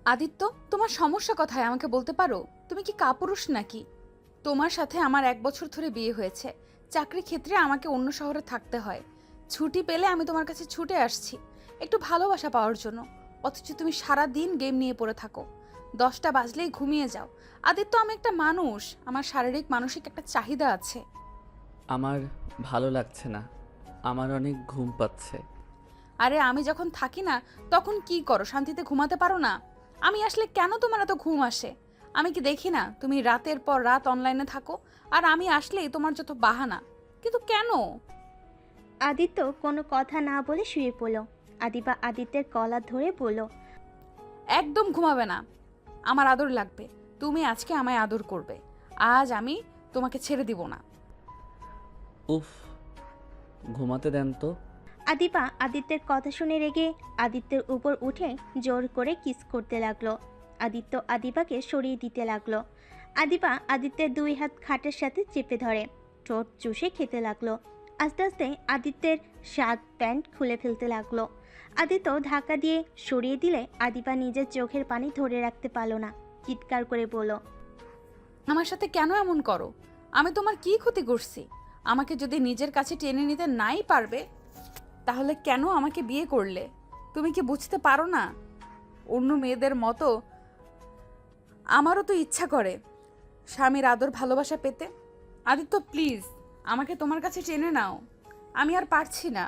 আদিত্য, তোমার সমস্যা কোথায় আমাকে বলতে পারো? তুমি কি কাপুরুষ নাকি? তোমার সাথে আমার 1 বছর ধরে বিয়ে হয়েছে। চাকরি ক্ষেত্রে আমাকে অন্য শহরে থাকতে হয়। ছুটি পেলে আমি তোমার কাছে ছুটে আসছি একটু ভালোবাসা পাওয়ার জন্য। অথচ তুমি সারা দিন গেম নিয়ে পড়ে থাকো। 10টা বাজলেই ঘুমিয়ে যাও। আদিত্য, আমি একটা মানুষ, আমার শারীরিক মানসিক একটা চাহিদা আছে। আমার ভালো লাগছে না, আমার অনেক ঘুম পাচ্ছে। আরে আমি যখন থাকি না তখন কি করো? শান্তিতে ঘুমাতে পারো না? আমি আসলে কেন তোমার এত ঘুম আসে? আমি কি দেখি না তুমি রাতের পর রাত অনলাইনে থাকো? আর আমি আসলেই তোমার যত বাহানা। কিন্তু কেন? আদিত্য কোনো কথা না বলে শুয়ে পড়ল। আদিবা আদিত্যের কলার ধরে বলল, একদম ঘুমাবে না। আমার আদর লাগবে। তুমি আজকে আমায় আদর করবে। আজ আমি তোমাকে ছেড়ে দিব না। উফ, ঘুমাতে দেন তো। আদিবা আদিত্যের কথা শুনে রেগে আদিত্যের উপর উঠে জোর করে কিস করতে লাগলো। আদিত্য আদিবাকে সরিয়ে দিতে লাগলো। আদিবা আদিত্যের 2 হাত খাটের সাথে চেপে ধরে ঠোঁট চুষে খেতে লাগলো। আস্তে আস্তে আদিত্যের শার্ট প্যান্ট খুলে ফেলতে লাগলো। আদিত্য ধাক্কা দিয়ে সরিয়ে দিলে আদিবা নিজের চোখের পানি ধরে রাখতে পারল না, চিৎকার করে বলল, আমার সাথে কেন এমন করো? আমি তোমার কি ক্ষতি করছি? আমাকে যদি নিজের কাছে টেনে নিতে নাই পারবে, তাহলে কেন আমাকে বিয়ে করলে? তুমি কি বুঝতে পারো না? অন্য মেয়েদের মতো আমারও তো ইচ্ছা করে স্বামীর আদর ভালোবাসা পেতে। আদিত্য, প্লিজ আমাকে তোমার কাছে টেনে নাও। আমি আর পারছি না।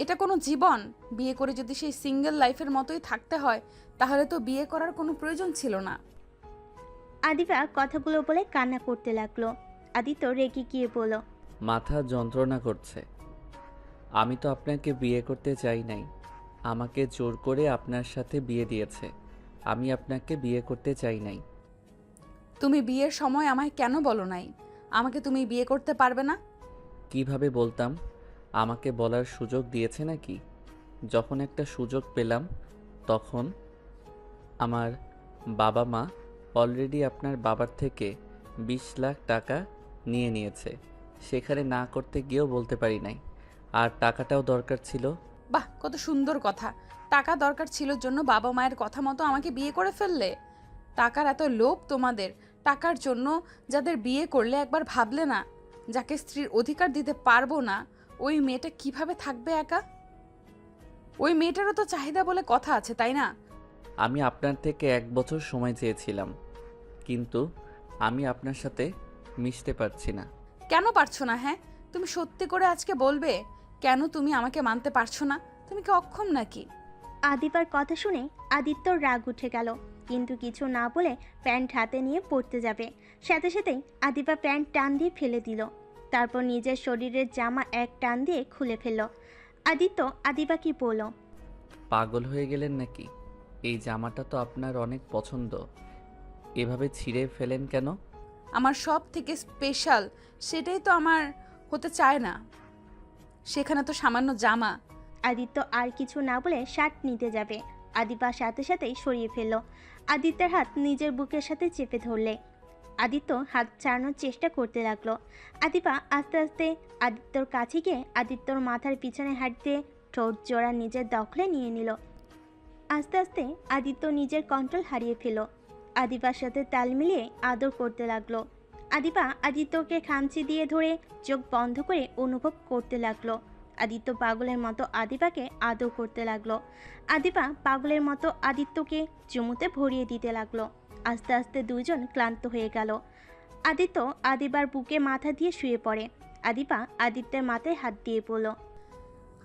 এটা কোনো জীবন? বিয়ে করে যদি সেই সিঙ্গেল লাইফের মতোই থাকতে হয়, তাহলে তো বিয়ে করার কোনো প্রয়োজন ছিল না। আদিবা কথাগুলো বলে কান্না করতে লাগলো। আদিত্য রেগে গিয়ে বলল, মাথা যন্ত্রণা করছে। আমি তো আপনাকে বিয়ে করতে চাই নাই, আমাকে জোর করে আপনার সাথে বিয়ে দিয়েছে। আমি আপনাকে বিয়ে করতে চাই নাই। তুমি বিয়ের সময় আমায় কেন বলো নাই আমাকে তুমি বিয়ে করতে পারবে না? কিভাবে বলতাম? আমাকে বলার সুযোগ দিয়েছে নাকি? যখন একটা সুযোগ পেলাম তখন আমার বাবা মা অলরেডি আপনার বাবার থেকে 20 লাখ টাকা নিয়ে নিয়েছে। সেখানে না করতে গিয়েও বলতে পারি নাই। আর টাকাটাও দরকার ছিল। বাহ, কত সুন্দর কথা। টাকা দরকার ছিল জন্য বাবা মায়ের কথা মতো আমাকে বিয়ে করে ফেললে। টাকার এত লোভ তোমাদের? টাকার জন্য যাদের বিয়ে করলে একবার ভাবলে না, যাকে স্ত্রীর অধিকার দিতে পারবো না, ওই মেয়েটা কিভাবে থাকবে একা? ওই মেয়েটারও তো চাহিদা বলে কথা আছে, তাই না? আমি আপনার থেকে 1 বছর সময় চেয়েছিলাম, কিন্তু আমি আপনার সাথে মিশতে পারছি না। কেন পারছো না? হ্যাঁ, তুমি সত্যি করে আজকে বলবে কেন তুমি আমাকে মানতে পারছো না? তুমি কি অক্ষম নাকি? আদিবার কথা শুনে আদিত্যর রাগ উঠে গেল, কিন্তু কিছু না বলে প্যান্ট হাতে নিয়ে পড়তে যাবে। সাথে সাথেই আদিবা প্যান্ট টান দিয়ে ফেলে দিল। তারপর নিজের শরীরের জামা এক টান দিয়ে খুলে ফেলল। আদিত্য আদিবা কি বলল, পাগল হয়ে গেলেন নাকি? এই জামাটা তো আপনার অনেক পছন্দ, এভাবে ছিঁড়ে ফেলেন কেন? আমার সব থেকে স্পেশাল সেটাই তো আমার হতে চায় না, সেখানে তো সামান্য জামা। আদিত্য আর কিছু না বলে শার্ট নিতে যাবে। আদিবা সাথে সাথেই সরিয়ে ফেলল। আদিত্যের হাত নিজের বুকের সাথে চেপে ধরলে আদিত্য হাত ছাড়ানোর চেষ্টা করতে লাগলো। আদিবা আস্তে আস্তে আদিত্যর কাছে গিয়ে আদিত্যর মাথার পিছনে হাত দিয়ে ঠোঁট জোড়া নিজের দখলে নিয়ে নিল। আস্তে আস্তে আদিত্য নিজের কন্ট্রোল হারিয়ে ফেল। আদিবার সাথে তাল মিলিয়ে আদর করতে লাগলো। আদিবা আদিত্যকে খামচি দিয়ে ধরে চোখ বন্ধ করে অনুভব করতে লাগলো। আদিত্য পাগলের মতো আদিবাকে আদর করতে লাগলো। আদিবা পাগলের মতো আদিত্যকে চুমুতে ভরিয়ে দিতে লাগলো। আস্তে আস্তে দুইজন ক্লান্ত হয়ে গেল। আদিত্য আদিবার বুকে মাথা দিয়ে শুয়ে পড়ে। আদিবা আদিত্যের মাথায় হাত দিয়ে বলল,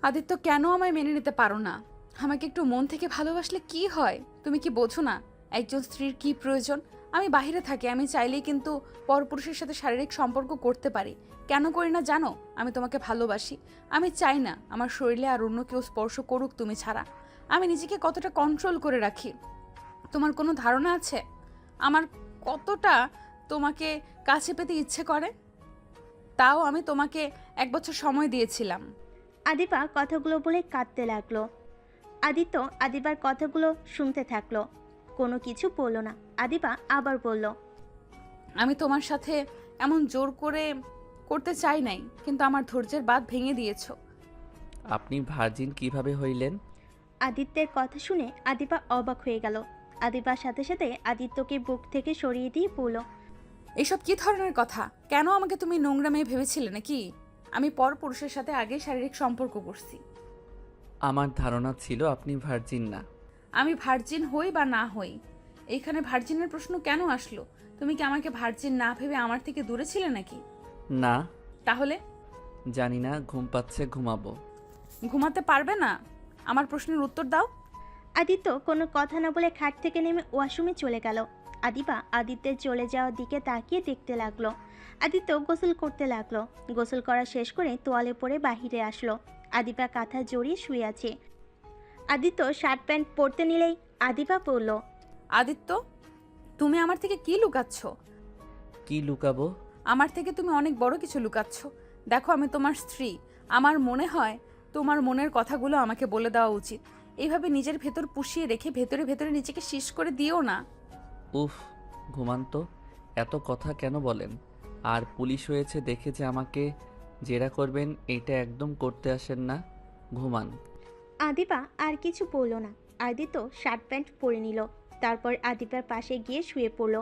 আদিত্য, কেন আমায় মেনে নিতে পারো না? আমাকে একটু মন থেকে ভালোবাসলে কি হয়? তুমি কি বোঝো না একজন স্ত্রীর কি প্রয়োজন? আমি বাইরে থাকি, আমি চাইলেই কিন্তু পরপুরুষের সাথে শারীরিক সম্পর্ক করতে পারি। কেন করি না জানো? আমি তোমাকে ভালোবাসি। আমি চাই না আমার শরীরে আর অন্য কেউ স্পর্শ করুক তুমি ছাড়া। আমি নিজেকে কতটা কন্ট্রোল করে রাখি তোমার কোনো ধারণা আছে? আমার কতটা তোমাকে কাছে পেতে ইচ্ছে করে। তাও আমি তোমাকে 1 বছর সময় দিয়েছিলাম। আদিবা কথাগুলো বলে কাঁদতে লাগলো। আদিত্য আদিবার কথাগুলো শুনতে থাকলো, কোনো কিছু বলল না। আদিবা আবার বলল, আমি তোমার সাথে এমন জোর করে করতে চাই নাই, কিন্তু আমার ধৈর্যের বাঁধ ভেঙে দিয়েছো। আপনি ভার্জিন কিভাবে হইলেন? আদিত্যের কথা শুনে আদিবা অবাক হয়ে গেল। আদিবার সাথে সাথে আদিত্যকে বুক থেকে সরিয়ে দিয়ে বলল, এসব কি ধরনের কথা? কেন আমাকে তুমি নোংরা মেয়ে ভেবেছিলে নাকি? আমি পরপুরুষের সাথে আগে শারীরিক সম্পর্ক করছি। আমার ধারণা ছিল আপনি ভার্জিন না। আমি ভার্জিন হই বা না হই, এইখানে ভার্জিনের প্রশ্ন কেন আসলো? তুমি কি আমাকে ভার্জিন না ভেবে আমার থেকে দূরে ছিলে নাকি? না, তাহলে জানি না, ঘুম পাচ্ছে, ঘুমাবো। ঘুমাতে পারবে না? আমার প্রশ্নের উত্তর দাও। আদিত্য কোনো কথা না বলে খাট থেকে নেমে ওয়াশরুমে চলে গেল। আদিবা আদিত্যের চলে যাওয়ার দিকে তাকিয়ে দেখতে লাগলো। আদিত্য গোসল করতে লাগলো। গোসল করা শেষ করে তোয়ালে পরে বাহিরে আসলো। আদিবা কাঁথা জড়িয়ে শুয়ে আছে। আদিত্য শার্ট প্যান্ট পরতে নিলেই আদিবা বলল, আদিত্য, তুমি আমার থেকে কি লুকাচ্ছ? কি লুকাবো? আমার থেকে তুমি অনেক বড় কিছু লুকাচ্ছ। দেখো, আমি তোমার স্ত্রী। আমার মনে হয় তোমার মনের কথাগুলো আমাকে বলে দেওয়া উচিত। এইভাবে নিজের ভেতর পুষিয়ে রেখে ভেতরে ভেতরে নিজেকে শেষ করে দিও না। উফ, ঘুমান তো। এত কথা কেন বলেন? আর পুলিশ হয়েছে দেখে যে আমাকে জেরা করবেন এটা একদম করতে আসেন না। ঘুমান। আদিবা আর কিছু বলল না। আদিত্য শার্ট প্যান্ট পরে নিল। তারপর আদিবার পাশে গিয়ে শুয়ে পড়ল।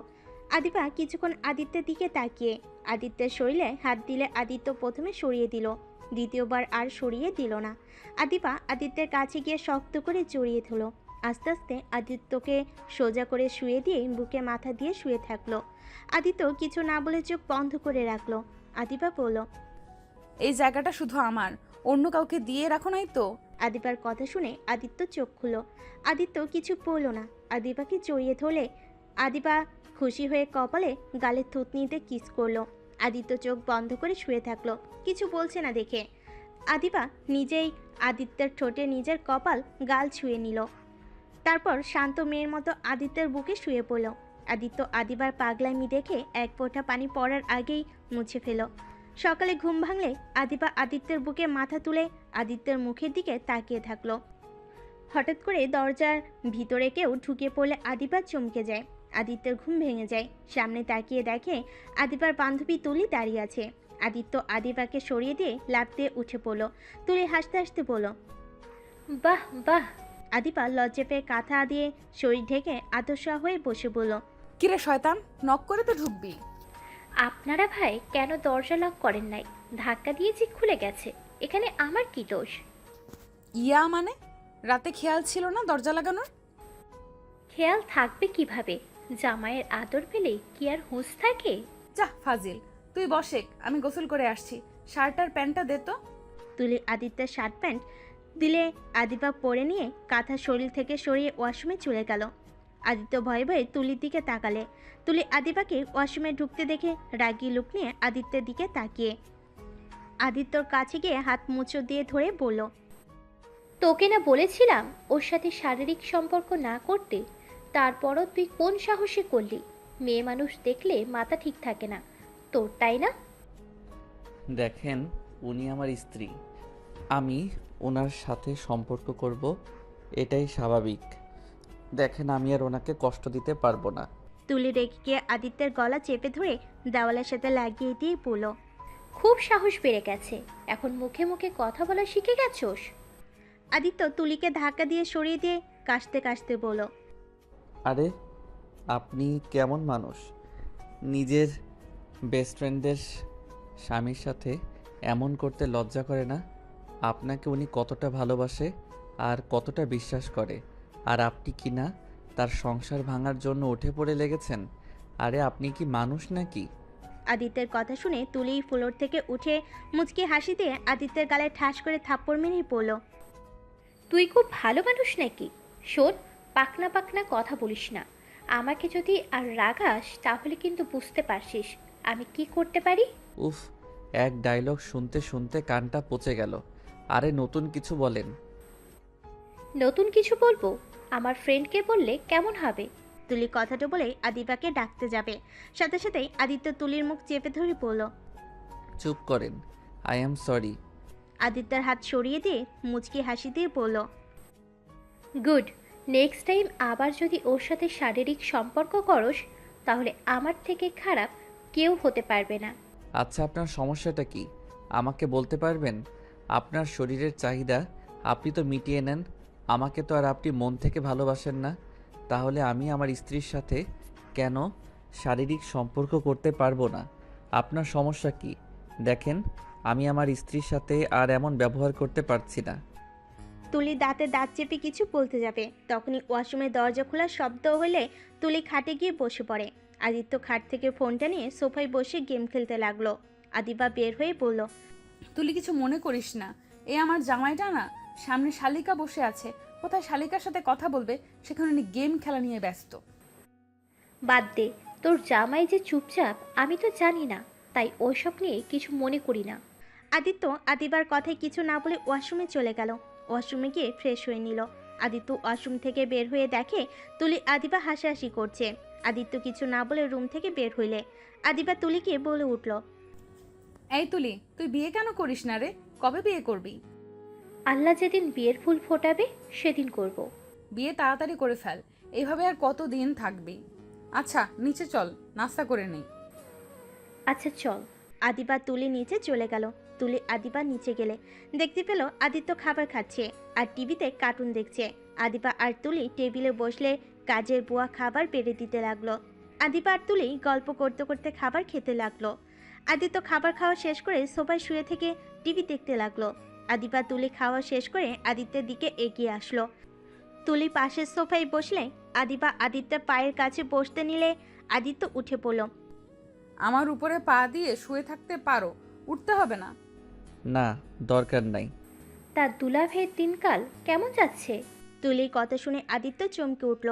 আদিবা কিছুক্ষণ আদিত্যের দিকে তাকিয়ে আদিত্যের শরীরে হাত দিলে আদিত্য প্রথমে সরিয়ে দিল, দ্বিতীয়বার আর সরিয়ে দিল না। আদিবা আদিত্যের কাছে গিয়ে শক্ত করে জড়িয়ে ধরল। আস্তে আস্তে আদিত্যকে সোজা করে শুয়ে দিয়ে বুকে মাথা দিয়ে শুয়ে থাকলো। আদিত্য কিছু না বলে চোখ বন্ধ করে রাখলো। আদিবা বলল, এই জায়গাটা শুধু আমার, অন্য কাউকে দিয়ে রাখো নাই তো? আদিবার কথা শুনে আদিত্য চোখ খুলল। আদিত্য কিছু বলল না। আদিবাকে জড়িয়ে ধরলে আদিবা খুশি হয়ে কপালে গালের থুতনিতে কিস করলো। আদিত্য চোখ বন্ধ করে শুয়ে থাকলো, কিছু বলছে না দেখে। আদিবা নিজেই আদিত্যের ঠোঁটে নিজের কপাল গাল ছুঁয়ে নিল। তারপর শান্ত মেয়ের মতো আদিত্যের বুকে শুয়ে পড়ল। আদিত্য আদিবার পাগলামি দেখে এক ফোঁটা পানি পড়ার আগেই মুছে ফেল। সকালে ঘুম ভাঙলে আদিবা আদিত্যের বুকে মাথা তুলে আদিত্যের মুখের দিকে তাকিয়ে থাকলো। হঠাৎ করে দরজার ভিতরে কেউ ঢুকে পড়লে আদিবা চমকে যায়। আদিত্যের ঘুম ভেঙে যায়। সামনে তাকিয়ে দেখে আদিবার বান্ধবী তুলি দাঁড়িয়ে আছে। আদিত্য আদিবাকে সরিয়ে দিয়ে লাফ দিয়ে উঠে পড়ল। তুলি হাসতে হাসতে বলল, বাহ বাহ। আদিবা লজ্জা পেয়ে কাঁথা দিয়ে শরীর ঢেকে আদর্শা হয়ে বসে বলল, কিরে শয়তান, নক করে তো ঢুকবি। আপনারা ভাই কেন দরজা লক করেন নাই? ধাক্কা দিয়েছি, খুলে গেছে। এখানে আমার কি দোষ? ইয়া মানে, রাতে খেয়াল ছিল না দরজা লাগানোর? খেয়াল থাকবে কিভাবে? জামাইয়ের আদর পেলে কি আর হুঁশ থাকে? যা ফাজিল, তুই বসে, আমি গোসল করে আসছি। শার্ট আর প্যান্টটা দে তো। তুলি আদিত্যের শার্ট প্যান্ট দিলে আদিবা পরে নিয়ে কাঁথা শরীর থেকে সরিয়ে ওয়াশরুমে চলে গেল। আদিত্য ভয়ে ভয়ে তুলির দিকে তাকালে। তুলি আদিবাকে ওয়াশরুমে ঢুকতে দেখে রাগী লুক নিয়ে আদিত্যের দিকে তাকিয়ে আদিত্যর কাছে গিয়ে হাত মুচো দিয়ে ধরে বলল, তোকে না বলেছিলাম ওর সাথে শারীরিক সম্পর্ক না করতে? তারপরও তুই কোন সাহসে করলি? মেয়ে মানুষ দেখলে মাথা ঠিক থাকে না তোর, তাই না? দেখেন, উনি আমার স্ত্রী। আমি ওনার সাথে সম্পর্ক করব, এটাই স্বাভাবিক। দেখেন, আমি আর ওনাকে কষ্ট দিতে পারবো না। তুলি রেগে গিয়ে আদিত্যের গলা চেপে ধরে দেওয়ালের সাথে লাগিয়ে দিয়ে বলল, খুব সাহস বেড়ে গেছে, এখন মুখে মুখে কথা বলা শিখে গেছোস? আদিত্য তুলিকে ধাক্কা দিয়ে সরিয়ে দিয়ে কাশতে কাশতে বলল, আরে, আপনি কেমন মানুষ? নিজের বেস্ট ফ্রেন্ডের স্বামীর সাথে এমন করতে লজ্জা করে না? আপনাকে উনি কতটা ভালোবাসে আর কতটা বিশ্বাস করে, আর আপনি কি না তার সংসার ভাঙার জন্য উঠে পড়ে লেগেছেন? আরে, আপনি কি মানুষ নাকি? আদিত্যের কথা শুনে তুলি ফ্লোর থেকে উঠে মুচকি হাসি দিয়ে আদিত্যের গালে ঠাস করে থাপ্পড় মেরেই পড়ল। তুই খুব ভালো মানুষ নাকি? শোন, পাকনা পাকনা কথা বলিস না। আমাকে যদি আর রাগাস তাহলে কিন্তু বুঝতে পারছিস আমি কি করতে পারি। উফ, এক ডায়লগ শুনতে শুনতে কানটা পচে গেল। আরে, নতুন কিছু বলেন। নতুন কিছু বলবো? আমার ফ্রেন্ডকে বললে কেমন হবে? তুলি কথাটা বলে আদিবাকে ডাকতে যাবে, সাথে সাথেই আদিত্য তুলির মুখ চেপে ধরে পড়ল। চুপ করেন, আই অ্যাম সরি। আদিত্যের হাত সরিয়ে দিয়ে মুচকি হাসি দিয়ে বলল, গুড। নেক্সট টাইম আবার যদি ওর সাথে শারীরিক সম্পর্ক করস তাহলে আমার থেকে খারাপ কেউ হতে পারবে না। আচ্ছা, আপনার সমস্যাটা কি আমাকে বলতে পারবেন? আপনার শরীরের চাহিদা আপনি তো মিটিয়ে নেন, আমাকে তো আর আপনি মন থেকে ভালোবাসেন না। তাহলে আমি আমার স্ত্রীর সাথে কেন শারীরিক সম্পর্ক করতে পারবো না? আপনার সমস্যা কি? দেখেন, আমি আমার স্ত্রীর সাথে আর এমন ব্যবহার করতে পারছি না। তুলি দাঁতে দাঁত চেপে কিছু বলতে যাবে, তখনই ওয়াশরুমের দরজা খোলার শব্দ হলে তুলি খাটে গিয়ে বসে পড়ে। আদিত্য খাট থেকে ফোনটা নিয়ে সোফায় বসে গেম খেলতে লাগলো। আদিবা বের হয়ে বলল, তুলি কিছু মনে করিস না, এ আমার জামাইটা না, সামনে শালিকা বসে আছে, কোথায় শালিকার সাথে কথা বলবে, সেখানে উনি গেম খেলা নিয়ে ব্যস্ত। বাদ দে, তোর জামাই যে চুপচাপ আমি তো জানি না, তাই ওইসব নিয়ে কিছু মনে করি না। আদিত্য আদিবার কথায় কিছু না বলে ওয়াশরুমে চলে গেল। ওয়াশরুমে গিয়ে ফ্রেশ হয়ে নিল। আদিত্য ওয়াশরুম থেকে বের হয়ে দেখে তুলি আদিবা হাসাহাসি করছে। আদিত্য কিছু না বলে রুম থেকে বের হইলে আদিবা তুলিকে বলে উঠল, এই তুলি, তুই বিয়ে কেন করিস না রে? কবে বিয়ে করবি? আল্লাহ যেদিন বিয়ের ফুল ফোটাবে সেদিন করব। বিয়ে তাড়াতাড়ি করে ফেল, এইভাবে আর কত দিন থাকবি? আচ্ছা নিচে চল, নাস্তা করে নেই। আচ্ছা চল। আদিবা তুলি নিচে চলে গেল। তুলি আদিবা নিচে গেলে দেখতে পেল আদিত্য খাবার খাচ্ছে আর টিভিতে কার্টুন দেখছে। আদিবা আর তুলি টেবিলে বসলে কাজের বুয়া খাবার বেড়ে দিতে লাগলো। আদিবা আর তুলি গল্প করতে করতে খাবার খেতে লাগলো। আদিত্য খাবার খাওয়া শেষ করে সোফায় শুয়ে থেকে টিভি দেখতে লাগলো। আদিবা তুলি খাওয়া শেষ করে আদিত্যের দিকে এগিয়ে আসলো। তুলি পাশের সোফায় বসলে আদিবা আদিত্যের পায়ের কাছে বসতে নিলে আদিত্য উঠে পড়ল। আমার উপরে পা দিয়ে শুয়ে থাকতে পারো, উঠতে হবে না। না, দরকার নাই। তার দুলাভের দিনকাল কেমন যাচ্ছে? তুলির কথা শুনে আদিত্য চমকে উঠল।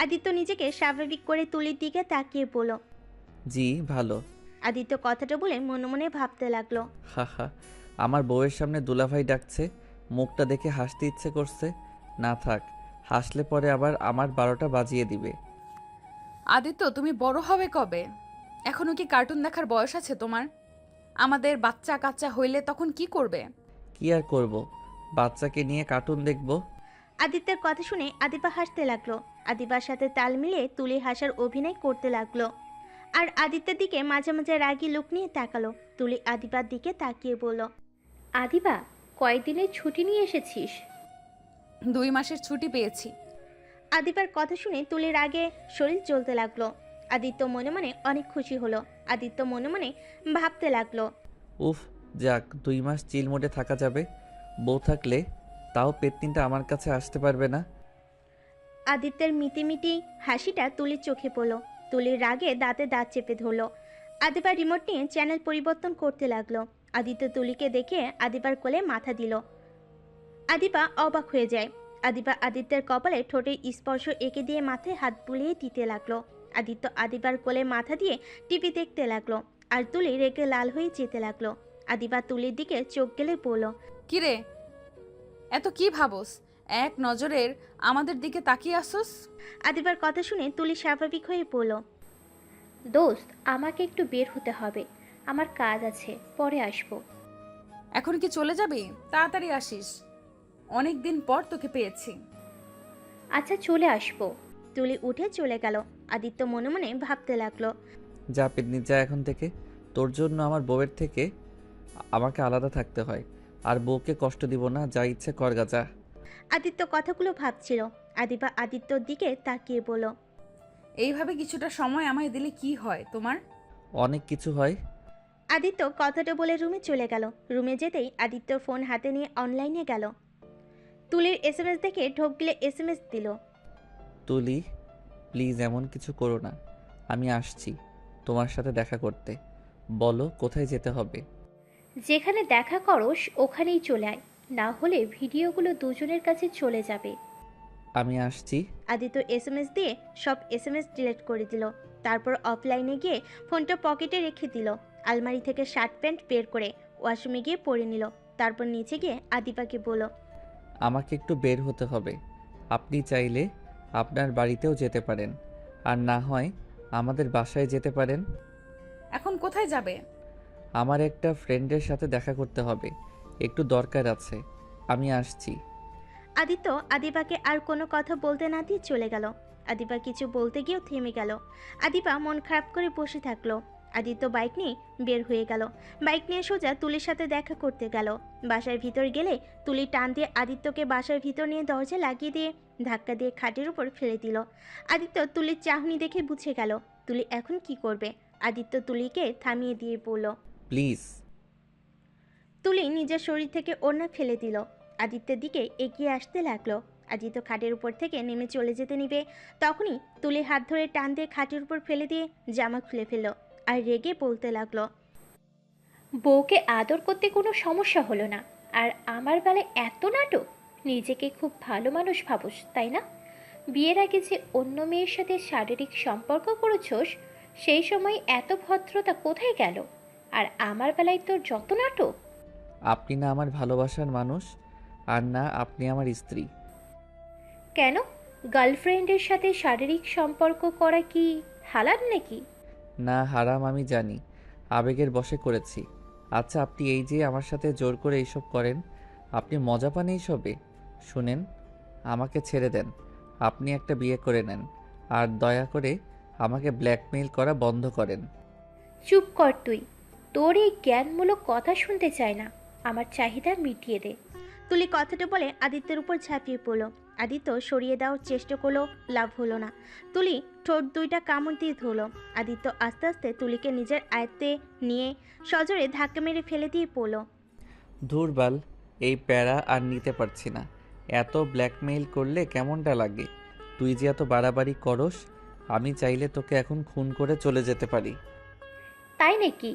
আদিত্য নিজেকে স্বাভাবিক করে তুলির দিকে তাকিয়ে বলল, জি ভালো। আদিত্য কথাটা বলে মনে মনে ভাবতে লাগলো। হা, আমার বউয়ের সামনে দুলাভাই ডাকছে, মুখটা দেখে হাসতে ইচ্ছে করছে। না থাক, হাসলে পরে আবার আমার 12টা বাজিয়ে দিবে। আদিত্য, তুমি বড় হবে কবে? এখনো কি কার্টুন দেখার বয়স আছে তোমার? আমাদের বাচ্চা কাচ্চা হইলে তখন কি করবে? কি আর করব, বাচ্চাকে নিয়ে কার্টুন দেখব। আদিত্যের কথা শুনে আদিবা হাসতে লাগলো। আদিবার সাথে তাল মিলিয়ে তুলি হাসার অভিনয় করতে লাগলো। আর আদিত্যের দিকে মাঝে মাঝে রাগী লুক নিয়ে তাকালো। তুলি আদিবার দিকে তাকিয়ে বলল, আদিবা, কয়দিনের ছুটি নিয়ে এসেছিস? 2 মাসের ছুটি পেয়েছি। আদিবার কথা শুনে তুলির আগে শরীর জ্বলতে লাগলো। আদিত্য মনে মনে অনেক খুশি হলো। আদিত্য মনে মনে ভাবতে লাগলো, উফ, যাক 2 মাস চিল মোডে থাকা যাবে। বউ থাকলে তাও পেতনিটা আমার কাছে আসতে পারবে না। আদিত্যের মিটিমিটি হাসিটা তুলির চোখে পড়ল। তুলির রাগে দাঁতে দাঁত চেপে ধরল। আদিবা রিমোট নিয়ে চ্যানেল পরিবর্তন করতে লাগলো। আদিত্য তুলিকে দেখে আদিবার কোলে মাথা দিল। আদিবা অবাক হয়ে যায়। আদিবা আদিত্যের কপালে ঠোঁটের স্পর্শ এঁকে দিয়ে মাথায় হাত বুলিয়ে দিতে লাগলো। আদিত্য আদিবার কোলে মাথা দিয়ে টিভি দেখতে লাগলো। আর তুলি রেগে লাল হয়ে যেতে লাগলো। আদিবা তুলির দিকে চোখ গেলে বলল, কিরে, এত কি ভাবস? এক নজরের আমাদের দিকে তাকিয়ে আসোস? আদিবার কথা শুনে তুলি স্বাভাবিক হয়ে পড়ল। দোস্ত, আমাকে একটু বের হতে হবে, আমার কাজ আছে, পরে আসবো। এখন কি চলে যাবি? তাড়াতাড়ি আসিস, অনেক দিন পর তোকে পেয়েছি। আচ্ছা চলে আসবো। তুলি উঠে চলে গেল। আদিত্য মনে মনে ভাবতে লাগলো, যা পেতনি যা, এখন থেকে তোর জন্য আমার বউয়ের থেকে আমাকে আলাদা থাকতে হয়। আর বউকে কষ্ট দিব না, যা ইচ্ছে কর গা যা। আদিত্য কথাগুলো ভাবছিল। আদিবা আদিত্যর দিকে তাকিয়ে বলল, এইভাবে কিছুটা সময় আমায় দিলে কি হয় তোমার? অনেক কিছু হয়। আদিত্য কথাটা বলে রুমে চলে গেল। রুমে যেতেই আদিত্য ফোন হাতে নিয়ে অনলাইনে গেল। তুলির এসএমএস দেখে ঢোক গিলে এসএমএস দিল, তুলি, প্লিজ এমন কিছু করো না। আমি আসছি তোমার সাথে দেখা করতে। বলো কোথায় যেতে হবে? যেখানে দেখা করস ওখানেই চলে আয়, না হলে ভিডিওগুলো দুজনের কাছে চলে যাবে। আমি আসছি। আদিত্য এসএমএস দিয়ে সব এসএমএস ডিলিট করে দিল। তারপর অফলাইনে গিয়ে ফোনটা পকেটে রেখে দিল। আলমারি থেকে শার্ট প্যান্ট বের করে ওয়াশরুমে গিয়ে পরে নিল। তারপর নিচে গিয়ে আদিবাকে বলল, আমাকে একটু বের হতে হবে। আপনি চাইলে আপনার বাড়িতেও যেতে পারেন, আর না হয় আমাদের বাসায় যেতে পারেন। এখন কোথায় যাবে? আমার একটা ফ্রেন্ডের সাথে দেখা করতে হবে, একটু দরকার আছে। আমি আসছি। আদিত্য আদিবাকে আর কোনো কথা বলতে না দিয়ে চলে গেল। আদিবা কিছু বলতে গিয়েও থেমে গেল। আদিবা মন খারাপ করে বসে থাকলো। আদিত্য বাইক নিয়ে বের হয়ে গেল। বাইক নিয়ে সোজা তুলির সাথে দেখা করতে গেল। বাসার ভিতর গেলে তুলি টান দিয়ে আদিত্যকে বাসার ভিতর নিয়ে দরজা লাগিয়ে দিয়ে ধাক্কা দিয়ে খাটের উপর ফেলে দিল। আদিত্য তুলির চাহনি দেখে বুঝে গেল তুলি এখন কি করবে। আদিত্য তুলিকে থামিয়ে দিয়ে বলল। প্লিজ। তুলি নিজের শরীর থেকে ওড়না ফেলে দিল। আদিত্যের দিকে এগিয়ে আসতে লাগলো। আদিত্য খাটের উপর থেকে নেমে চলে যেতে নিবে, তখনই তুলি হাত ধরে টান দিয়ে খাটের উপর ফেলে দিয়ে জামা খুলে ফেলল আর রেগে বলতে লাগলো। বউকে আদর করতে কোনো সমস্যা হলো না, আর আমার বেলায় এত নাটক। নিজেকে খুব ভালো মানুষ ভাবোস, তাই না? বিয়ের আগে যে অন্য মেয়ের সাথে শারীরিক সম্পর্ক করেছোস, সেই সময় এত ভদ্রতা কোথায় গেল? আর আমার বেলায় তোর যত নাটক। আপনি না আমার ভালোবাসার মানুষ, আর না আপনি আমার স্ত্রী। কেন? গার্লফ্রেন্ডের সাথে শারীরিক সম্পর্ক করা কি হালাল নাকি? না, হারাম আমি জানি, আবেগের বশে করেছি। আচ্ছা, আপনি এই যে আমার সাথে জোর করে এইসব করেন, আপনি মজা পান এইসবে? শুনেন, আমাকে ছেড়ে দেন, আপনি একটা বিয়ে করে নেন, আর দয়া করে আমাকে ব্ল্যাকমেইল করা বন্ধ করেন। চুপ কর তুই, তোর এই জ্ঞানমূলক কথা শুনতে চাই না। আমার চাহিদা মিটিয়ে দে। তুলি কথাটা বলে আদিত্যের উপর ঝাঁপিয়ে পড়ল। আদিত্য সরিয়ে দেওয়ার চেষ্টা করলো, লাভ হলো না। তুলি ঠোঁট দুইটা কামড় দিয়ে ধরল। আদিত্য আস্তে আস্তে তুলিকে নিজের আয়ত্তে নিয়ে সজোরে ধাক্কা মেরে ফেলে দিয়ে পড়ল। ধুরবাল, এই প্যারা আর নিতে পারছি না। এত ব্ল্যাকমেইল করলে কেমনটা লাগে? তুই যে এত বাড়াবাড়ি করস, আমি চাইলে তোকে এখন খুন করে চলে যেতে পারি। তাই নাকি?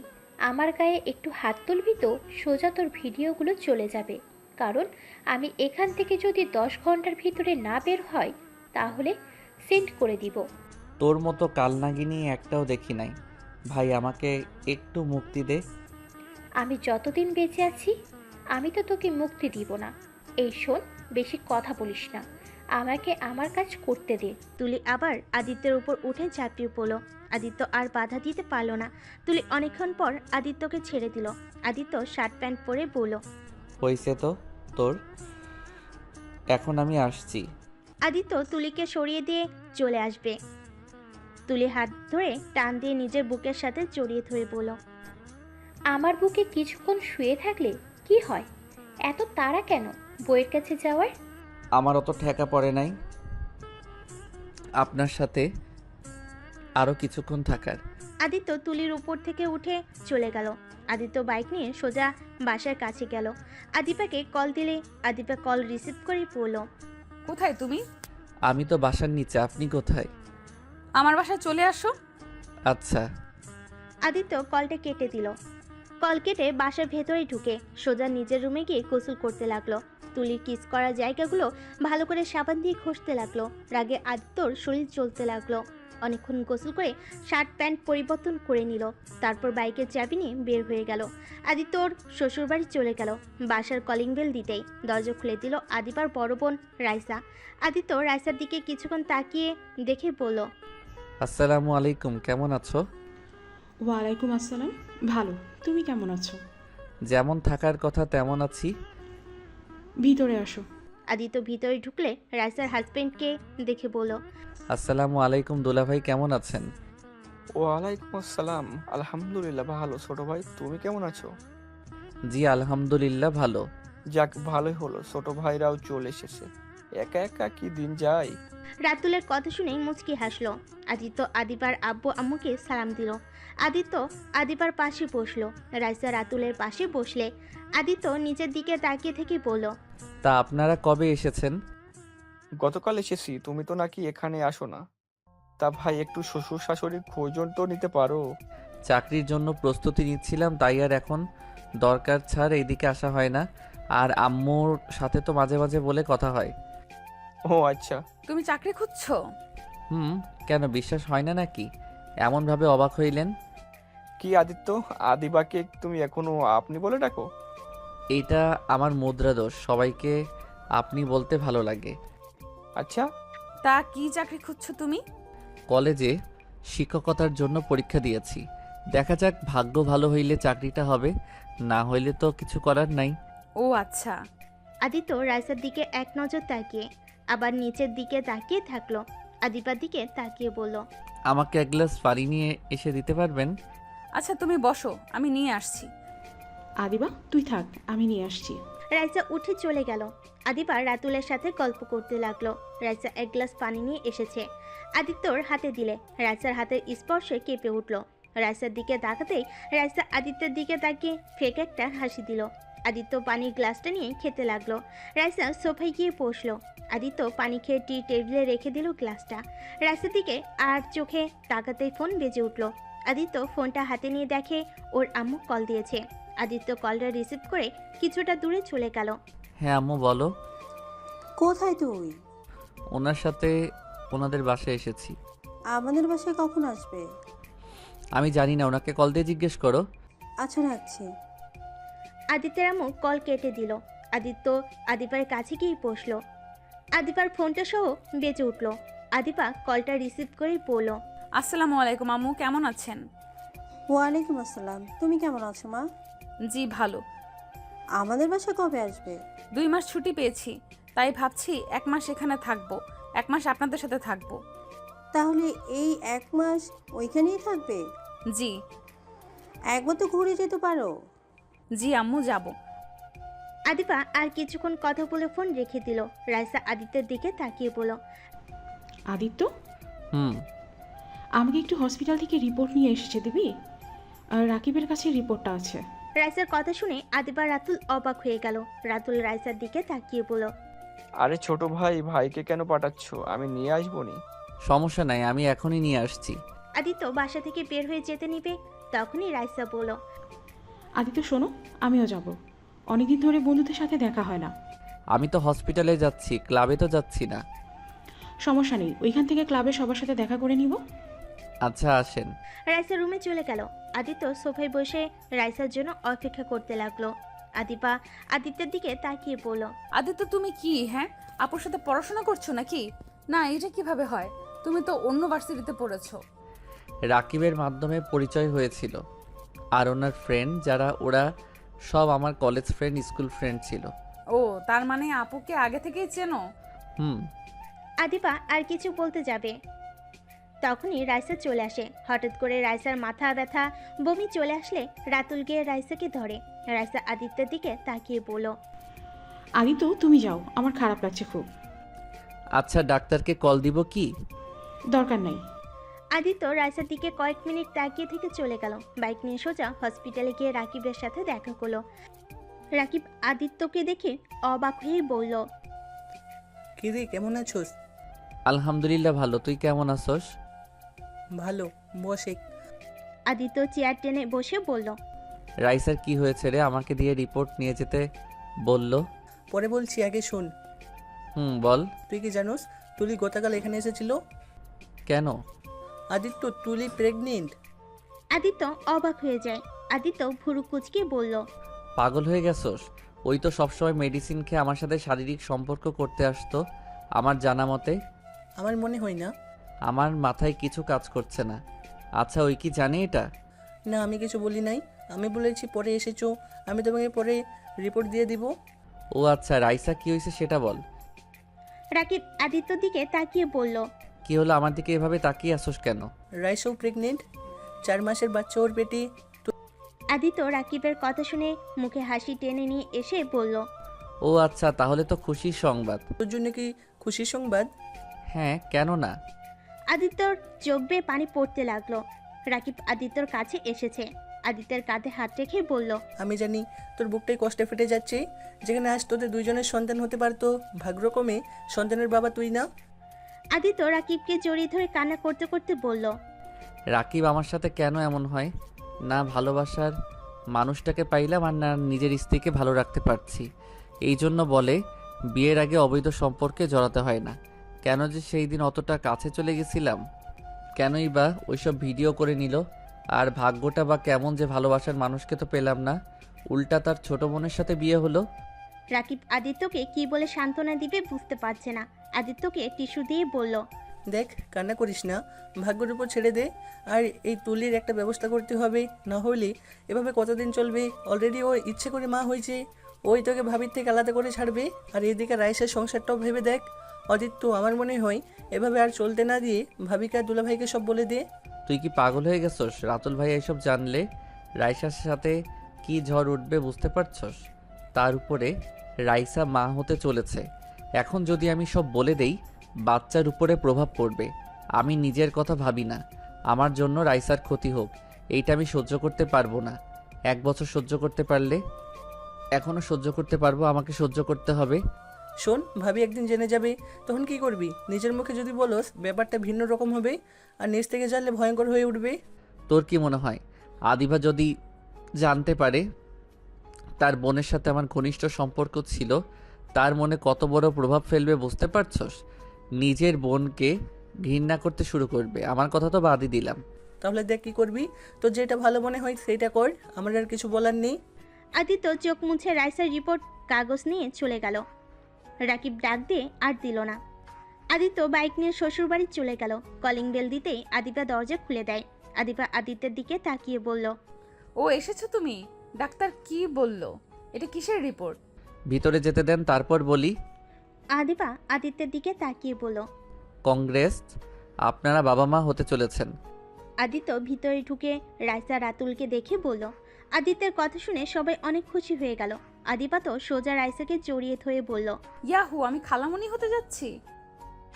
আমার গায়ে একটু হাত তুলবি তো সোজা তোর ভিডিওগুলো চলে যাবে। কারণ আমি এখান থেকে যদি 10 ঘন্টার ভিতরে না বের হয়, তাহলে সেন্ড করে দিব। তোর মতো কালনাগিনী একটাও দেখি নাই। ভাই, আমাকে একটু মুক্তি দে। আমি যতদিন বেঁচে আছি, আমি তো তোকে মুক্তি দিব না। এই শোন, বেশি কথা বলিস না, আমাকে আমার কাজ করতে দে। তুলি আবার আদিত্যের উপর উঠে ঝাঁপিয়ে পড়ল। আদিত্য আর বাধা দিতে পারল না। তুলি অনেকক্ষণ পর আদিত্যকে ছেড়ে দিল। আদিত্য শার্ট প্যান্ট পরে বলল। হইছে তো তোর, এখন আমি আসছি। আদিত্য তুলিকে সরিয়ে দিয়ে চলে আসবে। তুলি হাত ধরে টান দিয়ে নিজের বুকের সাথে জড়িয়ে ধরে বলল। আমার বুকে কিছুক্ষণ শুয়ে থাকলে কি হয়? এত তাড়া কেন বইয়ের কাছে যাওয়ার? আমার অত ঠেকা পড়ে নাই আপনার সাথে আরও কিছুক্ষণ থাকার। আদিত্য তুলির উপর থেকে উঠে চলে গেল। আদিত্য বাইক নিয়ে সোজা বাসার কাছে গেল। আদিপাকে কল দিলে আদিপা কল রিসিভ করে বলল। কোথায় তুমি? আমি তো বাসার নিচে, আপনি কোথায়? আমার বাসায় চলে আসো। আচ্ছা। আদিত্য কলটা কেটে দিল। কল কেটে বাসার ভেতরে ঢুকে সোজা নিজের রুমে গিয়ে গোসল করতে লাগলো। তুলির কিস করা জায়গাগুলো ভালো করে সাবান দিয়ে ঘষতে লাগলো। রাগে আদিত্যর শরীর চলতে লাগলো। অনেকক্ষণ গোসল করে শার্ট প্যান্ট পরিবর্তন করে নিল। তারপর বাইকের চাবি নিয়ে বের হয়ে গেল। আদিত্যর শ্বশুরবাড়ি চলে গেল। বাসার কলিং বেল দিতেই দরজা খুলে দিল আদিবার বড় বোন রাইসা। আদিত্য রাইসার দিকে কিছুক্ষণ তাকিয়ে দেখে বলল। আসসালামু আলাইকুম, কেমন আছো? ওয়ালাইকুম আসসালাম, ভালো। তুমি কেমন আছো? যেমন থাকার কথা তেমন আছি। ভিতরে আসো। আদিত্য ভিতরে ঢুকলে রাইসার হাজবেন্ডকে দেখে বলল। আসসালামু আলাইকুম দুলাভাই, কেমন আছেন? ওয়ালাইকুম আসসালাম, আলহামদুলিল্লাহ ভালো। ছোট ভাই, তুমি কেমন আছো? জি আলহামদুলিল্লাহ ভালো। যাক, ভালোই হলো, ছোট ভাইরাও চলে এসেছে। একা একা কি দিন যায়। রাতুলের কথা শুনে মুচকি হাসলো। আদিত্য আদিবার আব্বু আম্মুকে সালাম দিল। আদিত্য আদিবার পাশে বসলো। রাইসা রাতুলের পাশে বসলে আদিত্য নিচের দিকে তাকিয়ে থেকে বলল। তা আপনারা কবে এসেছেন? গতকাল এসেছি, তুমি তো নাকি এখানে আসো না। তা ভাই, একটু শ্বশুর শাশুড়ির খোঁজও তো নিতে পারো। চাকরির জন্য প্রস্তুতি নিচ্ছিলাম, তাই আর এখন দরকার ছাড় এইদিকে আসা হয় না। আর আম্মুর সাথে তো মাঝে মাঝে বলে কথা হয়। ও আচ্ছা। তুমি চাকরি খুঁজছো? কেন বিশ্বাস হয় না নাকি? এমনভাবে অবাক হইলেন। কি আদিত্য, আদিবাকে তুমি এখনো আপনি বলে ডাকো? এইটা আমার মুদ্রা দোষ, সবাইকে আপনি বলতে ভালো লাগে। আচ্ছা। তা কি চাকরি খুঁজছো তুমি? কলেজে শিক্ষকতার জন্য পরীক্ষা দিয়েছি, দেখা যাক ভাগ্য ভালো হইলে চাকরিটা হবে, না হইলে তো কিছু করার নাই। ও আচ্ছা। আদিত্য রাইসার দিকে এক নজর তাকিয়ে আবার নিচের দিকে তাকিয়ে থাকলো। আদিবার দিকে তাকিয়ে বলল। আমাকে এক গ্লাস পানি নিয়ে এসে দিতে পারবেন? আচ্ছা তুমি বসো, আমি নিয়ে আসছি। আদিবা তুই থাক, আমি নিয়ে আসছি। রাইসা উঠে চলে গেল। আদিবা রাতুলের সাথে গল্প করতে লাগলো। রাইসা এক গ্লাস পানি নিয়ে এসেছে, আদিত্যর হাতে দিলে রাইসার হাতের স্পর্শে কেঁপে উঠল। রাইসার দিকে তাকাতেই রাইসা আদিত্যের দিকে তাকিয়ে ফেক একটা হাসি দিল। আদিত্য পানির গ্লাসটা নিয়ে খেতে লাগলো। রাইসা সোফায় গিয়ে বসলো। আদিত্য পানি খেয়ে টি টেবিলে রেখে দিল গ্লাসটা। রাইসার দিকে আর চোখে তাকাতেই ফোন বেজে উঠল। আদিত্য ফোনটা হাতে নিয়ে দেখে ওর আম্মু কল দিয়েছে। আদিত্য কলটা রিসিভ করে কিছুটা দূরে চলে গেল। হ্যাঁ আম্মু বলো। কোথায় তুই? ওনার সাথে ওনাদের বাসায় এসেছি। আমাদের বাসায় কখন আসবে? আমি জানি না, ওনাকে কল দিয়ে জিজ্ঞেস করো। আচ্ছা রাখছি। আদিত্যের আম্মু কল কেটে দিল। আদিত্য আদিপার কাছে গিয়ে বসলো। আদিপার ফোনটা সহ বেজে উঠল। আদিপা কলটা রিসিভ করেই বলল, আসসালামু আলাইকুম আম্মু, কেমন আছেন? ওয়ালাইকুম আসসালাম। তুমি কেমন আছো মা? জি ভালো। আমাদের বাসায় কবে আসবে? 2 মাস ছুটি পেয়েছি, তাই ভাবছি 1 মাস এখানে থাকবো, 1 মাস আপনাদের সাথে থাকবো। তাহলে এই 1 মাস ওইখানেই থাকবে? জি। একবার তো ঘুরে যেতে পারো। জি আম্মু, যাব। আদিপা আর কিছুক্ষণ কথা বলে ফোন রেখে দিল। রাইসা আদিত্যের দিকে তাকিয়ে বলল, আদিত্য, হুম। আমাকে একটু হসপিটাল থেকে রিপোর্ট নিয়ে এসেছে দিবি? আর রাকিবের কাছে রিপোর্টটা আছে। রাইসার কথা শুনে আদিবা রাতুল অবাক হয়ে গেল। রাতুল রাইসার দিকে তাকিয়ে বলল, আরে ছোট ভাই, ভাইকে কেন পাঠাচ্ছ? আমি নিয়ে আসবো নি। সমস্যা নাই, আমি এখনই নিয়ে আসছি। আদিত্য বাসা থেকে বের হয়ে যেতে নিবে, তখনই রাইসা বলল, আদিত্য শোনো, আমিও যাব। অনেকদিন ধরে বন্ধুদের সাথে দেখা হয় না। আমি তো হসপিটালে যাচ্ছি, ক্লাবে তো যাচ্ছি না। সমস্যা নেই, ওইখান থেকে ক্লাবে সবার সাথে দেখা করে নিব। আচ্ছা আসেন। রাইসা রুমে চলে গেল। আদিত্য সোফায় বসে রাইসার জন্য অপেক্ষা করতে লাগলো। আদিপা আদিত্যের দিকে তাকিয়ে বলল, আদিত্য তুমি কি, হ্যাঁ, আপুর সাথে পড়াশোনা করছো নাকি? না, এটা কিভাবে হয়? তুমি তো অন্য ভার্সিটিতে পড়েছো। রাকিবের মাধ্যমে পরিচয় হয়েছিল, আর ওনার ফ্রেন্ড যারা, ওরা সব আমার কলেজ ফ্রেন্ড, স্কুল ফ্রেন্ড ছিল। ও, তার মানে আপুকে আগে থেকেই চেনো? হুম। আদিপা আর কিছু বলতে যাবে, তখনই রাইসা চলে আসে। হঠাৎ করে রাইসার মাথা ব্যথা, বমি চলে আসলে রাতুল গিয়ে রাইসাকে ধরে। রাইসা আদিত্যের দিকে তাকিয়ে বলল, আদিত্য তুমি যাও, আমার খারাপ লাগছে খুব। আচ্ছা ডাক্তারকে কল দিব কি? দরকার নাই। আদিত্য রাইসার দিকে কয়েক মিনিট তাকিয়ে থেকে চলে গেল। বাইক নিয়ে সোজা হসপিটালে গিয়ে রাকিবের সাথে দেখা করলো। রাকিব আদিত্যকে দেখে অবাক হয়ে বলল, কি রে, কেমন আছোস? আলহামদুলিল্লাহ ভালো, তুই কেমন আছোস? ভালো, বসে। আদিত্য চেয়ার টেনে বসে বলল, রাইসার কি হয়েছে রে? আমাকে দিয়ে রিপোর্ট নিয়ে যেতে বলল। পরে বলছি, আগে শোন। হুম বল। তুই কি জানোস তুলি গতকাল এখানে এসেছিল? কেন? আদিত্য, তুলি প্রেগনেন্ট। আদিত্য অবাক হয়ে যায়। আদিত্য ভুরু কুচকে বলল, পাগল হয়ে গেছোস? ওই তো সবসময় মেডিসিন খেয়ে আমার সাথে শারীরিক সম্পর্ক করতে আসতো আমার জানা মতে। আমার মনে হয় না। আমার মাথায় কিছু কাজ করছে না। আচ্ছা ওই কি জানে এটা? না, আমি কিছু বলি নাই। আমি বলেছি পরে এসেছো, আমি তোমাকে পরে রিপোর্ট দিয়ে দিব। ও আচ্ছা, রাইসা কি হয়েছে সেটা বল। রাকিব আদিত্যর দিকে তাকিয়ে বলল, কি হলো, আমার দিকে এভাবে তাকিয়ে আসোস কেন? রাইসাও প্রেগনেন্ট, 4 মাসের বাচ্চা ওর পেটে। আদিত্য রাকিবের কথা শুনে মুখে হাসি টেনে নিয়ে এসে বলল, ও আচ্ছা, তাহলে তো খুশির সংবাদ। তোর জন্য কি খুশির সংবাদ? হ্যাঁ, কেন না? আদিত্যর চোখ বেয়ে পানি পড়তে লাগলো। রাকিব আদিত্যর কাছে এসেছে। আদিত্যের কাঁধে হাত রেখে বলল, আমি জানি তোর বুকটাই কষ্টে ফেটে যাচ্ছে। যেখানে আজ তোদের দুইজনের সন্তান হতে পারতো, ভাগ্যক্রমে সন্তানের বাবা তুই না। আদিত্য রাকিবকে জড়িয়ে ধরে কান্না করতে করতে বলল, রাকিব আমার সাথে কেন এমন হয়? না ভালোবাসার মানুষটাকে পাইলাম, আর না নিজের স্ত্রীকে ভালো রাখতে পারছি। এই জন্য বলে বিয়ের আগে অবৈধ সম্পর্কে জড়াতে হয় না। কেন যে সেই দিন অতটা কাছে চলে গেছিলাম? কেনই বা ওইসব ভিডিও করে নিল? আর ভাগ্যটা বা কেমন যে ভালোবাসার মানুষকে তো পেলাম না, উল্টা তার ছোট বোনের সাথে বিয়ে হলো। রাকিব আদিত্যকে কি বলে সান্ত্বনা দিবে বুঝতে পারছে না। আদিত্যকে টিস্যু দিয়ে বলল, দেখ, কান্না করিস না, ভাগ্যের উপর ছেড়ে দে। আর এই তুলির একটা ব্যবস্থা করতে হবে, না হলে এভাবে কতদিন চলবে? অলরেডি ও ইচ্ছে করে মা হয়েছে, ওই তোকে ভাবির থেকে আলাদা করে ছাড়বে। আর এদিকে রাইসের সংসারটাও ভেবে দেখ। আদিত্য, আমার মনে হয় এভাবে আর চলতে না দিয়ে ভাবিকা দুলাভাইকে সব বলে দে। তুই কি পাগল হয়ে গেছস? রাতুল ভাই এসব জানলে রাইসার সাথে কি ঝড় উঠবে বুঝতে পারছস? তার উপরে রাইসা মা হতে চলেছে। এখন যদি আমি সব বলে দেই, বাচ্চার উপরে প্রভাব পড়বে। আমি নিজের কথা ভাবি না, আমার জন্য রাইসার ক্ষতি হোক, এইটা আমি সহ্য করতে পারবো না। 1 বছর সহ্য করতে পারলে এখনও সহ্য করতে পারবো, আমাকে সহ্য করতে হবে। শোন, ভাবি একদিন জেনে যাবে, তখন কি করবি? নিজের মুখে যদি বলস ব্যাপারটা ভিন্ন রকম হবে, আর নিজ থেকে জানলে ভয়ঙ্কর হয়ে উঠবে। তোর কি মনে হয় আদিবা যদি জানতে পারে তার বোনের সাথে আমার ঘনিষ্ঠ সম্পর্ক ছিল, তার মনে কত বড় প্রভাব ফেলবে বুঝতে পারছস? নিজের বোনকে ঘৃণা করতে শুরু করবে। আমার কথা তো বাদই দিলাম। তাহলে দেখ কি করবি, তোর যেটা ভালো মনে হয় সেইটা কর, আমার আর কিছু বলার নেই। আদিত্য চোখ মুছে রাইসার রিপোর্ট কাগজ নিয়ে চলে গেল। রাকিব ডাক দিয়ে আর দিল না। আদিত্য বাইক নিয়ে শ্বশুরবাড়ি চলে গেল। কলিং বেল দিতেই আদিবা দরজা খুলে দেয়। আদিবা আদিত্যের দিকে তাকিয়ে বলল, ও এসেছো তুমি? ডাক্তার কি বলল? এটা কিসের রিপোর্ট? ভিতরে যেতে দেন, তারপর বলি। আদিবা আদিত্যের দিকে তাকিয়ে বলল। কংগ্রেস, আপনারা বাবা মা হতে চলেছেন। আদিত্য ভিতরে ঢুকে রাইসা রাতুলকে দেখে বলল। আদিত্যের কথা শুনে সবাই অনেক খুশি হয়ে গেল। আদিবা তো সোজা রাইসাকে জড়িয়ে ধরে বলল, ইয়াহু, আমি খালামণি হতে যাচ্ছি।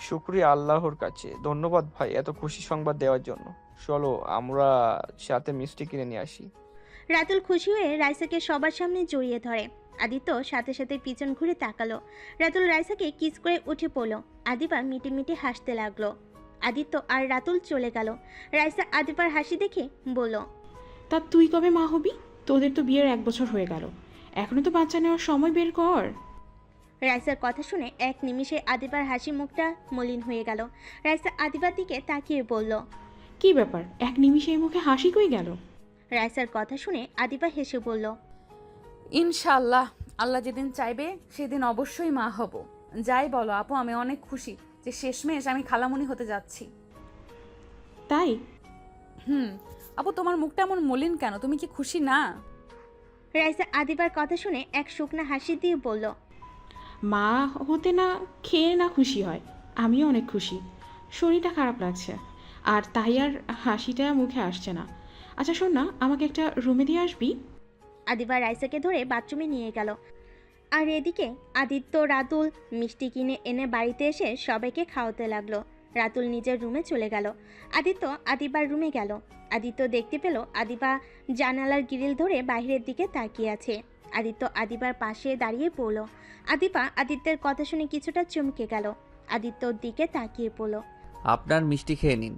শুক্রিয়া আল্লাহর কাছে, ধন্যবাদ ভাই এত খুশি সংবাদ দেওয়ার জন্য। চলো আমরা সাথে মিষ্টি কিনে নিয়ে আসি। রাতুল খুশি হয়ে রাইসাকে সবার সামনে জড়িয়ে ধরে। আদিত্য সাথে সাথে পিছন ঘুরে তাকালো। রাতুল রাইসাকে কিস করে উঠে পড়ল। আদিবা মিটি মিটি হাসতে লাগলো। আদিত্য আর রাতুল চলে গেল। রাইসা আদিবার হাসি দেখে বলল, তা তুই কবে মা হবি? তোদের তো বিয়ের 1 বছর হয়ে গেল, এখনো তো বাচ্চা নেওয়ার সময় বের কর। রাইসার কথা শুনে এক নিমিষে আদিবার হাসি মুখটা মলিন হয়ে গেল। রাইসা আদিবার দিকে তাকিয়ে বলল, কি ব্যাপার, 1 নিমিষে এই মুখে হাসি কই গেল? রাইসার কথা শুনে আদিবা হেসে বলল, ইনশাআল্লাহ, আল্লাহ যেদিন চাইবে সেদিন অবশ্যই মা হব। যাই বলো আপু, আমি অনেক খুশি যে শেষমেশ আমি খালামণি হতে যাচ্ছি। তাই? আপু, তোমার মুখটা এমন মলিন কেন? তুমি কি খুশি না? রাইসা আদিবার কথা শুনে এক শুকনা হাসি দিয়ে বলল, মা হতে না খেয়ে না খুশি হয়, আমিও অনেক খুশি। শরীরটা খারাপ লাগছে, আর তাই আর হাসিটা মুখে আসছে না। আচ্ছা শোন না, আমাকে একটা রুমে দিয়ে আসবি? আদিবা রাইসাকে ধরে বাথরুমে নিয়ে গেল। আর এদিকে আদিত্য রাতুল মিষ্টি কিনে এনে বাড়িতে এসে সবাইকে খাওয়াতে লাগলো। রাতুল নিজের রুমে চলে গেল। আদিত্য আদিবার রুমে গেল। আদিত্য দেখতে পেল আদিবা জানালার গ্রিল ধরে বাইরের দিকে তাকিয়ে আছে। আদিত্য আদিবার পাশে দাঁড়িয়ে পড়ল। আদিবা আদিত্যের কথা শুনে কিছুটা চমকে গেল। আদিত্যর দিকে তাকিয়ে পড়ল। আপনার মিষ্টি খেয়ে নিন।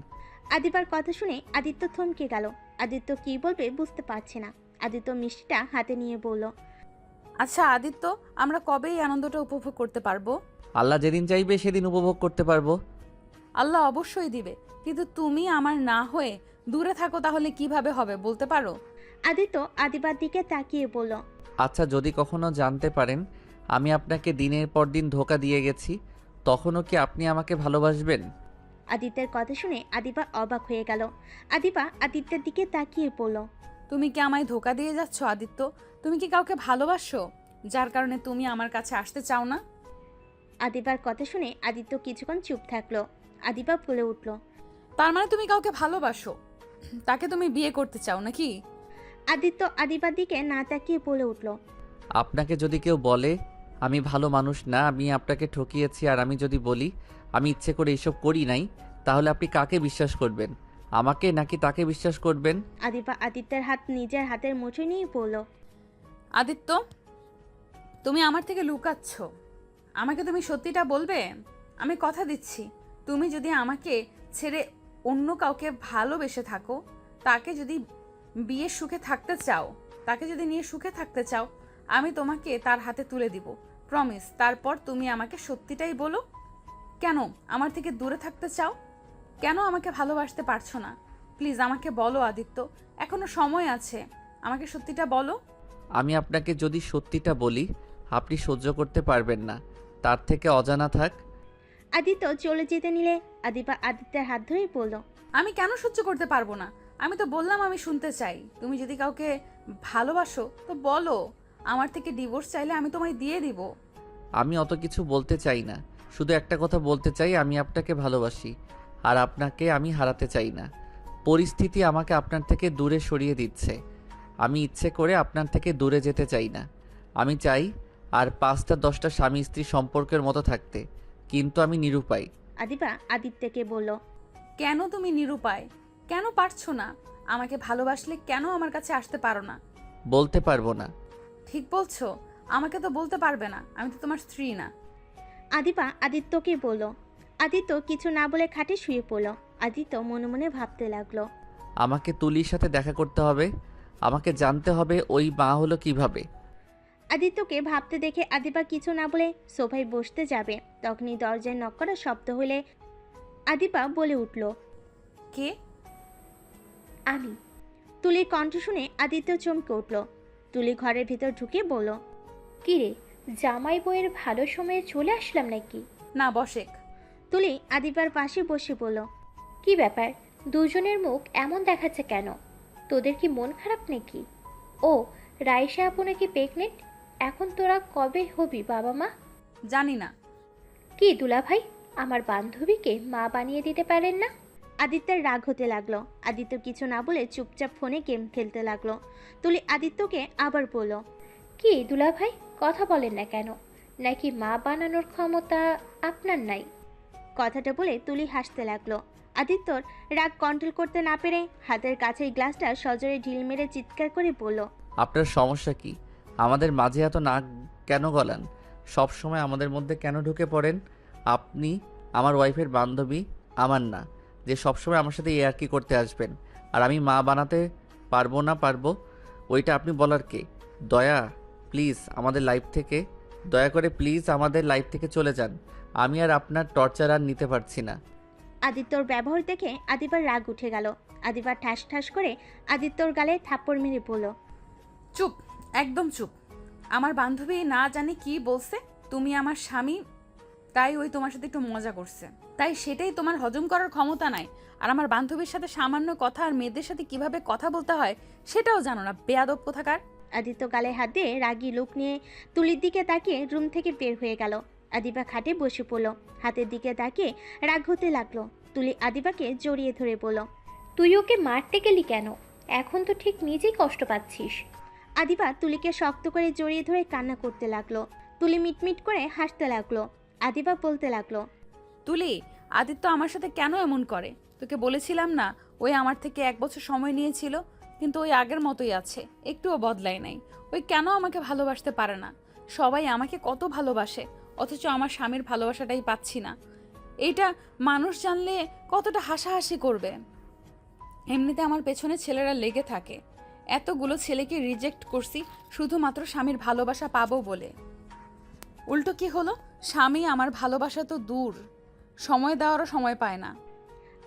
আদিবার কথা শুনে আদিত্য থমকে গেল। আদিত্য কি বলবে বুঝতে পারছে না। আদিত্য মিষ্টিটা হাতে নিয়ে বলল, আচ্ছা আদিত্য, আমরা কবে এই আনন্দটা উপভোগ করতে পারবো? আল্লাহ যেদিন চাইবে সেদিন উপভোগ করতে পারবো। আল্লাহ অবশ্যই দিবে, কিন্তু তুমি আমার না হয়ে দূরে থাকো, তাহলে কিভাবে হবে বলতে পারো? আদিত্য আদিবার দিকে তাকিয়ে বলল, আচ্ছা, যদি কখনো জানতে পারেন আমি আপনাকে দিনের পর দিন ধোঁকা দিয়ে গেছি, তখনও কি আপনি আমাকে ভালোবাসবেন? আদিত্যের কথা শুনে আদিবা অবাক হয়ে গেল। আদিবা আদিত্যের দিকে তাকিয়ে পড়ল। তুমি কি আমায় ধোকা দিয়ে যাচ্ছ আদিত্য? তুমি কি কাউকে ভালোবাসো যার কারণে তুমি আমার কাছে আসতে চাও না? আদিবার কথা শুনে আদিত্য কিছুক্ষণ চুপ থাকলো। আদিবা বলে উঠল, তার মানে তুমি কাউকে ভালোবাসো, তাকে তুমি বিয়ে করতে চাও নাকি? আদিত্য আদিবার দিকে না তাকিয়ে বলে উঠল, আপনাকে যদি কেউ বলে আমি ভালো মানুষ না, আমি আপনাকে ঠকিয়েছি, আর আমি যদি বলি আমি ইচ্ছে করে এসব করি নাই, তাহলে আপনি কাকে বিশ্বাস করবেন? আমাকে নাকি তাকে বিশ্বাস করবেন? আদিবা আদিত্যের হাত নিজের হাতের মুঠোয় নিয়ে পড়ল। আদিত্য, তুমি আমার থেকে লুকাচ্ছ। আমাকে তুমি সত্যিটা বলবে? আমি কথা দিচ্ছি, তুমি যদি আমাকে ছেড়ে অন্য কাউকে ভালোবেসে থাকো, তাকে যদি বিয়ে সুখে থাকতে চাও, তাকে যদি নিয়ে সুখে থাকতে চাও, আমি তোমাকে তার হাতে তুলে দিব, প্রমিস। তারপর তুমি আমাকে সত্যিটাই বলো। কেন আমার থেকে দূরে থাকতে চাও? কেন আমাকে ভালোবাসতে পারছো না? প্লিজ আমাকে বলো আদিত্য, এখনো সময় আছে, আমাকে সত্যিটা বলো। আমি আপনাকে যদি সত্যিটা বলি আপনি সহ্য করতে পারবেন না, তার থেকে অজানা থাক। আদিত্য চলে যেতে নিলে আদিবা আদিত্যের হাত ধরেই বলল, আমি কেন সহ্য করতে পারবো না? আমি তো বললাম আমি শুনতে চাই। তুমি যদি কাউকে ভালোবাসো তো বলো, আমার থেকে ডিভোর্স চাইলে আমি তোমায় দিয়ে দিব। আমি অত কিছু বলতে চাই না, শুধু একটা কথা বলতে চাই, আমি আপনাকে ভালোবাসি আর আপনাকে আমি হারাতে চাই না। পরিস্থিতি আমাকে আপনার থেকে দূরে সরিয়ে দিচ্ছে। আমি ইচ্ছে করে আপনার থেকে দূরে যেতে চাই না। আমি চাই আর 5টা 10টা স্বামী স্ত্রী সম্পর্কের মতো থাকতে, কিন্তু আমি নিরুপায়। আদিবা আদিত্যকে বলল। কেন তুমি নিরুপায়? কেন পারছো না? আমাকে ভালোবাসলে কেন আমার কাছে আসতে পারো না? বলতে পারবো না। ঠিক বলছো, আমাকে তো বলতে পারবে না, আমি তো তোমার স্ত্রী না। আদিবা আদিত্যকে বলল। আদিত্য কিছু না বলে খাটে শুয়ে পড়ল। আদিত্য মনে মনে ভাবতে লাগলো। আমাকে তুলির সাথে দেখা করতে হবে। আমাকে জানতে হবে ওই মা হলো কিভাবে। আদিত্যকে ভাবতে দেখে আদিবা কিছু না বলে সোফায় বসতে যাবে, তখনই দরজায় নক করার শব্দ হলে আদিবা বলে উঠল, কে? আমি। তুলির কণ্ঠ শুনে আদিত্য চমকে উঠল। তুলি ঘরের ভিতর ঢুকে বলল, কিরে, জামাই বউয়ের ভালো সময়ে চলে আসলাম নাকি? না, বসেক। তুলি আদিবার পাশে বসে বলল, কি ব্যাপার, দুজনের মুখ এমন দেখাচ্ছে কেন? তোদের কি মন খারাপ নাকি? ও, রাইসা আপু নাকি প্রেগনেন্ট? এখন তোরা কবে হবি বাবা মা? জানি না। কি দুলা ভাই, আমার বান্ধবীকে মা বানিয়ে দিতে পারেন না? আদিত্যের রাগ হতে লাগলো। আদিত্য কিছু না বলে চুপচাপ ফোনে গেম খেলতে লাগলো। তুলি আদিত্যকে আবার বলল, কি দুলা ভাই, কথা বলেন না কেন? নাকি মা বানানোর ক্ষমতা আপনার নাই? কথাটা বলে তুলি হাসতে লাগলো। আদিত্যর রাগ কন্ট্রোল করতে না পেরে হাতের কাছের গ্লাসটা সজোরে ঢিল মেরে চিৎকার করে বলল, আপনার সমস্যা কি? আমাদের মাঝে এত নাক কেন গলান? সব সময় আমাদের মধ্যে কেন ঢুকে পড়েন? আপনি আমার ওয়াইফের বান্ধবী, আমার না, যে সবসময় আমার সাথে ইয়ার্কি করতে আসবেন। আর আমি মা বানাতে পারবো না পারবো, ওইটা আপনি বলার কে? দয়া, প্লিজ আমাদের লাইফ থেকে, দয়া করে প্লিজ আমাদের লাইফ থেকে চলে যান। আমি আর আপনার টর্চার আর নিতে পারছি না। আদিত্যর ব্যবহার দেখে আদিবার রাগ উঠে গেল। আদিবার ঠাস ঠাস করে আদিত্যর গালে থাপ্পড় মেরে বলল, চুপ, একদম চুপ। আমার বান্ধবী না জানি কি বলছে, তুমি আমার স্বামী, তাই ওই তোমার সাথে একটু মজা করছে, তাই সেটাই তোমার হজম করার ক্ষমতা নাই। আর আমার বান্ধবীর সাথে সামান্য কথা আর মেয়েদের সাথে কিভাবে কথা বলতে হয় সেটাও জানো না, বেয়াদব কোথাকার। আদিত্য গালে হাত দিয়ে রাগী লুক নিয়ে তুলির দিকে তাকিয়ে রুম থেকে বের হয়ে গেল। আদিবা খাটে বসে পড়ল, হাতের দিকে তাকিয়ে রাগ হতে লাগলো। তুলি আদিবাকে জড়িয়ে ধরে বলল, তুই ওকে মারতে গেলি কেন? এখন তো ঠিক নিজেই কষ্ট পাচ্ছিস। আদিবা তুলিকে শক্ত করে জড়িয়ে ধরে কান্না করতে লাগলো। তুলি মিটমিট করে হাসতে লাগলো। আদিবা বলতে লাগলো, তুলি, আদিত্য আমার সাথে কেন এমন করে? তোকে বলেছিলাম না, ওই আমার থেকে 1 বছর সময় নিয়েছিল, কিন্তু ওই আগের মতোই আছে, একটুও বদলায় নাই। ওই কেন আমাকে ভালোবাসতে পারে না? সবাই আমাকে কত ভালোবাসে, অথচ আমার স্বামীর ভালোবাসাটাই পাচ্ছি না। এইটা মানুষ জানলে কতটা হাসাহাসি করবে। এমনিতে আমার পেছনে ছেলেরা লেগে থাকে, এতগুলো ছেলেকে রিজেক্ট করছি শুধুমাত্র স্বামীর ভালোবাসা পাবো বলে। উল্টো কি হলো, স্বামী আমার ভালোবাসা তো দূর, সময় দেওয়ারও সময় পায় না।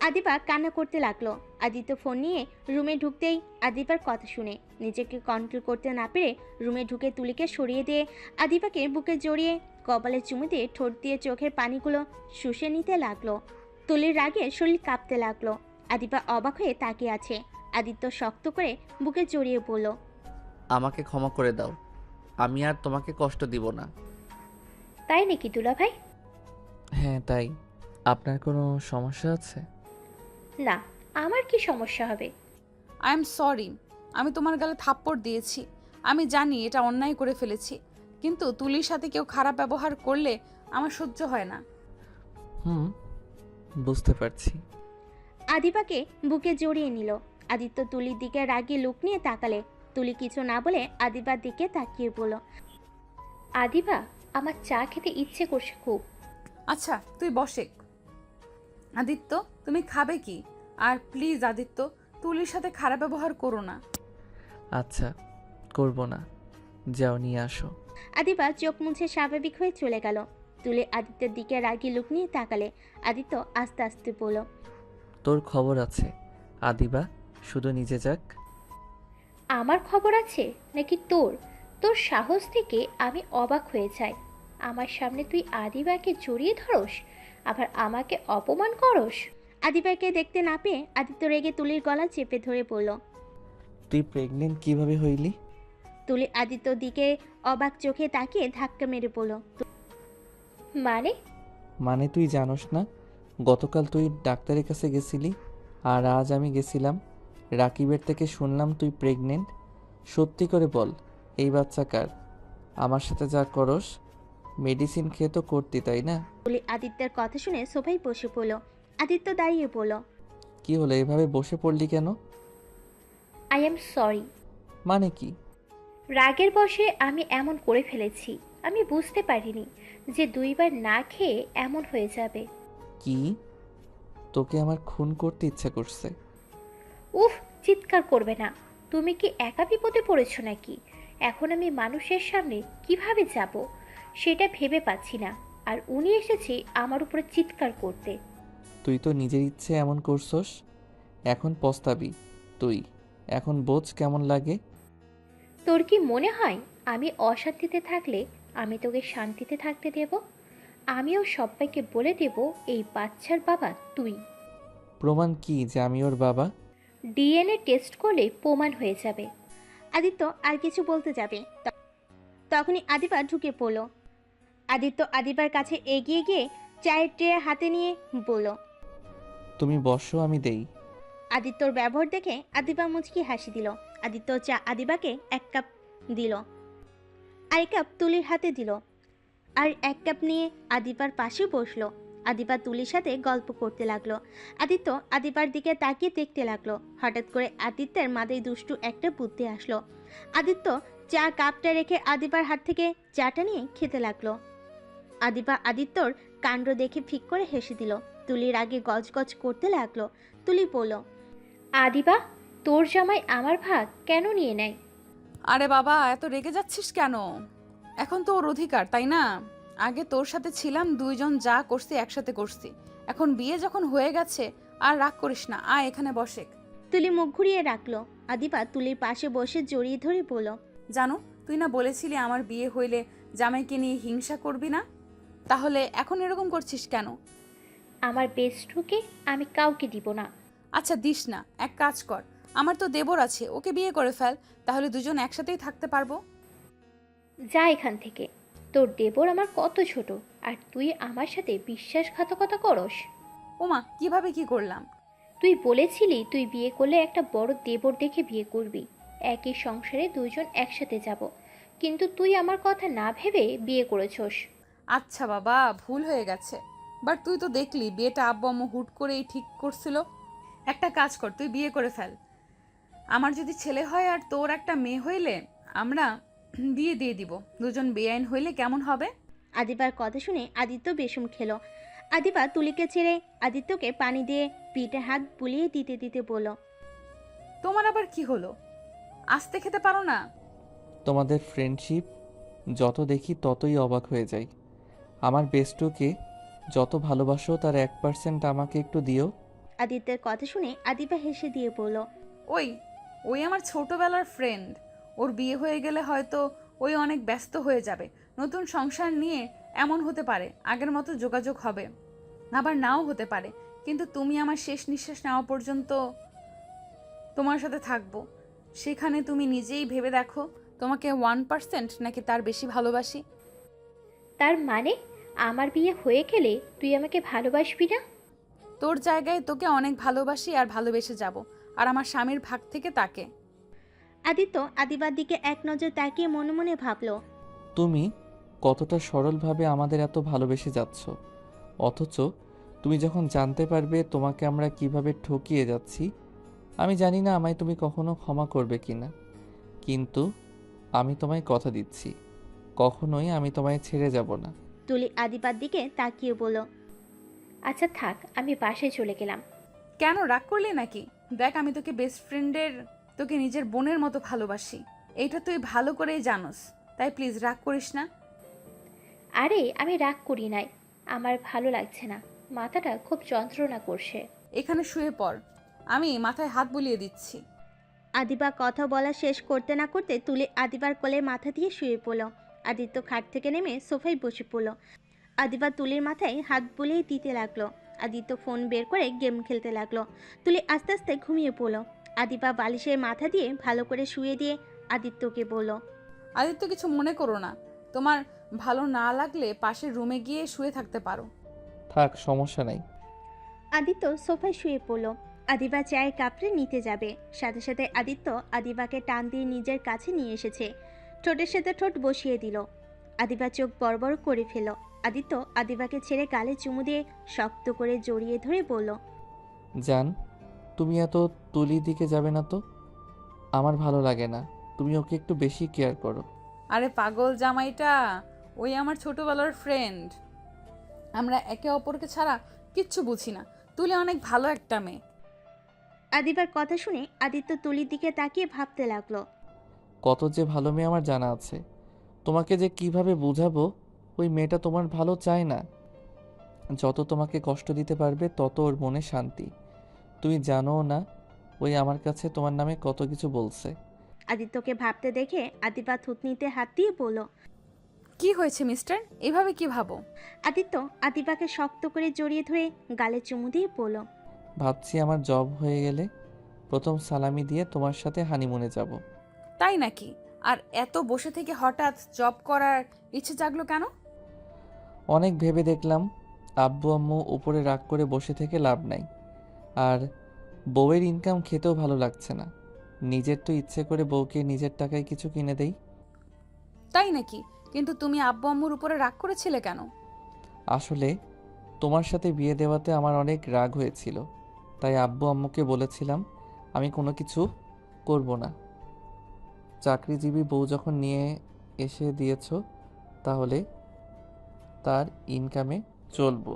আদিবা কান্না করতে লাগলো। আদিত্য ফোন নিয়ে রুমে ঢুকতেই আদিবার কথা শুনে নিজেকে কন্ট্রোল করতে না পেরে রুমে ঢুকে তুলিকে সরিয়ে দিয়ে আদিবাকে বুকে জড়িয়ে কপালে চুমু দিয়ে ঠোঁট দিয়ে চোখের পানিগুলো শুষে নিতে লাগলো। তুলির রাগে শরীর কাঁপতে লাগলো। আদিবা অবাক হয়ে তাকিয়ে আছে। আদিত্য শক্ত করে বুকে জড়িয়ে বলল, আমাকে ক্ষমা করে দাও, আমি আর তোমাকে কষ্ট দিব না। তাই নাকি দুলা ভাই? হ্যাঁ তাই। আপনার কোনো সমস্যা আছে? না, আমার কি সমস্যা হবে? আই এম সরি, আমি তোমার গালে থাপ্পড় দিয়েছি, আমি জানি এটা অন্যায় করে ফেলেছি, কিন্তু তুলির সাথে কেউ খারাপ ব্যবহার করলে আমার সহ্য হয় না। বুঝতে পারছি। আদিবাকে বুকে জড়িয়ে নিল। আদিত্য তুলির দিকে রাগী লুক নিয়ে তাকালে। তুলি কিছু না বলে আদিবার দিকে তাকিয়ে বলল, আদিবা, আমার চা খেতে ইচ্ছে করছে খুব। আচ্ছা তুই বসে। আদিত্য, তুমি খাবে কি? আর প্লিজ আদিত্য, তুলির সাথে খারাপ ব্যবহার করো না। আচ্ছা, করব না, যাও নিয়ে আসো। আদিবা চোখ মুছে স্বাভাবিক হয়ে চলে গেল। তুলে আদিত্যের দিকে রাগী লুক নিয়ে তাকালে। আদিত্য আস্তে আস্তে বলল, তোর খবর আছে আদিবা, শুধু নিজে যাক। আমার খবর আছে নাকি তোর? তোর সাহস থেকে আমি অবাক হয়ে যাই। আমার সামনে তুই আদিবাকে জড়িয়ে ধরস, আবার আমাকে অপমান করস। আদিবাকে দেখতে না পেয়ে আদিত্য রেগে তুলির গলা চেপে ধরে বলল। তুই প্রেগনেন্ট কিভাবে হইলি? তুলি আদিত্যর দিকে অবাক চোখে তাকিয়ে ধাক্কা মেরে বলল, মানে? মানে তুই জানোস না, গতকাল তুই ডাক্তারের কাছে গেছিলি, আর আজ আমি গেছিলাম রাকিবের থেকে, শুনলাম তুই প্রেগনেন্ট। সত্যি করে বল, এই বাচ্চা কার? আমার সাথে যা করস মেডিসিন খেয়ে তো করতি, তাই না? তুলি আদিত্যের কথা শুনে সোফায় বসে পড়ল। আদিত্য দাঁড়িয়ে পড়ল। কি হলো, এভাবে বসে পড়লি কেন? I am sorry. মানে কি? রাগের বশে আমি এমন করে ফেলেছি। আমি বুঝতে পারিনি যে 2বার না খেয়ে এমন হয়ে যাবে। কি? তোকে আমার খুন করতে ইচ্ছা করছে? উফ, চিৎকার করবে না। তুমি কি একা বিপদে পড়েছো নাকি? এখন আমি মানুষের সামনে কিভাবে যাব সেটা ভেবে পাচ্ছি না, আর উনি এসেছে আমার উপরে চিৎকার করতে। তুই তো নিজের ইচ্ছে এমন করছস, এখন পস্তাবি তুই। এখন বোঝ কেমন লাগে। তোর কি মনে হয় আমি অশান্তিতে থাকলে আমি তোকে শান্তিতে থাকতে দেব? আমিও সবাইকে বলে দেব এই বাচ্চার বাবা তুই। প্রমাণ কি যে আমি ওর বাবা? ডিএনএ টেস্ট করলে প্রমাণ হয়ে যাবে। আদিত্য আর কিছু বলতে যাবে, তখনই আদিবা ঢুকে পড়ল। আদিত্য আদিবার কাছে এগিয়ে গিয়ে চায়ের ট্রে হাতে নিয়ে বলল। তুমি বসো, আমি দেই। আদিত্যর ব্যবহার দেখে আদিবা মুচকি হাসি দিল। আদিত্য চা আদিবাকে 1 কাপ দিল, আর 1 কাপ তুলির হাতে দিল, আর 1 কাপ নিয়ে আদিবার পাশে বসলো। আদিবা তুলির সাথে গল্প করতে লাগলো। আদিত্য আদিবার দিকে তাকিয়ে দেখতে লাগলো। হঠাৎ করে আদিত্যের মাথায় দুষ্টু একটা বুদ্ধি আসলো। আদিত্য চা কাপটা রেখে আদিবার হাত থেকে চাটা নিয়ে খেতে লাগলো। আদিবা আদিত্যর কাণ্ড দেখে ফিক করে হেসে দিল। তুলির আগে গজগজ করতে লাগলো। তুলি বলল। আদিবা, তোর জামাই আমার ভাগ কেন নিয়ে নেয়? আরে বাবা, এত রেগে যাচ্ছিস কেন? এখন তো ওর অধিকার, তাই না? আগে তোর সাথে ছিলাম, দুইজন যা করছি একসাথে করছি। এখন বিয়ে যখন হয়ে গেছে, আর রাগ করিস না, আয় এখানে বসে। তুলি মুখ ঘুরিয়ে রাখলো। আদিবা তুলির পাশে বসে জড়িয়ে ধরে বলল। জানো, তুই না বলেছিলি আমার বিয়ে হইলে জামাইকে নিয়ে হিংসা করবি না? তাহলে এখন এরকম করছিস কেন? আমার বেস্টুকে আমি কাউকে দিব না। আচ্ছা দিস না, এক কাজ কর, আমার তো দেবর আছে, ওকে বিয়ে করে ফেল, তাহলে দুজন একসাথেই থাকতে পারবো। যা এখান থেকে। তোর দেবর আমার কত ছোট, আর তুই আমার সাথে বিশ্বাসঘাতকতা করস? ওমা, কিভাবে কি করলাম? তুই বলেছিলি তুই বিয়ে করলে একটা বড় দেবর দেখে বিয়ে করবি, একই সংসারে দুজন একসাথে যাব, কিন্তু তুই আমার কথা না ভেবে বিয়ে করেছস। আচ্ছা বাবা, ভুল হয়ে গেছে। বাট তুই তো দেখলি বিয়েটা আব্বু আম্মু হুট করেই ঠিক করছিল। একটা কাজ কর, তুই বিয়ে করে ফেল। আমার যদি ছেলে হয় আর তোর একটা মেয়ে হইলে আমরা বিয়ে দিয়ে দিব। দুজন বেআইন হইলে কেমন হবে? আদিবার কথা শুনে আদিত্য বেসুম খেলো। আদিবা তুলিকে ছেড়ে আদিত্যকে পানি দিয়ে পিঠে হাত বুলিয়ে দিতে দিতে বলল। তোমার আবার কি হলো? আস্তে খেতে পারো না? তোমাদের ফ্রেন্ডশিপ যত দেখি ততই অবাক হয়ে যাই। আমার বেস্টুকে যত ভালোবাসো তার 1% আমাকে একটু দিও। আদিত্যের কথা শুনে আদিবা হেসে দিয়ে বলল। ওই ওই আমার ছোটবেলার ফ্রেন্ড। ওর বিয়ে হয়ে গেলে হয়তো ওই অনেক ব্যস্ত হয়ে যাবে, নতুন সংসার নিয়ে। এমন হতে পারে আগের মতো যোগাযোগ হবে, আবার নাও হতে পারে। কিন্তু তুমি আমার শেষ নিঃশ্বাস নেওয়া পর্যন্ত তোমার সাথে থাকবো। সেখানে তুমি নিজেই ভেবে দেখো, তোমাকে 1% নাকি তার বেশি ভালোবাসি। তার মানে আমার বিয়ে হয়ে গেলে তুই আমাকে ভালোবাসবি না? তোর জায়গায় তোকে অনেক ভালোবাসি আর ভালোবেসে যাব, আর আমার স্বামীর ভাগ থেকে তাকে। আদিত্য আদিবার দিকে এক নজর তাকিয়ে মনে মনে ভাবলো। তুমি কতটা সরলভাবে আমাদের এত ভালোবেসে যাচ্ছ, অথচ তুমি যখন জানতে পারবে তোমাকে আমরা কিভাবে ঠকিয়ে যাচ্ছি, আমি জানি না আমায় তুমি কখনো ক্ষমা করবে কিনা। কিন্তু আমি তোমায় কথা দিচ্ছি, কখনোই আমি তোমায় ছেড়ে যাব না। তুলি আদিবার দিকে তাকিয়ে বলল। আচ্ছা থাক, আমি বাসায় চলে গেলাম। কেন, রাগ করলি নাকি? দেখ, আমি তোকে বেস্ট ফ্রেন্ডের, তোকে নিজের বোনের মতো ভালোবাসি। এইটা তুই ভালো করেই জানোস, তাই প্লিজ রাগ করিস না। আরে আমি রাগ করি নাই, আমার ভালো লাগছে না, মাথাটা খুব যন্ত্রণা করছে। এখানে শুয়ে পড়, আমি মাথায় হাত বুলিয়ে দিচ্ছি। আদিবা কথা বলা শেষ করতে না করতে তুলি আদিবার কোলে মাথা দিয়ে শুয়ে পড়ল। আদিত্য খাট থেকে নেমে সোফায় বসে পড়ল। আদিবা তুলির মাথায় হাত বুলিয়ে দিতে লাগলো। আদিত্য ফোন বের করে গেম খেলতে লাগলো। তুলি আস্তে আস্তে ঘুমিয়ে পড়ল। আদিবা বালিশের মাথা দিয়ে ভালো করে শুয়ে দিয়ে আদিত্যকে বলল। আদিত্য, কিছু মনে করো না, তোমার ভালো না লাগলে পাশের রুমে গিয়ে শুয়ে থাকতে পারো। থাক, সমস্যা নাই। আদিত্য সোফায় শুয়ে পড়ল। আদিবা চায়ের কাপড়ে নিতে যাবে, সাথে সাথে আদিত্য আদিবাকে টান দিয়ে নিজের কাছে নিয়ে এসেছে, ঠোঁটের সাথে ঠোঁট বসিয়ে দিল। আদিবা চোখ বড় বড় করে ফেল। আদিত্য আদিবাকে ছেড়ে গালে চুমু দিয়ে শক্ত করে জড়িয়ে ধরে বলল, জান, তুমি এত তুলির দিকে যাবে না তো। আমার ভালো লাগে না, তুমি ওকে একটু বেশি কেয়ার করো। আরে পাগল জামাইটা, ওই আমার ছোটবেলার ফ্রেন্ড। আমরা একে অপরকে ছাড়া কিচ্ছু বুঝি না। তুলি অনেক ভালো একটা মেয়ে। আদিবার কথা শুনে আদিত্য তুলির দিকে তাকিয়ে ভাবতে লাগলো। কত যে ভালো মেয়ে আমার জানা আছে, তোমাকে যে কিভাবে বুঝাবো। ওই মেয়েটা তোমার ভালো চায় না। যত তোমাকে কষ্ট দিতে পারবে তত ওর মনে শান্তি। তুমি জানো না ওই আমার কাছে তোমার নামে কত কিছু বলছে। আদিত্যকে ভাবতে দেখে আদিবা থুতনিতে হাত দিয়ে বলল। কি হয়েছে মিস্টার, এভাবে কি ভাবো? আদিত্য আদিবাকে শক্ত করে জড়িয়ে ধরে গালে চুমু দিয়ে বলল, ভাবছি আমার জব হয়ে গেলে প্রথম সালামি দিয়ে তোমার সাথে হানিমুনে যাব। তাই নাকি? আর এত বসে থেকে হঠাৎ জব করার ইচ্ছে জাগলো কেন? অনেক ভেবে দেখলাম আব্বু আম্মু উপরে রাগ করে বসে থেকে লাভ নাই, আর বউয়ের ইনকাম খেতেও ভালো লাগছে না। নিজের তো ইচ্ছে করে বউকে নিজের টাকায় কিছু কিনে দেই। তাই নাকি? কিন্তু তুমি আব্বু আম্মুর উপরে রাগ করেছিলে কেন? আসলে তোমার সাথে বিয়ে দেওয়াতে আমার অনেক রাগ হয়েছিল, তাই আব্বু আম্মুকে বলেছিলাম আমি কোনো কিছু করব না। চাকরিজীবী বউ যখন নিয়ে এসে দিয়েছো, তাহলে তার ইনকামে চলবো।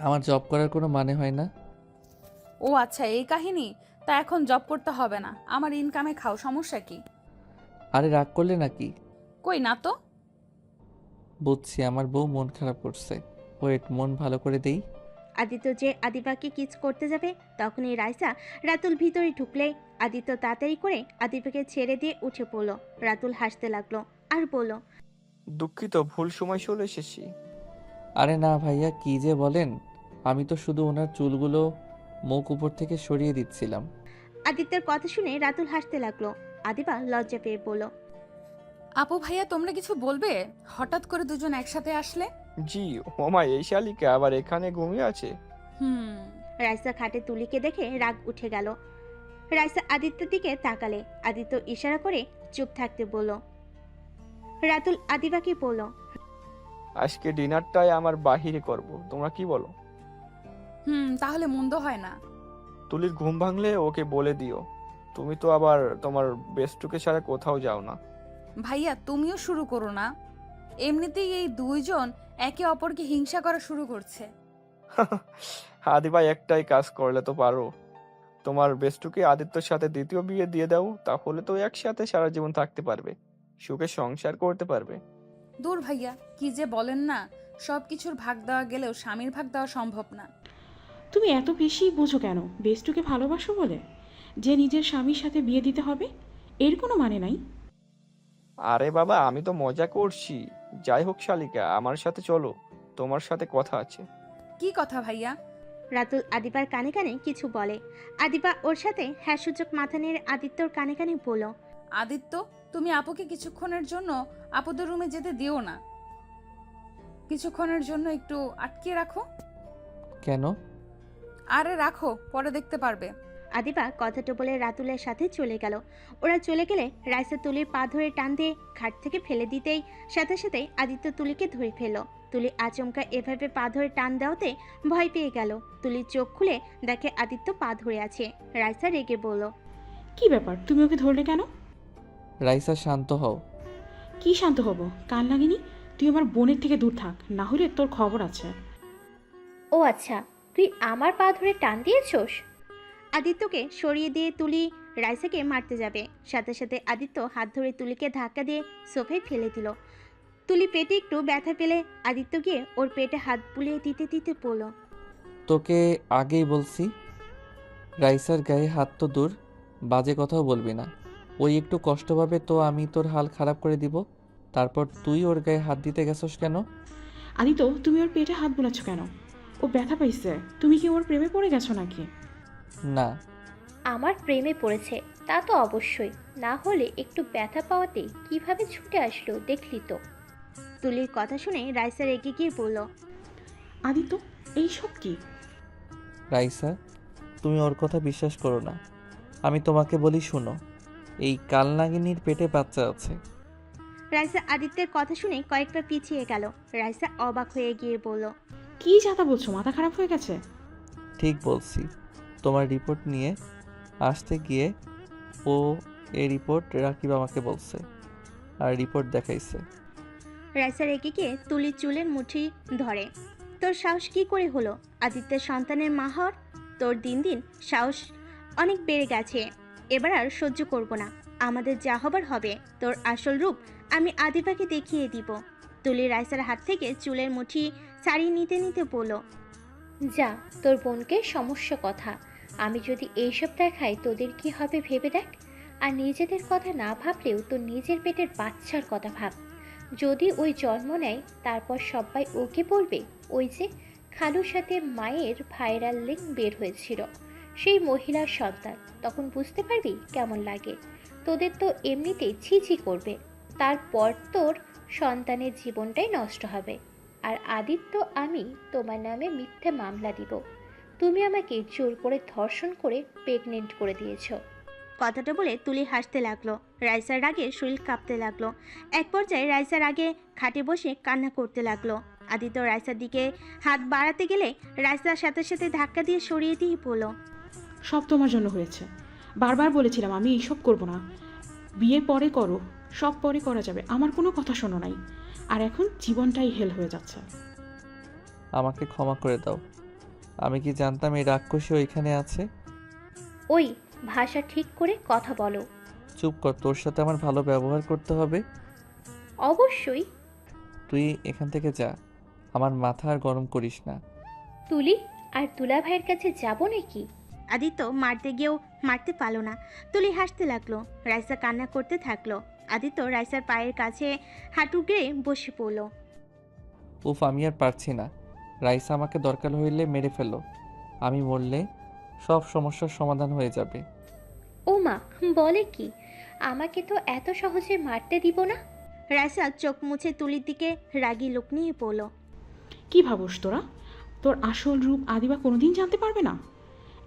আমার জব করার কোনো মানে হয় না। ও আচ্ছা, এই কাহিনী। তা এখন জব করতে হবে না, আমার ইনকামে খাও, সমস্যা কি? আরে রাগ করলে নাকি? কই না তো। বুঝছি আমার বউ মন খারাপ করছে। ওয়েট, মন ভালো করে দেই। আদিত্য যে আদিবাকে কিস করতে যাবে, তখনই রাইসা রাতুল ভিতরে ঢুকলে আদিত্য তাড়াতাড়ি করে আদিবাকে ছেড়ে দিয়ে উঠে পড়ল। রাতুল হাসতে লাগলো আর বলল, দুঃখিত, ভুল সময় চলে এসেছি। আরে না ভাইয়া, কি যে বলেন, আমি তো শুধু ওনার চুলগুলো মুখ উপর থেকে সরিয়ে দিচ্ছিলাম। আদিত্যের কথা শুনে রাতুল হাসতে লাগলো। আদিবা লজ্জা পেয়ে বলল, আপু ভাইয়া, তোমরা কিছু বলবে? হঠাৎ করে দুজন একসাথে আসলে। জি, ওমা, এই শালিকা আবার এখানে ঘুমিয়ে আছে। হুম। রাইসা খাটে তুলিকে দেখে রাগ উঠে গেল। রাইসা আদিত্যের দিকে তাকালে। আদিত্য ইশারা করে চুপ থাকতে বলল। রাতুল আদিবাকে বলল, আজকে ডিনারটাই আমার বাহিরে করব, তোমরা কি বলো? তাহলে মন্দ হয় না। তুলির ঘুম ভাঙলে ওকে বলে দিও। তুমি তো আবার তোমার বেস্টুকে ছাড়া কোথাও যাও না। ভাইয়া তুমিও শুরু করো না। এমনিতেই এই দুইজন একে অপরকে হিংসা করা শুরু করছে। আদি ভাই, একটাই কাজ করলে তো পারো। তোমার বেস্টুকে আদিত্যর সাথে দ্বিতীয় বিয়ে দিয়ে দাও, তাহলে তো একসাথে সারা জীবন থাকতে পারবে, সুখে সংসার করতে পারবে। দূর ভাইয়া, কি যে বলেন না। সব কিছুর ভাগ দেওয়া গেলেও স্বামীর ভাগ দেওয়া সম্ভব না। তুমি এত বেশি বোঝো কেন? বেস্টুকে ভালোবাসো বলে যে নিজের স্বামীর সাথে বিয়ে দিতে হবে, এর কোনো মানে নাই। আরে বাবা, আমি তো মজা করছি। যাই হোক শালিকা, আমার সাথে চলো, তোমার সাথে কথা আছে। কি কথা ভাইয়া? রাতুল আদিবার কানে কানে কিছু বলে। আদিবা ওর সাথে হ্যাঁ সূচক মাথা নেড়ে আদিত্যর কানে কানে বলল, আদিত্য, তুমি আপুকে কিছুক্ষণের জন্য আপুদের রুমে যেতে দিও না। কিছুক্ষণের জন্য একটু আটকে রাখো। কেন? আরে রাখো, পরে দেখতে পারবে। আদিবা কথাটা বলে রাতুলের সাথে চলে গেল। ওরা চলে গেলে রাইসা তুলির পা ধরে টান দিয়ে খাট থেকে ফেলে দিতেই সাথে সাথে আদিত্য তুলিকে ধরে ফেলল। তুলি আচমকা এভাবে পা ধরে টান দেওয়াতে ভয় পেয়ে গেল। তুলির চোখ খুলে দেখে আদিত্য পা ধরে আছে। রাইসা রেগে বলল, কি ব্যাপার, তুমি ওকে ধরলে কেন? রাইসা, শান্ত হও। কি শান্ত হব? কান লাগেনি? তুই আমার বোনের থেকে দূর থাক, না হলে তোর খবর আছে। ও আচ্ছা, তুই আমার পা ধরে টান দিয়েছোস? আদিত্যকে সরিয়ে দিয়ে তুলি রাইসাকে মারতে যাবে, সাথে সাথে আদিত্য হাত ধরে তুলিকে ধাক্কা দিয়ে সোফায় ফেলে দিল। তুলি পেটে একটু ব্যথা পেলে আদিত্য গিয়ে ওর পেটে হাত বুলিয়ে দিতে দিতে বলল, তোকে আগেই বলছি, রাইসার গায়ে হাত তো দূর, বাজে কথাও বলবি না। ওই একটু কষ্ট পাবে তো আমি তোর হাল খারাপ করে দিব। তারপর তুই ওর গায়ে হাত দিতে গেছস কেন? আদিত্য, তুমি ওর পেটে হাত বুলাচ্ছ কেন? ও ব্যথা পাইছে, তুমি কি ওর প্রেমে পড়ে গেছো নাকি? না। আমার প্রেমে পড়েছে তা তো অবশ্যই, না হলে একটু ব্যথা পাওয়াতে কিভাবে ছুটে আসলো দেখলি তো। তুলির কথা শুনে রাইসা রেগে গিয়ে বলল, আদিত্য, এইসব কি? রাইসা, তুমি ওর কথা বিশ্বাস করো না। আমি তোমাকে বলি শোনো, এই কালনাগিনীর পেটে বাচ্চা আছে। রাইসা আদিত্যের কথা শুনে কয়েক পা পিছিয়ে গেল। রাইসা অবাক হয়ে গিয়ে বলল, কি যাতা বলছো, মাথা খারাপ হয়ে গেছে? ঠিক বলছি। তোমার রিপোর্ট নিয়ে আসতে গিয়ে ও এই রিপোর্ট রাকিব আমাকে বলছে আর রিপোর্ট দেখাইছে। রাইসা রেগে গিয়ে তুলির চুলের মুঠি ধরে। তোর সাহস কি করে হলো আদিত্যের সন্তানের মা হওয়ার? তোর দিন দিন সাহস অনেক বেড়ে গেছে। এবার আর সহ্য করব না। আমাদের যা হবার হবে। তোর আসল রূপ আমি আদিবাকে দেখিয়ে দিব। তুলি রাইসার হাত থেকে চুলের মুঠি ছাড়িয়ে নিতে নিতে বলল, যা, তোর বোনকে সমস্যা কথা। আমি যদি এইসব দেখাই তোদের কি হবে ভেবে দেখ। আর নিজেদের কথা না ভাবলেও তোর নিজের পেটের বাচ্চার কথা ভাব। যদি ওই জন্ম নেয় তারপর সবাই ওকে বলবে ওই যে খালুর সাথে মায়ের ভাইরাল লিঙ্ক বের হয়েছিল, সেই মহিলার সন্তান। তখন বুঝতে পারবি কেমন লাগে। তোদের তো এমনিতেই ছি করবে, তারপর তোর সন্তানের জীবনটাই নষ্ট হবে। আর আদিত্য আমি তোমার নামে মিথ্যে মামলা দিব। তুমি আমাকে জোর করে ধর্ষণ করে প্রেগনেন্ট করে দিয়েছো। কথাটা বলে তুলি হাসতে লাগলো। রাইসার রাগে শরীর কাঁপতে লাগলো। এক পর্যায়ে রাইসার আগে খাটে বসে কান্না করতে লাগলো। আদিত্য রাইসার দিকে হাত বাড়াতে গেলে রাইসার সাথে সাথে ধাক্কা দিয়ে সরিয়ে দিয়ে বলল, সব তোমার জন্য হয়েছে। বারবার বলেছিলাম আমি এইসব করব না। বিয়ে পরে করো, সব পরে করা যাবে। আমার কোনো কথা শোনো নাই, আর এখন জীবনটাই হেল হয়ে যাচ্ছে। আমাকে ক্ষমা করে দাও। আমি কি জানতাম এই রাক্ষসী ওইখানে আছে? ওই ভাষা ঠিক করে কথা বলো। চুপ কর, তোর সাথে আমার ভালো ব্যবহার করতে হবে। অবশ্যই। তুই এখান থেকে যা, আমার মাথা আর গরম করিস না। তুলি আর তুলা ভাইয়ের কাছে যাব নাকি? আদিত্য মারতে গিয়েও মারতে পারলো না। তুলি হাসতে লাগলো। রাইসা কান্না করতে থাকলো। আদিত্য রাইসার পায়ের কাছে হাঁটু গেড়ে বসে পড়ল। উফ, আমি আর পারছি না। রাইসা আমাকে দরকার হইলে মেরে ফেলো। আমি মরলে সব সমস্যার সমাধান হয়ে যাবে। ও মা, বলে কি? আমাকে তো এত সহজে মারতে দিব না। রাইসা চোখ মুছে তুলির দিকে রাগী লোক নিয়ে পড়ল। কি ভাবস তোরা? তোর আসল রূপ আদিবা কোনোদিন জানতে পারবে না।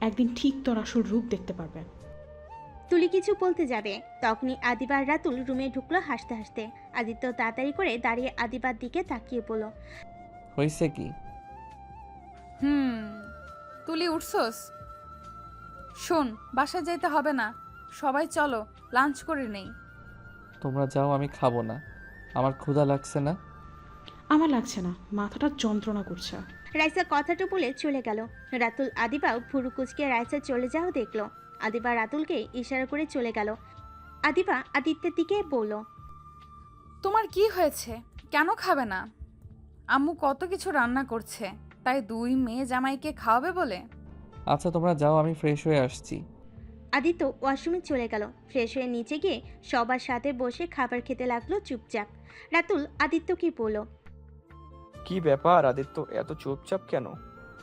একদিন ঠিক তোর আসল রূপ দেখতে পারবে। তুলি কিছু বলতে যাবে, তখনই আদিবার রাতুল রুমে ঢুকলো হাসতে হাসতে। আদিত্য তাড়াতাড়ি করে দাঁড়িয়ে আদিবার দিকে তাকিয়ে বলল, হয়েছে কি? তুলি উঠছস? শোন, বাসায় যাইতে হবে না, সবাই চলো লাঞ্চ করে নেই। তোমরা যাও, আমি খাবো না। আমার ক্ষুধা লাগছে না। আমার লাগছে না, মাথাটা যন্ত্রণা করছে। রাইসা কথাটা বলে চলে গেল। রাতুল আদিবাও ভুরু কুচকে রাইসা চলে যাও দেখলো। আদিবা রাতুলকে ইশারা করে চলে গেল। আদিবা আদিত্যের দিকে বলল, তোমার কি হয়েছে? কেন খাবে না? আম্মু কত কিছু রান্না করছে, তাই 2 মেয়ে জামাইকে খাওয়াবে বলে। আচ্ছা তোমরা যাও, আমি ফ্রেশ হয়ে আসছি। আদিত্য ওয়াশরুমে চলে গেল। ফ্রেশ হয়ে নিচে গিয়ে সবার সাথে বসে খাবার খেতে লাগলো চুপচাপ। রাতুল আদিত্যকে বলল, কি ব্যাপার আদিত্য, এত চুপচাপ কেন?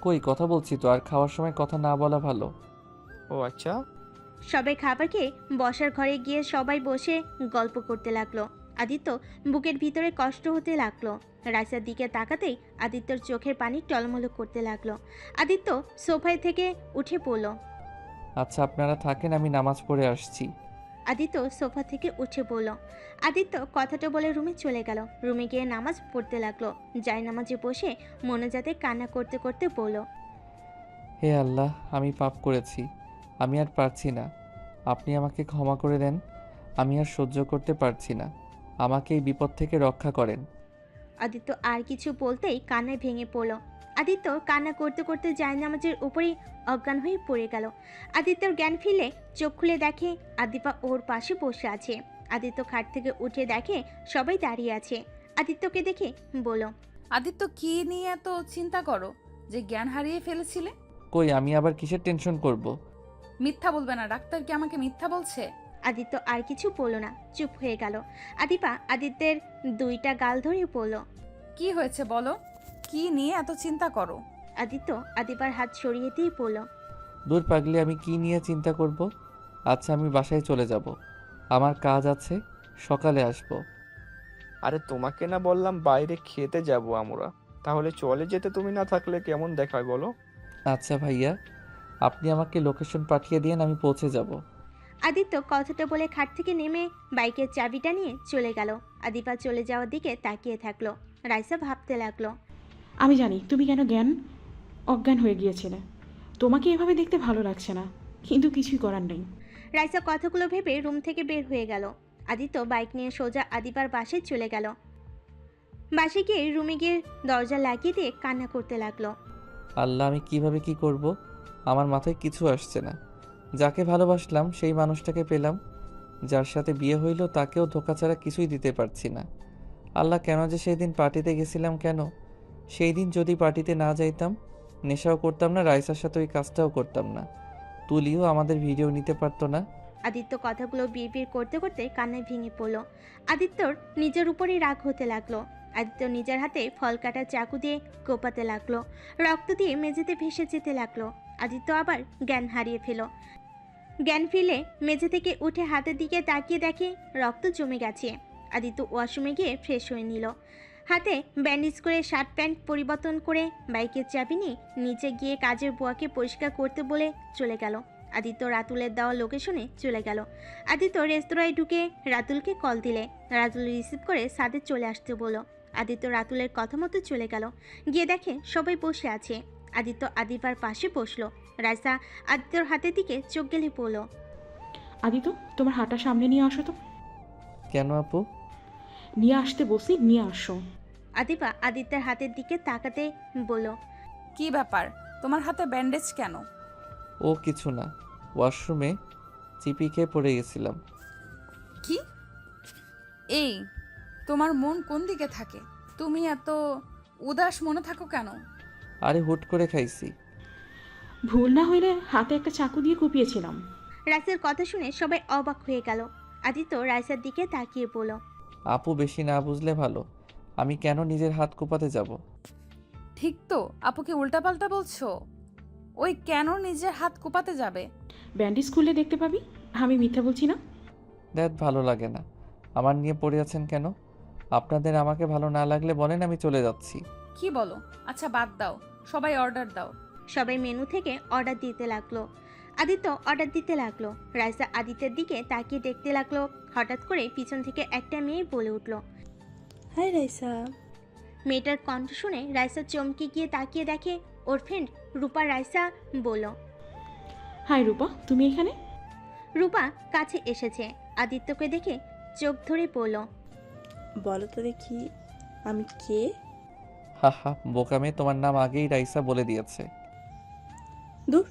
কই, কথা বলছি তো। আর খাওয়ার সময় কথা না বলা ভালো। ও আচ্ছা। সবাই খাবার খেয়ে বসার ঘরে গিয়ে সবাই বসে গল্প করতে লাগলো। আদিত্য বুকের ভিতরে কষ্ট হতে লাগলো। রাইসার দিকে তাকাতেই আদিত্যর চোখের পানি টলমল করতে লাগলো। আদিত্য সোফায় থেকে উঠে পড়ল। আচ্ছা আপনারা থাকেন, আমি নামাজ পড়ে আসছি। আদিত্য সোফা থেকে উঠে পড়ল। আদিত্য কথাটা বলে রুমে চলে গেল। রুমে গিয়ে নামাজ পড়তে লাগলো। যাই নামাজে বসে মোনাজাতে কান্না করতে করতে বলল, হে আল্লাহ, আমি পাপ করেছি। আমি আর পারছি না। আপনি আমাকে ক্ষমা করে দেন। আমি আর সহ্য করতে পারছি না। আমাকে এই বিপদ থেকে রক্ষা করেন। আদিত্য আর কিছু বলতেই কান্নায় ভেঙে পড়ল। আদিত্য কান্না করতে করতে জায়নামাজের উপরেই অজ্ঞান হয়ে পড়ে গেল। আদিত্যর জ্ঞান ফিরলে চোখ খুলে দেখে আদিপা ওর পাশে বসে আছে। আদিত্য খাট থেকে উঠে দেখে সবাই দাঁড়িয়ে আছে। আদিত্যকে দেখে বলল, আদিত্য, কি নিয়ে এত চিন্তা করো যে জ্ঞান হারিয়ে ফেলেছিলে? কই, আমি আবার কিসের টেনশন করব? মিথ্যা বলবে না, ডাক্তার কি আমাকে মিথ্যা বলছে? আদিত্য আর কিছু বলল না, চুপ হয়ে গেল। আদিপা আদিত্যের 2টা গাল ধরে পড়ল। কি হয়েছে বলো, কি নিয়ে এত চিন্তা করো? আদিত্য আদিপার হাত সরিয়ে দিয়ে পড়ল, দূর পাগলি, আমি কি নিয়ে চিন্তা করব? আচ্ছা আমি বাসায় চলে যাব, আমার কাজ আছে, সকালে আসব। আরে তোমাকে না বললাম বাইরে খেতে যাব আমরা? তাহলে চলে যেতে তুমি না থাকলে কেমন দেখায় বলো? আচ্ছা ভাইয়া, আপনি আমাকে লোকেশন পাঠিয়ে দিন, আমি পৌঁছে যাব। আদিত্য কথাটা বলে খাট থেকে নেমে বাইকের চাবিটা নিয়ে চলে গেল। আদিপা চলে যাওয়ার দিকে তাকিয়ে থাকলো। রাইসা ভাবতে লাগলো। আমি জানি তুমি কেন অজ্ঞান হয়ে গিয়েছিলে। তোমাকে এভাবে দেখতে ভালো লাগছে না, কিন্তু কিছুই করার নেই। রাইসা কথাগুলো ভেবে রুম থেকে বের হয়ে গেল। আদিত্য বাইক নিয়ে সোজা আদিপার বাসায় চলে গেল। বাসে গিয়ে রুমে গিয়ে দরজা লাগিয়ে দিয়ে কান্না করতে লাগলো। আল্লাহ, আমি কিভাবে কি করব? আমার মাথায় কিছু আসছে না। যাকে ভালোবাসলাম সেই মানুষটাকে পেলাম, যার সাথে বিয়ে হইল তাকেও ধোঁকা ছাড়া কিছুই দিতে পারছি না। আল্লাহ, কেন যে সেই দিন পার্টিতে গেছিলাম কেন? সেই দিন যদি পার্টিতে না যাইতাম, নেশাও করতাম না, রাইসার সাথে ওই কাজটাও করতাম না, তুলিও আমাদের ভিডিও নিতে পারতো না। আদিত্য কথাগুলো বিড়বিড় করতে করতে কান্নায় ভেঙে পড়ল। আদিত্যর নিজের উপরেই রাগ হতে লাগলো। আদিত্য নিজের হাতে ফল কাটার চাকু দিয়ে কোপাতে লাগলো। রক্ত দিয়ে মেঝেতে ভেসে যেতে লাগলো। আদিত্য আবার জ্ঞান হারিয়ে ফেল। জ্ঞান ফিরলে মেঝে থেকে উঠে হাতের দিকে তাকিয়ে দেখে রক্ত জমে গেছে। আদিত্য ওয়াশরুমে গিয়ে ফ্রেশ হয়ে নিল। হাতে ব্যান্ডেজ করে শার্ট প্যান্ট পরিবর্তন করে বাইকের চাবি নিয়ে নিচে গিয়ে কাজের বুয়াকে পরিষ্কার করতে বলে চলে গেল। আদিত্য রাতুলের দেওয়া লোকেশনে চলে গেল। আদিত্য রেস্তোরাঁয় ঢুকে রাতুলকে কল দিলে রাতুল রিসিভ করে সাদে চলে আসতে বলল। আদিত্য রাতুলের কথা মতো চলে গেল। গিয়ে দেখে সবাই বসে আছে। আদিত্য আদিপার পাশে বসলো। রাইসা আদিত্যর হাতের দিকে চোখ গেলে পড়ল। আদিত্য, তোমার হাঁটা সামনে নিয়ে আসো তো। কেন আপু? নিয়ে আসতে বসি, নিয়ে আসো। আদিপা আদিত্যের হাতের দিকে তাকাতে বলল। কি ব্যাপার, তোমার হাতে ব্যান্ডেজ কেন? ও কিছু না, ওয়াশরুমে চিপি খেয়ে পড়ে গেছিলাম। কি? এই, তোমার মন কোন দিকে থাকে? তুমি এত উদাস মনে থাকো কেন? আরে হুট করে খাইছি। ভুল না হইলে হাতে একটা চাকু দিয়ে কুপিয়েছিলাম। রাইসার কথা শুনে সবাই অবাক হয়ে গেল। আদিত্য রাইসার দিকে তাকিয়ে বলল। আপু বেশি না বুঝলে ভালো, আমি কেন নিজের হাত কোপাতে যাব? ঠিক তো, আপুকে উল্টাপাল্টা বলছো। ওই কেন নিজের হাত কোপাতে যাবে? ব্যান্ডেজ খুললে দেখতে পাবি, আমি মিথ্যা বলছি না। দ্যাট ভালো লাগে না। আমার নিয়ে পড়ে আছেন কেন? আপনাদের আমাকে ভালো না লাগলে বলেন, আমি চলে যাচ্ছি। কি বলো? আচ্ছা বাদ দাও, সবাই অর্ডার দাও। সবাই মেনু থেকে অর্ডার দিতে লাগলো। আদিত্য অর্ডার দিতে লাগলো। রাইসা আদিত্যের দিকে তাকিয়ে দেখতে লাগলো। হঠাৎ করে পিছন থেকে একটা মেয়ে বলে উঠল। হাই রাইসা। মেয়েটার কণ্ঠ শুনে রাইসা চমকে গিয়ে তাকিয়ে দেখে ওর ফ্রেন্ড রূপা। রাইসা বলল। হাই রূপা, তুমি এখানে? রূপা কাছে এসেছে। আদিত্যকে দেখে চোখ ধরে বলল। বলো তো দেখি আমি কে? হা হা, বোকামে, তোমার নাম আগেই রাইসা বলে দিয়েছে। দূর,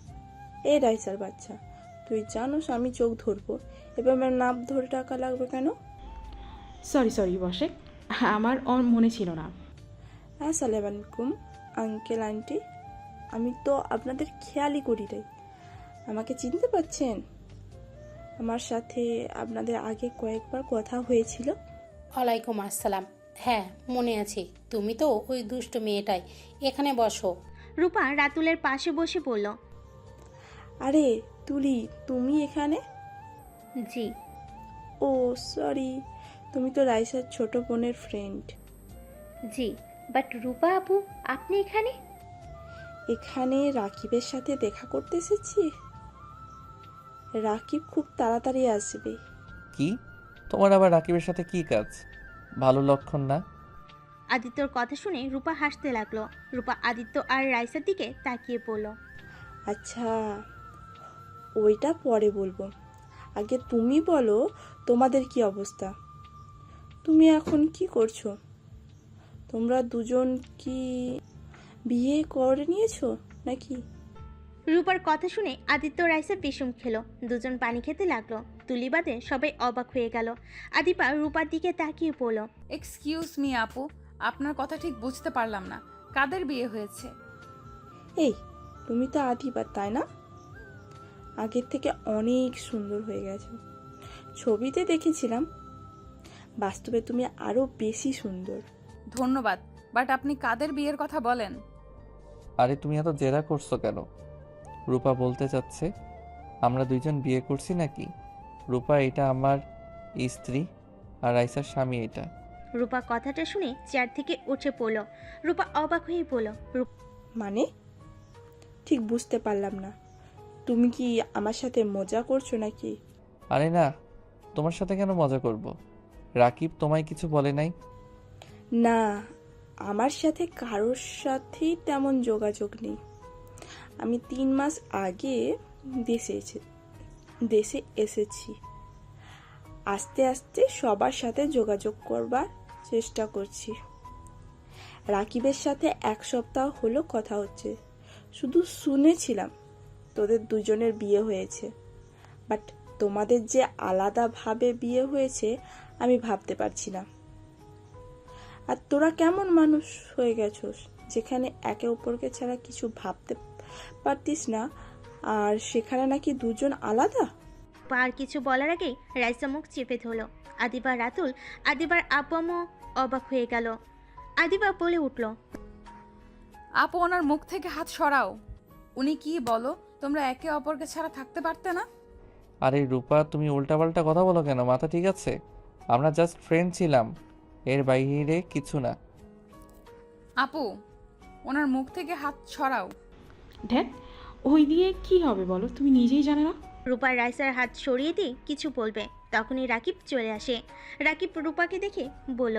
এই রাইসার বাচ্চা, তুই জানোস আমি চোখ ধরবো, এবার আমার নাম ধরে টাকা লাগবে কেন? সরি বসে, আমার মনে ছিল না। আসসালামু আলাইকুম আঙ্কেল আন্টি, আমি তো আপনাদের খেয়ালই করি নাই। আমাকে চিনতে পারছেন? আমার সাথে আপনাদের আগে কয়েকবার কথা হয়েছিল। ওয়ালাইকুম আসসালাম। হ্যাঁ, মনে আছে। তুমি তো ওই দুষ্ট মেয়েটাই। এখানে বসো। রূপা রাতুলের পাশে বসে বলল। আরে তুলি, তুমি এখানে? জি। ও সরি, তুমি তো রাইসার ছোট বোনের ফ্রেন্ড। জি, বাট রূপা আপু, আপনি এখানে? এখানে রাকিবের সাথে দেখা করতে এসেছি। রাকিব খুব তাড়াতাড়ি আসবে। কি? তোমার আবার রাকিবের সাথে কি কাজ? ভালো লক্ষণ না। আদিত্যর কথা শুনে রূপা হাসতে লাগলো। রূপা আদিত্য আর রাইসার দিকে তাকিয়ে পড়ল। আচ্ছা, ওইটা পরে বলবো, আগে তুমি বলো তোমাদের কি অবস্থা? তুমি এখন কি করছো? তোমরা দুজন কি বিয়ে করে নিয়েছো নাকি? রূপার কথা শুনে আদিত্য রাইসা পিসুম খেলো। দুজন পানি খেতে লাগলো। তুলি বাদে সবাই অবাক হয়ে গেল। আদিপা রূপার দিকে তাকিয়ে পড়ল। এক্সকিউজ মি আপু, আপনার কথা ঠিক বুঝতে পারলাম না। কাদের বিয়ে হয়েছে? এই, তুমি তো আদিবা তাই না? আগের থেকে অনেক সুন্দর হয়ে গেছো। ছবিতে দেখেছিলাম, বাস্তবে তুমি আরো বেশি সুন্দর। ধন্যবাদ, বাট আপনি কাদের বিয়ের কথা বলেন? আরে তুমি এত জেরা করছো কেন? রূপা বলতে চাচ্ছে আমরা দুইজন বিয়ে করছি নাকি। রূপা, এটা আমার স্ত্রী, আর রাইসার স্বামী এটা। রূপা কথাটা শুনে চেয়ার থেকে উঠে পড়ল। রূপা অবাক হয়ে বলল। মানে ঠিক বুঝতে পারলাম না, তুমি কি আমার সাথে মজা করছো নাকি? আরে না, তোমার সাথে কেন মজা করব? রাকিব তোমায় কিছু বলে নাই? না, আমার সাথে কারোর সাথেই তেমন যোগাযোগ নেই। আমি 3 মাস আগে দেশে এসেছি। আস্তে আস্তে সবার সাথে যোগাযোগ করবার চেষ্টা করছি। রাকিবের সাথে 1 সপ্তাহ হলো কথা হচ্ছে। শুধু শুনেছিলাম তোদের দুজনের বিয়ে হয়েছে, বাট তোমাদের যে আলাদাভাবে বিয়ে হয়েছে আমি ভাবতে পারছি না। আর তোরা কেমন মানুষ হয়ে গেছস যেখানে একে অপরকে ছাড়া কিছু ভাবতে পারতিস না, আর সেখানে নাকি দুজন আলাদা? আর কিছু বলার আগেই রাইসা মুখ চেপে ধরল। আদিবা রাতুল, আদিবার আব্বু আম্মু অবাক হয়ে গেল। আদিবা বলে উঠল, আপু ওনার মুখ থেকে হাত সরাও। উনি কি বলো, তোমরা একে অপরকে ছাড়া থাকতে পারতে না? আরে রূপা, তুমি উল্টাপাল্টা কথা বলো কেন? মাথা ঠিক আছে? আমরা জাস্ট ফ্রেন্ড ছিলাম, এর বাইরে কিছু না। আপু ওনার মুখ থেকে হাত সরাও। ধ্যাত, ওই দিয়ে কি হবে বলো? তুমি নিজেই জানো না। রূপা রাইসার হাত সরিয়ে দিয়ে কিছু বলবে, তখনই রাকিব চলে আসে। রাকিব রূপাকে দেখে বলল,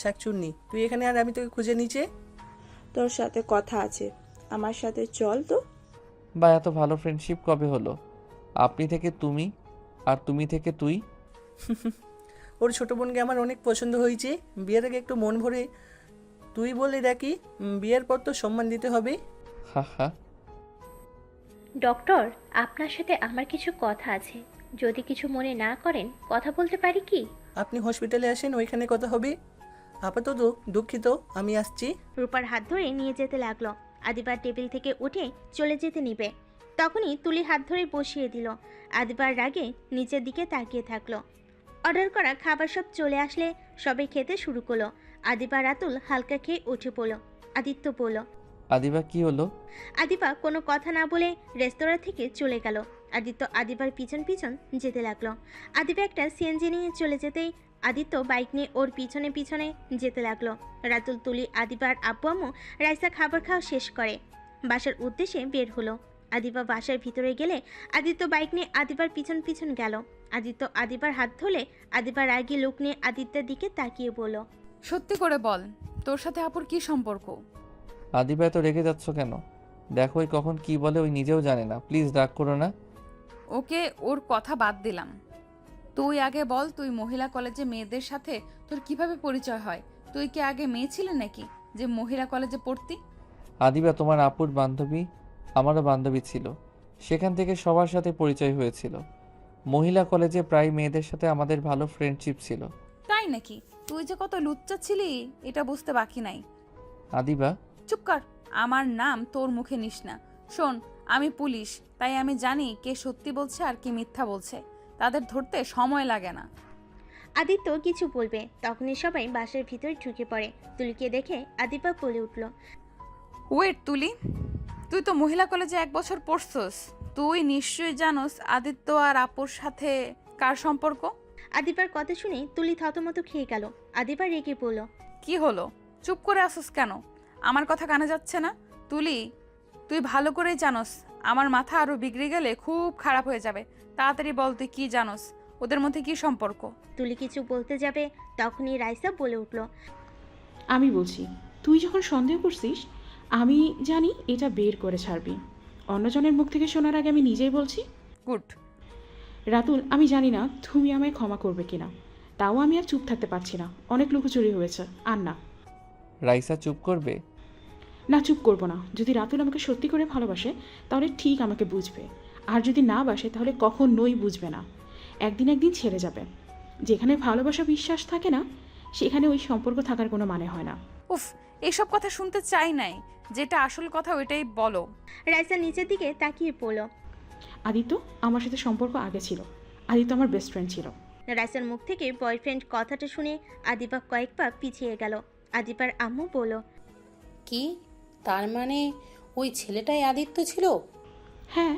শাকচুন্নি, তুই এখানে আর আমি তোকে খুঁজে নিচে। তোর সাথে কথা আছে, আমার সাথে চল তো। বা এত ভালো ফ্রেন্ডশিপ কবে হলো? আপনি থেকে তুমি আর তুমি থেকে তুই। ওর ছোট বোনকে আমার অনেক পছন্দ হয়েছে। বিয়ের আগে একটু মন ভরে তুই বলে ডাকি, বিয়ের পর তো সম্মান দিতে হবে। হা হা। ডক্টর, আপনার সাথে আমার কিছু কথা আছে। যদি কিছু মনে না করেন কথা বলতে পারি কি? আপনি হসপিটালে আসেন, ওইখানে কথা হবে। আপাতত দুঃখিত, আমি আসছি। রূপার হাত ধরে নিয়ে যেতে লাগলো। আদিবার টেবিল থেকে উঠে চলে যেতে নিবে, তখনই তুলি হাত ধরে বসিয়ে দিল। আদিবার রাগে নিচের দিকে তাকিয়ে থাকলো। অর্ডার করা খাবার সব চলে আসলে সবাই খেতে শুরু করলো। আদিবা রাতুল হালকা খেয়ে উঠে পড়লো। আদিত্য বলল, আদিবা কি হলো? আদিবা কোনো কথা না বলে রেস্তোরাঁ থেকে চলে গেল। আদিত্য আদিবার পিছন পিছন যেতে লাগলো। আদিবা একটা সিএনজি নিয়ে চলে যেতেই আদিত্য বাইক নিয়ে ওর পিছনে পিছনে যেতে লাগলো। রাতুল, তুলি, আদিবার আব্বু আম্মু রাইসা খাবার খাওয়া শেষ করে বাসার উদ্দেশ্যে বের হলো। আদিবা বাসার ভিতরে গেলে আদিত্য বাইক নিয়ে আদিবার পিছন পিছন গেল। আদিত্য আদিবার হাত ধরলে আদিবার রাগী লোক নিয়ে আদিত্যের দিকে তাকিয়ে বলল, সত্যি করে বল, তোর সাথে আপুর কি সম্পর্ক? আদিবা এত রেগে যাচ্ছ কেন? দেখো ওই কখন কি বলে ওই নিজেও জানে না। প্লিজ রাগ করো না। ওকে, ওর কথা বাদ দিলাম। তুই আগে বল, তুই মহিলা কলেজে মেয়েদের সাথে তোর কিভাবে পরিচয় হয়? তুই কি আগে মেয়ে ছিলে নাকি যে মহিলা কলেজে পড়তি? আদিবা, তোমার আপুর বান্ধবী আমারও বান্ধবী ছিল, সেখান থেকে সবার সাথে পরিচয় হয়েছিল। মহিলা কলেজে প্রায় মেয়েদের সাথে আমাদের ভালো ফ্রেন্ডশিপ ছিল। তাই নাকি? তুই যে কত লুচ্চা ছিলি এটা বুঝতে বাকি নাই। আদিবা, চুপ কর, আমার নাম তোর মুখে নিস না। শোন, আমি পুলিশ, তাই আমি জানি কে সত্যি বলছে আর কে মিথ্যা বলছে। তাদের ধরতে সময় লাগে না। আদিত্য কিছু বলবে, তখনই সবাই বাসার ভিতরে ঢুকে পড়ে। তুলিকে দেখে আদিবা বলে উঠল, ওয়েট তুলি, তুই তো মহিলা কলেজে 1 বছর পড়ছস। তুই নিশ্চয়ই জানোস আদিত্য আর আপুর সাথে কার সম্পর্ক। আদিবার কথা শুনে তুলি থতমত খেয়ে গেল। আদিবা রেগে বলল, কি হলো? চুপ করে আসস কেন? আমার কথা কানে যাচ্ছে না? তুলি, তুই ভালো করেই জানোস আমার মাথা আরো বিগড়ে গেলে খুব খারাপ হয়ে যাবে। তাড়াতাড়ি বল, তুই কি জানোস? ওদের মধ্যে কি সম্পর্ক? তুলি কিছু বলতে যাবে, তখনই রাইসা বলে উঠল, আমি বলছি, তুই যখন সন্দেহ করছিস, আমি জানি এটা বের করে ছাড়বি। অন্যজনের মুখ থেকে শোনার আগে আমি নিজেই বলছি। গুড। রাতুল, আমি জানি না তুমি আমায় ক্ষমা করবে কিনা, তাও আমি আর চুপ থাকতে পারছি না। অনেক লুকোচুরি হয়েছে, আর না। রাইসা চুপ করবে? না, চুপ করবো না। যদি রাতুল আমাকে সত্যি করে ভালোবাসে তাহলে ঠিক আমাকে বুঝবে, আর যদি না বাসে তাহলে কখনোই বুঝবে না। একদিন একদিন ছেড়ে যাবে। যেখানে ভালোবাসা বিশ্বাস থাকে না সেখানে ওই সম্পর্ক থাকার কোনো মানে হয় না। উফ, এসব কথা শুনতে চাই নাই। যেটা আসল কথা ওইটাই বলো। রাইসা নিচের দিকে তাকিয়ে পড়ল। আদিত্য আমার সাথে সম্পর্ক আগে ছিল। আদিত্য আমার বেস্ট ফ্রেন্ড ছিল। রাইসার মুখ থেকে বয়ফ্রেন্ড কথাটা শুনে আদিবা কয়েক পা পিছিয়ে গেল। আদিবার আম্মু বলল, কি, তার মানে ওই ছেলেটাই আদিত্য ছিল? হ্যাঁ।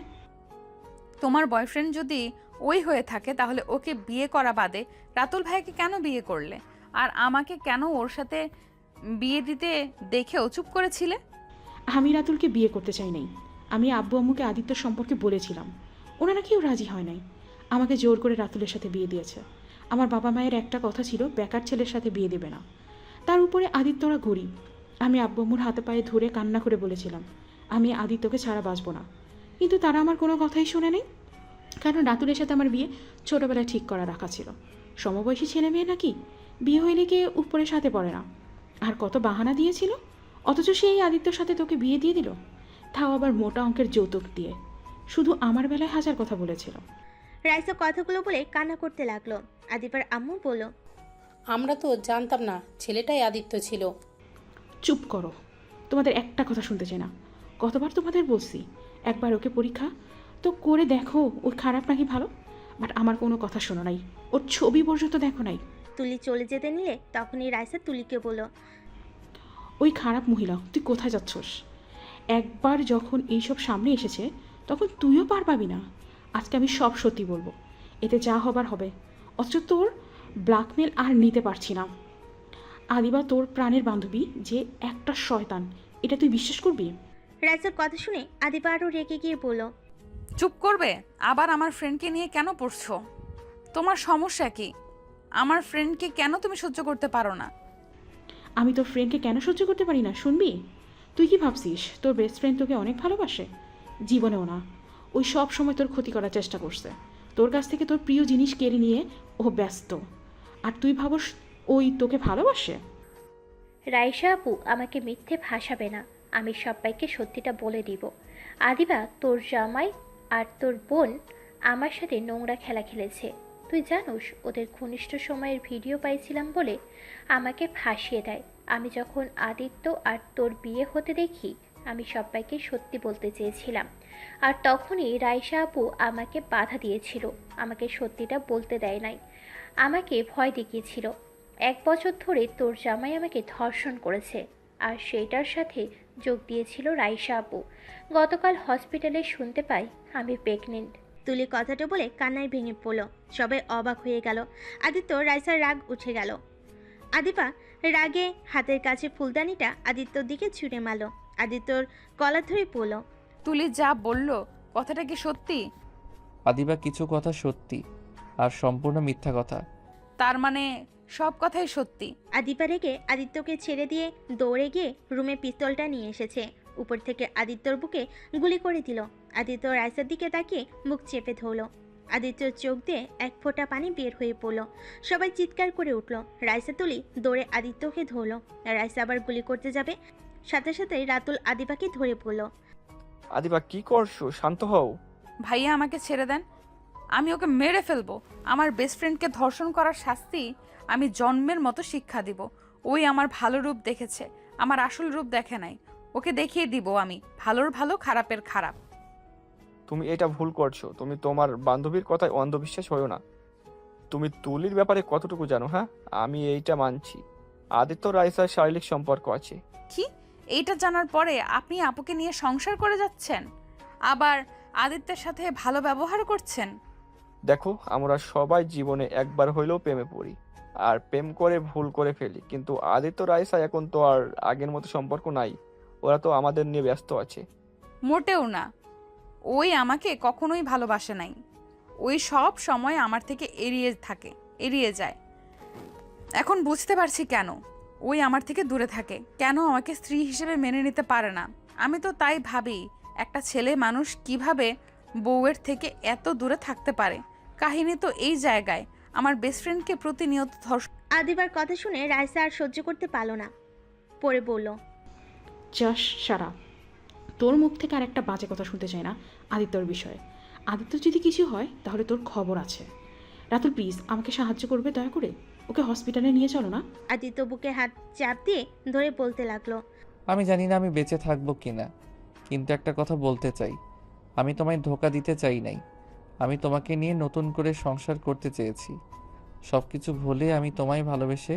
তোমার বয়ফ্রেন্ড যদি ওই হয়ে থাকে তাহলে ওকে বিয়ে করা বাদে রাতুল ভাইকে কেন বিয়ে করলে? আর আমাকে কেন ওর সাথে বিয়ে দিতে দেখেও চুপ করেছিলে? আমি রাতুলকে বিয়ে করতে চাই নাই। আমি আব্বু আম্মুকে আদিত্যর সম্পর্কে বলেছিলাম, ওনারা কেউ রাজি হয় নাই। আমাকে জোর করে রাতুলের সাথে বিয়ে দিয়েছে। আমার বাবা মায়ের একটা কথা ছিল, বেকার ছেলের সাথে বিয়ে দেবে না। তার উপরে আদিত্যরা গরিব। আমি আব্বু আম্মুর হাতে পায়ে ধরে কান্না করে বলেছিলাম আমি আদিত্যকে ছাড়া বাঁচবো না, কিন্তু তারা আমার কোনো কথাই শোনে নেই। কারণ রাতুলের সাথে আমার বিয়ে ছোটোবেলায় ঠিক করা রাখা ছিল। সমবয়সী ছেলে মেয়ে নাকি বিয়ে হইলে কে উপরে সাথে পড়ে না। আর কত বাহানা দিয়েছিল, অথচ সেই আদিত্যর সাথে তোকে বিয়ে দিয়ে দিল, তাও আবার মোটা অঙ্কের যৌতুক দিয়ে। শুধু আমার বেলায় হাজার কথা বলেছিল। রাইসা কথাগুলো বলে কান্না করতে লাগলো। আদিবার আম্মু বলল, আমরা তো জানতাম না ছেলেটাই আদিত্য ছিল। চুপ করো, তোমাদের একটা কথা শুনতে চাই না। কতবার তোমাদের বলছি একবার ওকে পরীক্ষা তো করে দেখো ওর খারাপ নাকি ভালো, বাট আমার কোনো কথা শোনো নাই, ওর ছবি পর্যন্ত দেখো নাই। তুলি চলে যেতে নিলে তখনই রাইসা তুলিকে বলল, ওই খারাপ মহিলা, তুই কোথায় যাচ্ছস? একবার যখন এইসব সামনে এসেছে তখন তুইও পার পাবি না। আজকে আমি সব সত্যি বলবো, এতে যা হবার হবে। অথচ তোর ব্ল্যাকমেল আর নিতে পারছি না। আদিবা তোর প্রাণের বান্ধবী যে একটা শয়তান, এটা তুই বিশ্বাস করবি? রাইসার কথা শুনে আদিবা আরও রেগে গিয়ে বলল, চুপ করবে? আবার আমার ফ্রেন্ডকে নিয়ে কেন পড়ছো? তোমার সমস্যা কি? আমার ফ্রেন্ডকে কেন তুমি সহ্য করতে পারো না? আমি তোর ফ্রেন্ডকে কেন সহ্য করতে পারি না শুনবি? তুই কি ভাবছিস তোর বেস্ট ফ্রেন্ড তোকে অনেক ভালোবাসে? জীবনেও না। ওই সব সময় তোর ক্ষতি করার চেষ্টা করছে। তোর কাছ থেকে তোর প্রিয় জিনিস কেড়ে নিয়ে ও ব্যস্ত। আর তুই ভাবস ওই তোকে ভালোবাসে? রাইসা আপু আমাকে মিথ্যে ভাসাবে না, আমি সবাইকে সত্যিটা বলে দিব। আদিবা, তোর জামাই আর তোর বোন আমার সাথে নোংরা খেলা খেলেছে। তুই জানোস ওদের ঘনিষ্ঠ সময়ের ভিডিও পাইছিলাম বলে আমাকে ফাঁসিয়ে দেয়। আমি যখন আদিত্য আর তোর বিয়ে হতে দেখি আমি সবাইকে সত্যি বলতে চেয়েছিলাম, আর তখনই রাইসা আপু আমাকে বাধা দিয়েছিল, আমাকে সত্যিটা বলতে দেয় নাই, আমাকে ভয় দেখিয়েছিল। 1 বছর ধরে তোর জামাই আমাকে ধর্ষণ করেছে, আর সেইটার সাথে যোগ দিয়েছিল রাইসা আপু। গতকাল হসপিটালে শুনতে পাই আমি প্রেগনেন্ট। তুলি কথাটা বলে কান্নায় ভেঙে পড়ল। সবাই অবাক হয়ে গেল। আদিত্য রাইসার রাগ উঠে গেল। আদিবা রাগে হাতের কাছে ফুলদানিটা আদিত্যর দিকে ছুঁড়ে মারল। আদিত্যর গলা ধরে পড়ল। তুলি যা বলল কথাটা কি সত্যি? আদিবা কিছু কথা সত্যি আর সম্পূর্ণ মিথ্যা কথা। তার মানে সব কথাই সত্যি? আদিবা রেগে আদিত্যকে ছেড়ে দিয়ে দৌড়ে গিয়ে রুমে পিস্তলটা নিয়ে এসেছে। উপর থেকে আদিত্যর বুকে গুলি করে দিল। আদিত্য রাইসার দিকে তাকিয়ে মুখ চেপে ধরল। আদিত্যর চোখ দিয়ে এক ফোঁটা পানি বের হয়ে পড়ল। সবাই চিৎকার করে উঠল। রাইসা তুলি দৌড়ে আদিত্যকে ধরল। রাইসা আবার গুলি করতে যাবে, সাথে সাথে রাতুল আদিবাকে ধরে পড়ল। আদিবা কি করছো? শান্ত হও। ভাইয়া আমাকে ছেড়ে দেন, আমি ওকে মেরে ফেলবো। আমার বেস্ট ফ্রেন্ডকে ধর্ষণ করার শাস্তি আমি জন্মের মতো শিক্ষা দিব। ওই আমার ভালো রূপ দেখেছে, আমার আসল রূপ দেখে নাই। ওকে দেখিয়ে দিব আমি ভালোর ভালো, খারাপের খারাপ। তুমি এটা ভুল করছো। তুমি তোমার বান্ধবীর কথায় অন্ধবিশ্বাস হয়ো না। তুমি তুলির ব্যাপারে কতটুকু জানো? হ্যাঁ, আমি এইটা মানছি, আদিত্য রাইসার শারীরিক সম্পর্ক আছে। কি? এইটা জানার পরে আপনি আপুকে নিয়ে সংসার করে যাচ্ছেন, আবার আদিত্যের সাথে ভালো ব্যবহার করছেন? দেখো, আমরা সবাই জীবনে একবার হইলেও প্রেমে পড়ি, আর প্রেম করে ভুল করে ফেলি। কিন্তু আদিত্য রাইসা এখন তো আর আগের মতো সম্পর্ক নাই। ওরা তো আমাদের নিয়ে ব্যস্ত আছে। মোটেও না। ওই আমাকে কখনোই ভালোবাসে নাই। ওই সব সময় আমার থেকে এড়িয়ে যায়। এখন বুঝতে পারছি কেন ওই আমার থেকে দূরে থাকে, কেন আমাকে স্ত্রী হিসেবে মেনে নিতে পারে না। আমি তো তাই ভাবি, একটা ছেলে মানুষ কিভাবে বউয়ের থেকে এত দূরে থাকতে পারে। কাহিনী তো এই জায়গায়, আমার বেস্ট ফ্রেন্ডকে প্রতিনিয়ত ধর্ষণ। আদিবার কথা শুনে রাইসা আর সহ্য করতে পারল না, পড়ে বলল, জাস সারা, তোর মুখ থেকে আর একটা বাজে কথা শুনতে চাই না আদিত্যর বিষয়ে। আদিত্য যদি কিছু হয় তাহলে তোর খবর আছে। রাতুল প্লিজ আমাকে সাহায্য করবে দয়া করে, ওকে হসপিটালে নিয়ে চলো না। আদিত্য বুকে হাত চাপ দিয়ে ধরে বলতে লাগলো, আমি জানি না আমি বেঁচে থাকবো কিনা, কিন্তু একটা কথা বলতে চাই। আমি তোমায় ধোঁকা দিতে চাই নাই। আমি তোমাকে নিয়ে নতুন করে সংসার করতে চেয়েছি। সব কিছু ভুলে আমি তোমায় ভালোবেসে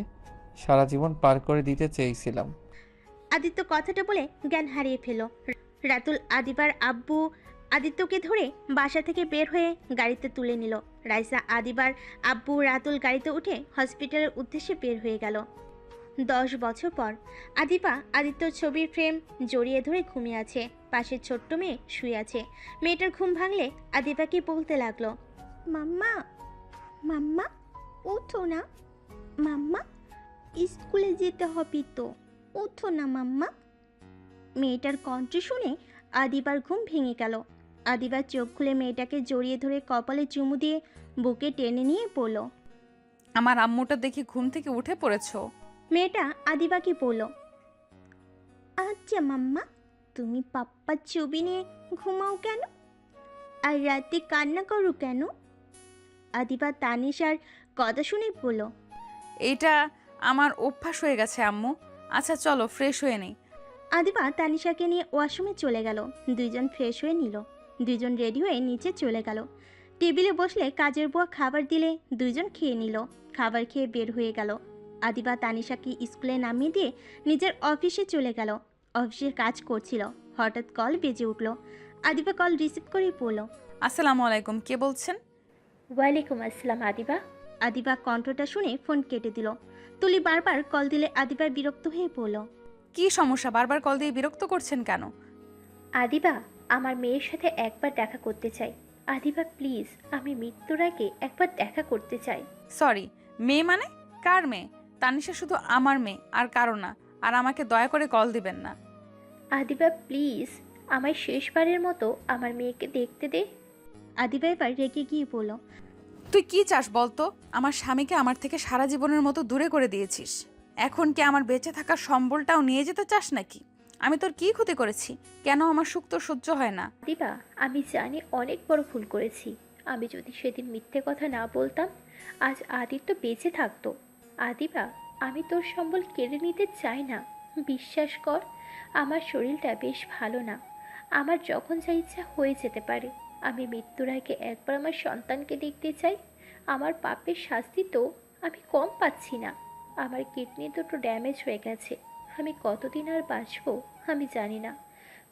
সারা জীবন পার করে দিতে চেয়েছিলাম। আদিত্য কথাটা বলে জ্ঞান হারিয়ে ফেল। রাতুল আদিবার আব্বু আদিত্যকে ধরে বাসা থেকে বের হয়ে গাড়িতে তুলে নিল। রাইসা আদিবার আব্বু রাতুল গাড়িতে উঠে হসপিটালের উদ্দেশ্যে বের হয়ে গেল। 10 বছর পর আদিবা আদিত্যর ছবির ফ্রেম জড়িয়ে ধরে ঘুমিয়ে আছে। পাশের ছোট্ট মেয়ে শুয়ে আছে। মেয়েটার ঘুম ভাঙলে আদিবাকে বলতে লাগলো, মাম্মা মাম্মা ওঠো না, মাম্মা স্কুলে যেতে হবে তো, ওঠো না মাম্মা। মেয়েটার কণ্ঠ শুনে আদিবার ঘুম ভেঙে গেল। আদিবার চোখ খুলে মেয়েটাকে জড়িয়ে ধরে কপালে চুমু দিয়ে বুকে টেনে নিয়ে পড়ল। আমার আম্মুটা দেখে ঘুম থেকে উঠে পড়েছো। মেয়েটা আদিবাকে বলল, আচ্ছা মাম্মা, তুমি পাপ্পার ছবি নিয়ে ঘুমাও কেন, আর রাতে কান্না করো কেন? আদিবা তানিশার কথা শুনে বলল, এইটা আমার অভ্যাস হয়ে গেছে আম্মু। আচ্ছা চলো ফ্রেশ হয়ে নেই। আদিবা তানিশাকে নিয়ে ওয়াশরুমে চলে গেল। দুইজন ফ্রেশ হয়ে নিল। দুইজন রেডি হয়ে নিচে চলে গেল। টেবিলে বসলে কাজের বুয়া খাবার দিলে দুইজন খেয়ে নিল। খাবার খেয়ে বের হয়ে গেল। আদিবা তানিশাকে স্কুলে নামিয়ে দিয়ে নিজের অফিসে চলে গেল। অফিসে কাজ করছিল, হঠাৎ কল বেজে উঠল। আদিবা কল রিসিভ করে বলল, আসসালামু আলাইকুম, কে বলছেন? ওয়ালাইকুম আসসালাম আদিবা। আদিবা কণ্ঠটা শুনে ফোন কেটে দিল। তুলি বারবার কল দিলে আদিবা বিরক্ত হয়ে পড়ল। কি সমস্যা, বারবার কল দিয়ে বিরক্ত করছেন কেন? আদিবা, আমার মেয়ের সাথে একবার দেখা করতে চাই। আদিবা প্লিজ, আমি মৃত্যুর আগে একবার দেখা করতে চাই। সরি, মেয়ে মানে? কার মেয়ে? তানিশা শুধু আমার মেয়ে, আর কারো না। আর আমাকে দয়া করে কল দিবেন না। আদিবা প্লিজ, আমায় শেষবারের মতো আমার মেয়েকে দেখতে দে। আদিবা এবার রেগে গিয়ে বলল, তুই কি চাস বলতো? আমার স্বামীকে আমার থেকে সারা জীবনের মতো দূরে করে দিয়েছিস। এখন কি আমার বেঁচে থাকার সম্বলটাও নিয়ে যেতে চাস নাকি? আমি তোর কি ক্ষতি করেছি? কেন আমার সুখ তোর সহ্য হয় না? আদিবা, আমি জানি অনেক বড় ভুল করেছি। আমি যদি সেদিন মিথ্যে কথা না বলতাম, আজ আদিত্য বেঁচে থাকতো। আদিবা, আমি তোর সম্বল কেড়ে নিতে চাই না। বিশ্বাস কর, আমার শরীরটা বেশ ভালো না। আমার যখন যা ইচ্ছা হয়ে যেতে পারে। আমি মৃত্যুর আগে একবার আমার সন্তানকে দেখতে চাই। আমার পাপের শাস্তি তো আমি কম পাচ্ছি না। আমার কিডনি দুটো ড্যামেজ হয়ে গেছে। আমি কতদিন আর বাঁচবো আমি জানি না।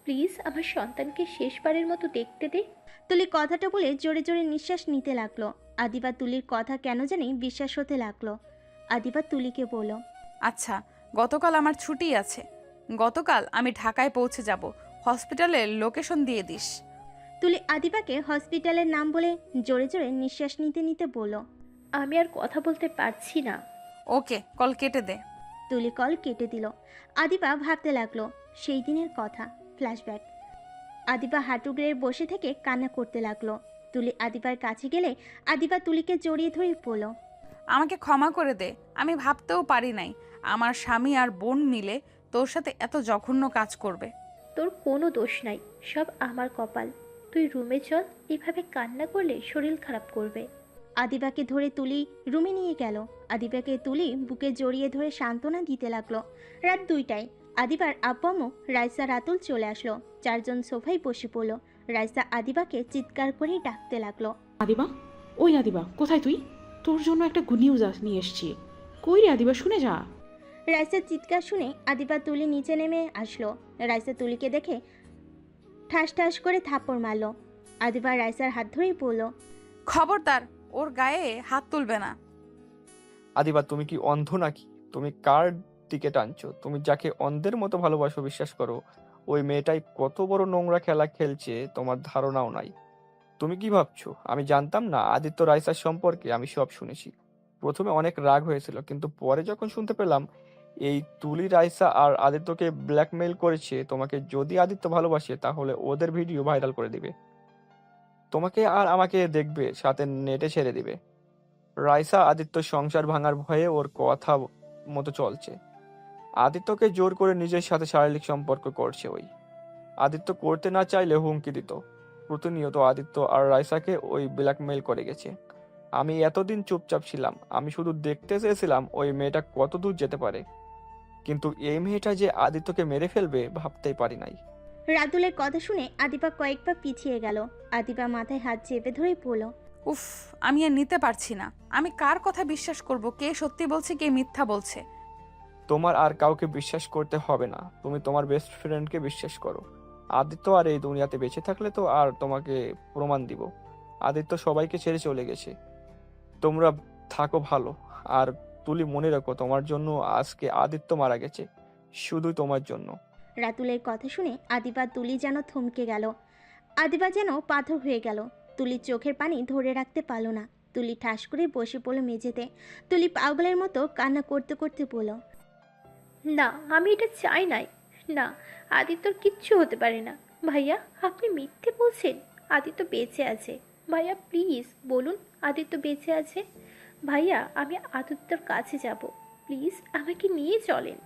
প্লিজ আমার সন্তানকে শেষবারের মতো দেখতে দে। তুলি কথাটা বলে জোরে জোরে নিঃশ্বাস নিতে লাগলো। আদিবা তুলির কথা কেন জানি বিশ্বাস হতে লাগলো। আদিবা তুলিকে বলল, আচ্ছা, গতকাল আমার ছুটি আছে। গতকাল আমি ঢাকায় পৌঁছে যাব। হসপিটালের লোকেশন দিয়ে দিস। তুলি আদিবাকে হসপিটালের নাম বলে জোরে জোরে নিঃশ্বাস নিতে নিতে বলল, আমি আর কথা বলতে পারছি না। ওকে, কল কেটে দে। তুলি কল কেটে দিল। আদিবা ভাবতে লাগলো সেই দিনের কথা, ফ্ল্যাশব্যাক। আদিবা হাঁটু গেড়ে বসে থেকে কান্না করতে লাগলো। তুলি আদিবার কাছে গেলে আদিবা তুলিকে জড়িয়ে ধরে বলল, আমাকে ক্ষমা করে দে। আমি ভাবতেও পারি নাই আমার স্বামী আর বোন মিলে তোর সাথে এত জঘন্য কাজ করবে। তোর কোনো দোষ নাই, সব আমার কপাল। তুই রুমে চল, এভাবে কান্না করলে শরীর খারাপ করবে। আদিবাকে ধরে তুলি রুমে নিয়ে গেল। আদিবাকে তুলি বুকে জড়িয়ে ধরে সান্ত্বনা দিতে লাগলো। রাত 2টায় আদিবার আব্বামু রাইসা রাতুল চলে আসলো। চারজন সোফায় বসে পড়লো। রাইসা আদিবাকে চিৎকার করে ডাকতে লাগলো, আদিবা, ওই আদিবা, কোথায় তুই? তোর জন্য একটা গুড নিউজ নিয়ে এসছি। কই রে আদিবা, শুনে যা। রাইসার চিৎকার শুনে আদিবা তুলি নিচে নেমে আসলো। রাইসা তুলিকে দেখে ঠাস ঠাস করে থাপ্পড় মারলো। আদিবা রাইসার হাত ধরেই বলল, খবরদার, ওর গায়ে হাত তুলবে না। আদিবা, তুমি কি অন্ধ নাকি? তুমি কার দিকে টানছো? তুমি যাকে অন্ধের মতো ভালোবাসো, বিশ্বাস করো ওই মেয়েটাই কত বড় নোংরা খেলা খেলছে তোমার ধারণাও নাই। তুমি কি ভাবছো আমি জানতাম না? আদিত্য রাইসার সম্পর্কে আমি সব শুনেছি। প্রথমে অনেক রাগ হয়েছিল, কিন্তু পরে যখন শুনতে পেলাম এই তুলি রাইসা আর আদিত্যকে ব্ল্যাকমেইল করেছে তোমাকে, যদি আদিত্য ভালোবাসে তাহলে ওদের ভিডিও ভাইরাল করে দিবে, তোমাকে আর আমাকে দেখবে, সাথে নেটে ছেড়ে দিবে। রাইসা আদিত্য সংসার ভাঙার ভয়ে ওর কথা মতো চলছে। আদিত্যকে জোর করে নিজের সাথে শারীরিক সম্পর্ক করছে ওই। আদিত্য করতে না চাইলে হুমকি দিত। প্রতিনিয়ত আদিত্য আর রাইসাকে ওই ব্ল্যাকমেইল করে গেছে। আমি এতদিন চুপচাপ ছিলাম, আমি শুধু দেখতে চেয়েছিলাম ওই মেয়েটা কত দূর যেতে পারে, কিন্তু এই মেয়েটা যে আদিত্যকে মেরে ফেলবে ভাবতেই পারি নাই। রাতুলের কথা শুনে আদিবা কয়েকবার পিছিয়ে গেল। আদিবা মাথায় হাত চেপে ধরে বলল, উফ, আমি আর নিতে পারছি না। আমি কার কথা বিশ্বাস করব? কে সত্যি বলছে, কে মিথ্যা বলছে? তোমার আর কাউকে বিশ্বাস করতে হবে না, তুমি তোমার বেস্ট ফ্রেন্ডকে বিশ্বাস করো। আদিত্য আর এই দুনিয়াতে বেঁচে থাকলে তো আর তোমাকে প্রমাণ দিব। আদিত্য সবাইকে ছেড়ে চলে গেছে, তোমরা থাকো ভালো। আর তুলি মনে রাখো, তোমার জন্য আজকে আদিত্য মারা গেছে, শুধু তোমার জন্য। রাতুলের কথা শুনে আদিবা তুলি যেন থমকে গেল। আদিবা যেন পাথর হয়ে গেল। তুলির চোখের পানি ধরে রাখতে পারল না। তুলি ঠাস করে বসে পড়ল মেঝেতে। তুলি পাগলের মতো কান্না করতে করতে বলল, না, আমি এটা চাই নাই। না, আদিত্যর কিচ্ছু হতে পারে না। ভাইয়া, আপনি মিথ্যে বলছেন। আদিত্য বেঁচে আছে। ভাইয়া প্লিজ বলুন আদিত্য বেঁচে আছে। ভাইয়া, আমি আদিত্যর কাছে যাব। প্লিজ আমাকে নিয়ে চলেন।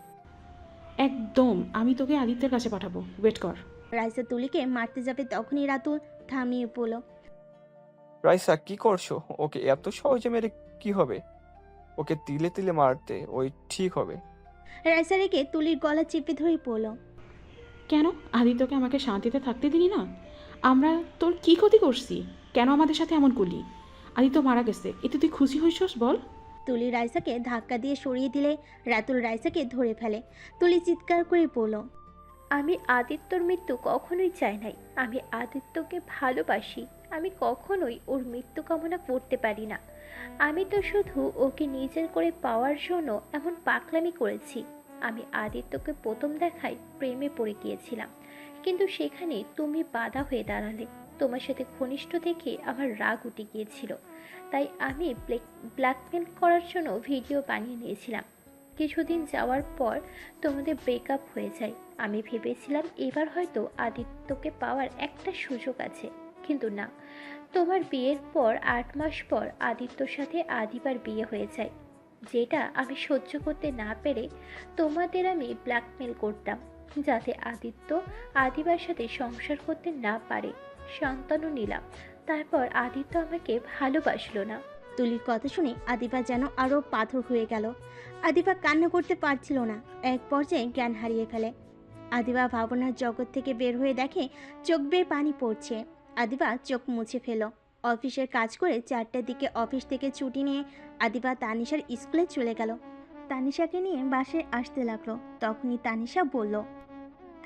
একদম, আমি তোকে আদিত্যের কাছে পাঠাবো, ওয়েট কর। রাইসা তুলিকে মারতে যাবে, তখনই রাতুল থামিয়ে পড়ল। রাইসা, কি করছো? ওকে এত সহজে মেরে কি হবে? ওকে তিলে তিলে মারতে ওই ঠিক হবে। রাইসা রেগে তুলির গলা চেপে ধরে পড়ল। কেন আদিত্যকে আমাকে শান্তিতে থাকতে দিলি না? আমরা তোর কি ক্ষতি করছি? কেন আমাদের সাথে এমন করলি? আদিত্য মারা গেছে, এতে তুই খুশি হইছস বল? তুলি রাইসাকে ধাক্কা দিয়ে সরিয়ে দিলে রাতুল রাইসাকে ধরে ফেলে। তুলি চিৎকার করে পড়ল, আমি আদিত্যর মৃত্যু কখনোই চাই নাই। আমি আদিত্যকে ভালোবাসি। আমি কখনোই ওর মৃত্যু কামনা করতে পারি না। আমি তো শুধু ওকে নিজের করে পাওয়ার জন্য এমন পাগলামি করেছি। আমি আদিত্যকে প্রথম দেখায় প্রেমে পড়ে গিয়েছিলাম, কিন্তু সেখানে তুমি বাধা হয়ে দাঁড়ালে। তোমার সাথে ঘনিষ্ঠ দেখে আমার রাগ উঠে গিয়েছিল, তাই আমি ব্ল্যাকমেল করার জন্য ভিডিও বানিয়ে নিয়েছিলাম। কিছুদিন যাওয়ার পর তোমাদের ব্রেকআপ হয়ে যায়। আমি ভেবেছিলাম এবার হয়তো আদিত্যকে পাওয়ার একটা সুযোগ আছে, কিন্তু না। তোমার বিয়ের পর 8 মাস পর আদিত্যর সাথে আদিবার বিয়ে হয়ে যায়, যেটা আমি সহ্য করতে না পেরে তোমাদের আমি ব্ল্যাকমেল করতাম, যাতে আদিত্য আদিবার সাথে সংসার করতে না পারে। সন্তানও নিলাম, তারপর আদিত্য আমাকে ভালোবাসলো না। তুলির কথা শুনে আদিবা যেন আরও পাথর হয়ে গেল। আদিবা কান্না করতে পারছিল না, এক পর্যায়ে জ্ঞান হারিয়ে ফেলে। আদিবা ভাবনার জগৎ থেকে বের হয়ে দেখে চোখ বেয়ে পানি পড়ছে। আদিবা চোখ মুছে ফেল। অফিসের কাজ করে 4টার দিকে অফিস থেকে ছুটি নিয়ে আদিবা তানিশার স্কুলে চলে গেল। তানিশাকে নিয়ে বাসায় আসতে লাগলো। তখনই তানিশা বলল,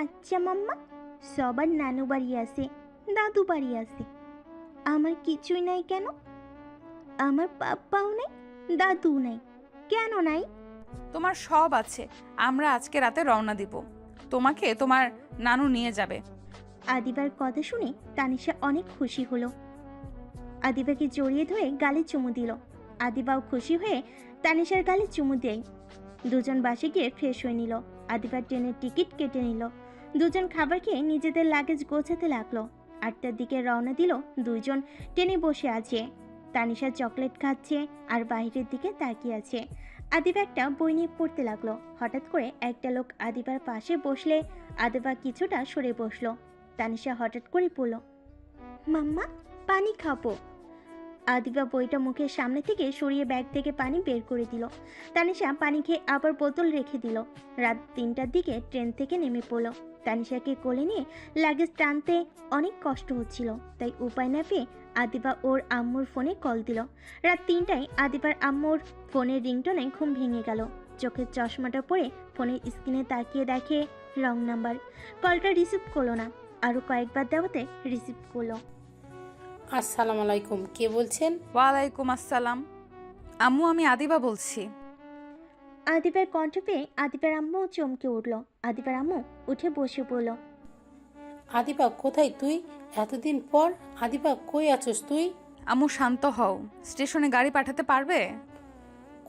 আচ্ছা মাম্মা, সবার নানু বাড়ি আছে, দাদু বাড়ি আছে, আমার কিছুই নাই কেন? আমার পাপ্পাও নাই, দাদু নাই, কেন নাই? তোমার সব আছে। আমরা আজকে রাতে রওনা দিব, তোমাকে তোমার নানু নিয়ে যাবে। আদিবার কথা শুনে তানিশা অনেক খুশি হলো। আদিবাকে জড়িয়ে ধরে গালে চুমু দিল। আদিবাও খুশি হয়ে তানিশার গালে চুমু দেয়। দুজন বাসে গিয়ে ফ্রেশ হয়ে নিল। আদিবার ট্রেনের টিকিট কেটে নিল। দুজন খাবার খেয়ে নিজেদের লাগেজ গোছাতে লাগলো। 8টার দিকে রওনা দিল। দুইজন ট্রেনে বসে আছে। তানিশা চকলেট খাচ্ছে আর বাইরের দিকে তাকিয়ে আছে। আদিবা একটা বই নিয়ে পড়তে লাগলো। হঠাৎ করে একটা লোক আদিবার পাশে বসলে আদিবা কিছুটা সরে বসলো। তানিশা হঠাৎ করে বলল, মাম্মা, পানি খাবো। আদিবা বইটা মুখের সামনে থেকে সরিয়ে ব্যাগ থেকে পানি বের করে দিল। তানিশা পানি খেয়ে আবার বোতল রেখে দিল। রাত 3টার দিকে ট্রেন থেকে নেমে পড়ল। তানিশাকে কোলে নিয়ে লাগেজ টানতে অনেক কষ্ট হচ্ছিল, তাই উপায় না পেয়ে আদিবা ওর আম্মুর ফোনে কল দিল। রাত 3টায় আদিবার আম্মুর ফোনের রিংটোনে ঘুম ভেঙে গেল। চোখের চশমাটা পরে ফোনের স্ক্রিনে তাকিয়ে দেখে রং নাম্বার। কলটা রিসিভ করলো না, আরও কয়েকবার দেওয়াতে রিসিভ করলো। আসসালামু আলাইকুম, কে বলছেন? ওয়ালাইকুম আসসালাম। আম্মু, আমি আদিবা বলছি। আদিবার কণ্ঠ পেয়ে আদিবার আম্মু চমকে উঠল। আদিবার আম্মু উঠে বসে পড়ল। আদিবা, কোথায় তুই? এতদিন পর। আদিবা, কই আছোস তুই? আম্মু শান্ত হও, স্টেশনে গাড়ি পাঠাতে পারবে?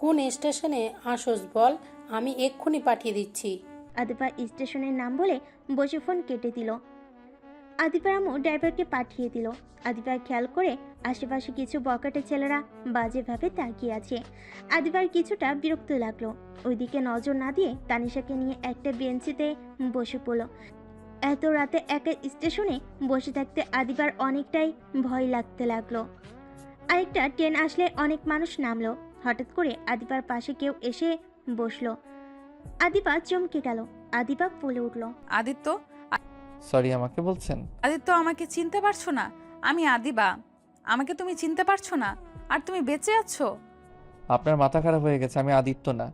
কোন স্টেশনে আসোস বল, আমি এক্ষুনি পাঠিয়ে দিচ্ছি। আদিবা স্টেশনের নাম বলে বসে ফোন কেটে দিল। আদিবার আম্মু ড্রাইভারকে পাঠিয়ে দিল। আদিবার খেয়াল করে আশেপাশে কিছু বকাটে ছেলেরা বাজেভাবে তাকিয়ে আছে। আদিবার কিছুটা বিরক্ত লাগলো। ওইদিকে নজর না দিয়ে তানিশাকে নিয়ে একটা বেঞ্চিতে বসে পড়ল। এত রাতে একা স্টেশনে বসে থাকতে আদিবার অনেকটাই ভয় লাগতে লাগলো। আরেকটা ট্রেন আসলে অনেক মানুষ নামলো। হঠাৎ করে আদিবার পাশে কেউ এসে বসলো। আদিবা চমকে গেল। আদিবা বলে উঠল, আদিত্য, সরি, আমাকে বলছেন? আদিত্য, আমাকে চিনতে পারছো না? আমি আদিবা। আমাকে তুমি চিনতে পারছো না? আর তুমি বেঁচে আছো? আপনার মাথা খারাপ হয়ে গেছে, আমি আদিত্য না।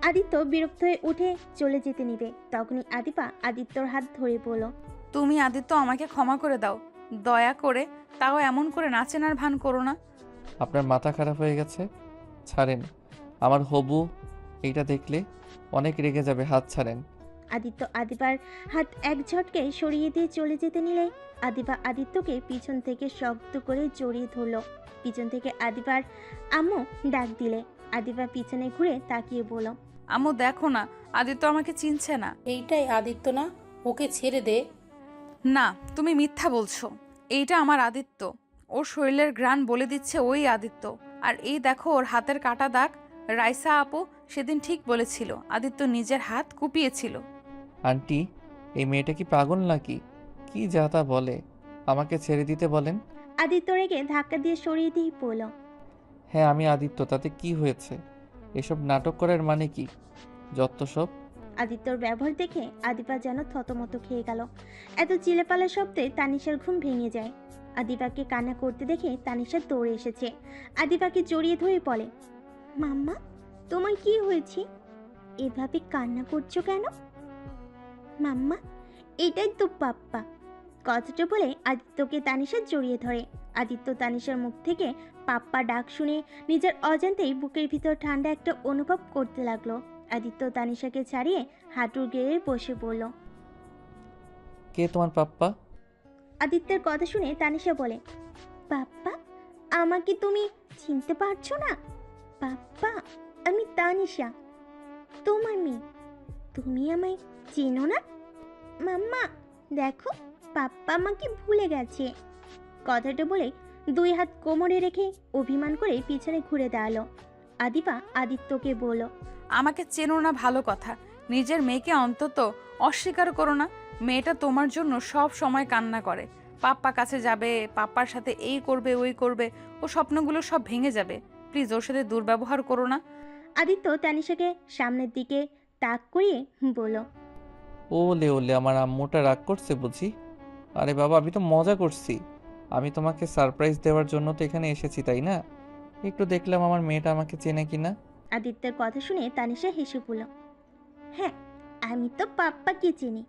আদিত্য বিরক্ত হয়ে উঠে চলে যেতে নিবে, তখনই আদিবা আদিত্যর হাত ধরে বলল, তুমি আদিত্য, আমাকে ক্ষমা করে দাও, দয়া করে। তাও এমন করে নাচেনার ভান করো না। আপনার মাথা খারাপ হয়ে গেছে? ছাড়েন, আমার হবু এইটা দেখলে অনেক রেগে যাবে, হাত ছাড়েন। আদিত্য আদিবার হাত এক ঝটকে সরিয়ে দিয়ে চলে যেতে নিলে আদিবা আদিত্যকে পিছন থেকে শক্ত করে জড়িয়ে ধরল। পিছন থেকে আদিবার আম্মু ডাক দিলে আদিবা পিছনে ঘুরে তাকিয়ে বলল, আম্মু দেখো না, আদিত্য আমাকে চিনছে না। এইটাই আদিত্য না? ওকে ছেড়ে দে। না, তুমি মিথ্যা বলছো। এইটা আমার আদিত্য। ওর শরীরের ঘ্রাণ বলে দিচ্ছে ওই আদিত্য। আর এই দেখো ওর হাতের কাটা দাগ। রাইসা আপু সেদিন ঠিক বলেছিল, আদিত্য নিজের হাত কুপিয়েছিল। আন্টি, এই মেয়েটা কি পাগল নাকি? কি যা তা বলে। আমাকে ছেড়ে দিতে বলেন। আদিত্য রেগে ধাক্কা দিয়ে সরিয়ে দিয়ে বলল, হ্যাঁ আমি আদিত্য, তাতে কি হয়েছে? এসব নাটক করার মানে কি? যত সব। আদিত্যর ব্যবহার দেখে আদিবা যেন থতমত খেয়ে গেল। এত চিলেপালা শব্দে তানিশার ঘুম ভেঙে যায়। আদিবাকে কান্না করতে দেখে তানিশা দৌড়ে এসেছে। আদিবাকে জড়িয়ে ধরে বলে, মাম্মা তোমার কি হয়েছে? এভাবে কান্না করছো কেন? মাম্মা এটাই তো পাপ্পা। কথাটা বলে আদিত্যকে তানিশা জড়িয়ে ধরে। আদিত্য তানিশার মুখ থেকে পাপ্পা ডাক শুনে নিজের অজান্তেই বুকের ভিতর ঠান্ডা একটা অনুভব করতে লাগলো। আদিত্য তানিশাকে ছাড়িয়ে হাঁটুর গেড়ে বসে পড়ল। কে তোমার পাপ্পা? আদিত্যের কথা শুনে তানিশা বলে, পাপ্পা আমাকে তুমি চিনতে পারছো না? পাপ্পা আমি তানিশা, তোমার মেয়ে। তুমি আমায় চেনো না? মাম্মা দেখো, পাপ্পা আমাকে ভুলে গেছে। কথাটা বলে দুই হাত কোমরে রেখে অভিমান করে পিছনে ঘুরে দাঁড়ালো। আদিবা আদিত্যকে বলল, আমাকে চেনো না ভালো কথা, নিজের মেয়েকে অন্তত অস্বীকার করো না। মেয়েটা তোমার জন্য সব সময় কান্না করে। পাপ্পা কাছে যাবে, পাপ্পার সাথে এই করবে ওই করবে, ও স্বপ্নগুলো সব ভেঙে যাবে। প্লিজ ওর সাথে দুর্ব্যবহার করো না। আদিত্য তানিশাকে সামনের দিকে তাক করিয়ে বলল, ওলে ওলে, আমার আম্মুটা রাগ করছে বুঝি? আরে বাবা, আমি তো মজা করছি। আমি তোমাকে সারপ্রাইজ দেওয়ার জন্য তো এখানে এসেছি, তাই না? একটু দেখলাম আমার মেয়েটা আমাকে চেনে কিনা। আদিত্যের কথা শুনে তানিশা হেসে বলল, হ্যাঁ আমি তো পাপ্পাকে চিনি।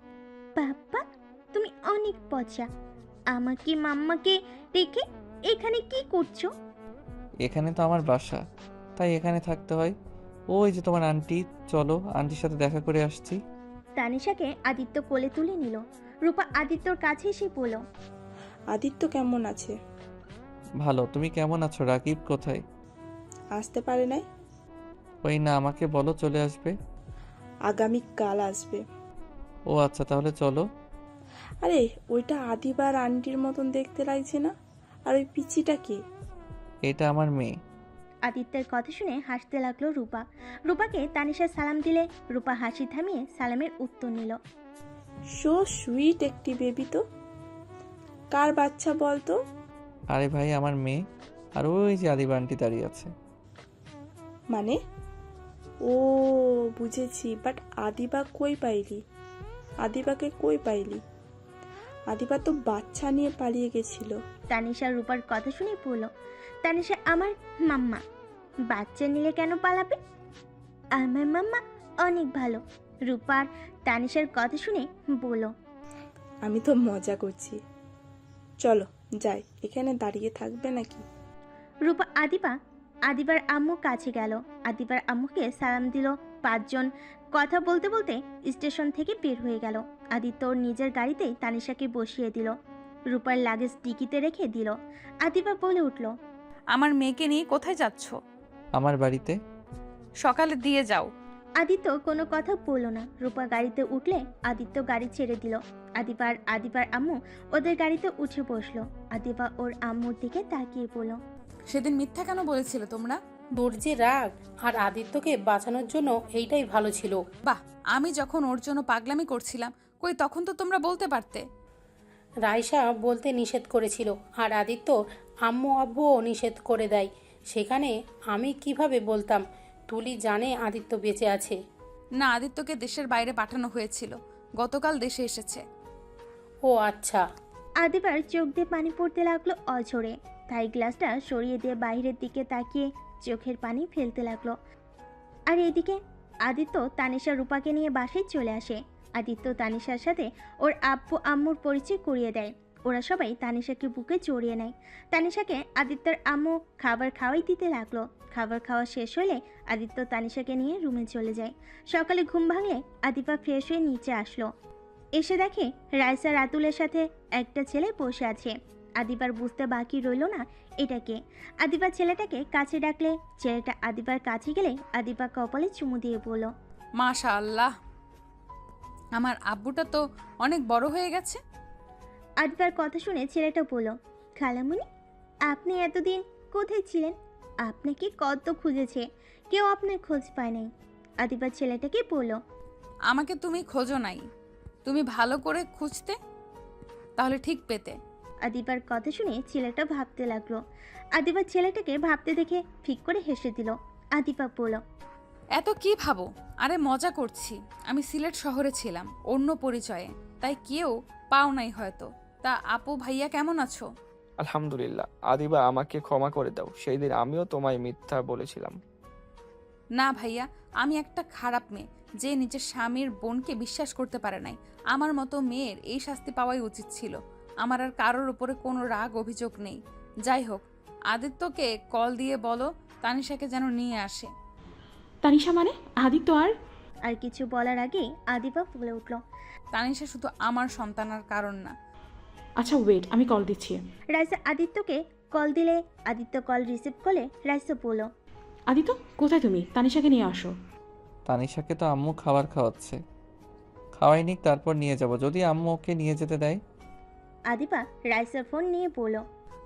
পাপ্পা তুমি অনেক পচা। আমাকে মাম্মাকে রেখে এখানে কি করছো? এখানে তো আমার বাসা, তাই এখানে থাকতে হয়। ওই যে তোমার আন্টি, চলো আন্টির সাথে দেখা করে আসছি। তানিশাকে আদিত্য কোলে তুলে নিল। রূপা আদিত্যর কাছে এসে বলল, আদিত্য কেমন আছে? ভালো, তুমি কেমন আছো? রাকিব কোথায়? আসতে পারে নাই, ওই না, আমাকে বলো চলে আসবে। আগামীকাল আসবে। ও আচ্ছা, তাহলে চলো। আরে ওইটা আদিবার আন্টির মতন দেখতে লাগছে না? আর ওই পিচিটা কি? এটা আমার মেয়ে। আদিত্যের কথা শুনে হাসতে লাগলো রূপা। রূপাকে তানিশা সালাম দিলে রূপা হাসি থামিয়ে সালামের উত্তর নিল। সো সুইট একটি বেবি তো। কার বাচ্চা বলতো? আরে ভাই, আমার মেয়ে। আর ওই যে আদিবা আন্টি দাঁড়িয়ে আছে। মানে? ও বুঝেছি, বাট আদিবা কই পাইলি? আদিবাকে কই পাইলি? আদিবা তো বাচ্চা নিয়ে পালিয়ে গেছিল। তানিশা রূপার কথা শুনে বলল, তানিশা আমার মাম্মা, বাচ্চা নিলে কেন পালাবে? আমার মাম্মা অনেক ভালো। রূপার তানিশার কথা শুনে বলল, আমি তো মজা করছি, চলো যাই। এখানে দাঁড়িয়ে থাকবে নাকি? রূপা আদিবার আম্মু কাছে গেল। আদিবার আম্মুকে সালাম দিল। পাঁচজন কথা বলতে বলতে স্টেশন থেকে বের হয়ে গেল। আদিত্য ওর নিজের গাড়িতেই তানিশাকে বসিয়ে দিল। রূপার লাগেজ টিকিতে রেখে দিল। আদিবা বলে উঠল, আমার মেয়েকে নিয়ে কোথায় যাচ্ছ? আমার বাড়িতে। সকালে দিয়ে যাও। আদিত্য কোনো কথা বলল না। রূপা গাড়িতে উঠলে আদিত্য গাড়ি ছেড়ে দিল। আদিবার আম্মু ওদের গাড়িতে উঠে বসলো। আদিবা ওর আম্মুর দিকে তাকিয়ে বলল, সেদিন মিথ্যা কেন বলেছিলে তোমরা? তোর যে রাগ, আর আদিত্যকে বাঁচানোর জন্য এইটাই ভালো ছিল। বাহ, আমি যখন ওর জন্য পাগলামি করছিলাম, কই তখন তো তোমরা বলতে পারতে। রাইসা বলতে নিষেধ করেছিল, আর আদিত্য আম্মু আব্বুও নিষেধ করে দেয়। সেখানে আমি কিভাবে বলতাম? তুলি জানে আদিত্য বেঁচে আছে। না, আদিত্যকে দেশের বাইরে পাঠানো হয়েছিল, গতকাল দেশে এসেছে। ও আচ্ছা। আদিবার চোখ দিয়ে পানি পড়তে লাগলো অঝরে। তাই গ্লাসটা সরিয়ে দিয়ে বাইরের দিকে তাকিয়ে চোখের পানি ফেলতে লাগলো। আর এদিকে আদিত্য তানিশা রূপাকে নিয়ে বাসায় চলে আসে। আদিত্য তানিশার সাথে ওর আব্বু আম্মুর পরিচয় করিয়ে দেয়। ওরা সবাই তানিশাকে বুকে জড়িয়ে নেয়। তানিশাকে আদিত্যর আম্মু খাবার খাওয়াই দিতে লাগলো। খাবার খাওয়া শেষ হলে আদিত্য তানিশাকে নিয়ে রুমে চলে যায়। সকালে ঘুম ভাঙলে আদিপা ফ্রেশ হয়ে নিচে আসলো। এসে দেখে রাইসা রাতুলের সাথে একটা ছেলে বসে আছে। আদিবার বুঝতে বাকি রইল না এটাকে। আদিবা ছেলেটাকে কাছে ডাকলে ছেলেটা আদিবার কাছে গেলে আদিবা কপালে চুমু দিয়ে বলল, মাশাআল্লাহ, আমার আব্বুটা তো অনেক বড় হয়ে গেছে। আদিবার কথা শুনে ছেলেটা বলল, খালামুনি আপনি এতদিন কোথায় ছিলেন? আপনাকে কত খুঁজেছে, কেউ আপনার খোঁজ পায় নাই। আদিবা ছেলেটাকে বলল, আমাকে তুমি খোঁজো নাই, তুমি ভালো করে খুঁজতে তাহলে ঠিক পেতে। আদিবার কথা শুনে ছেলেটা ভাবতে লাগলো। আদিবা ছেলেটাকে ভাবতে দেখে ফিক করে হেসে দিল। আদিবা বলল, এত কি ভাবো? আরে মজা করছি, আমি সিলেট শহরে ছিলাম অন্য পরিচয়ে, তাই কেউ পাও নাই হয়তো। তা আপু ভাইয়া কেমন আছো? আলহামদুলিল্লাহ। আদিবা, আমাকে ক্ষমা করে দাও, সেই দিন আমিও তোমায় মিথ্যা বলেছিলাম। না ভাইয়া, আমি একটা খারাপ মেয়ে যে নিজের স্বামীর বোনকে বিশ্বাস করতে পারে নাই। আমার মতো মেয়ের এই শাস্তি পাওয়াই উচিত ছিল। আমার আর কারোর উপরে কোনো রাগ অভিযোগ নেই। যাই হোক, আদিত্যকে কল দিয়ে বলো তানিশাকে যেন নিয়ে আসে। তানিশা মানে আদিত্য আর কিছু বলার আগেই আদিবা বলে উঠল, তানিশা শুধু আমার সন্তানের কারণ না। আচ্ছা ওয়েট, আমি কল দিচ্ছি। রাইসা আদিত্যকে কল দিলে আদিত্য কল রিসিভ করলে রাইসা বলল, আদিত্য কোথায় তুমি? তানিশাকে নিয়ে আসো। তানিশাকে তো আম্মু খাবার খাওয়াচ্ছে, খাওয়াই নিক তারপর নিয়ে যাব, যদি আম্মু ওকে নিয়ে যেতে দেয়। আদিবা রাইসার ফোন নিয়ে বলল,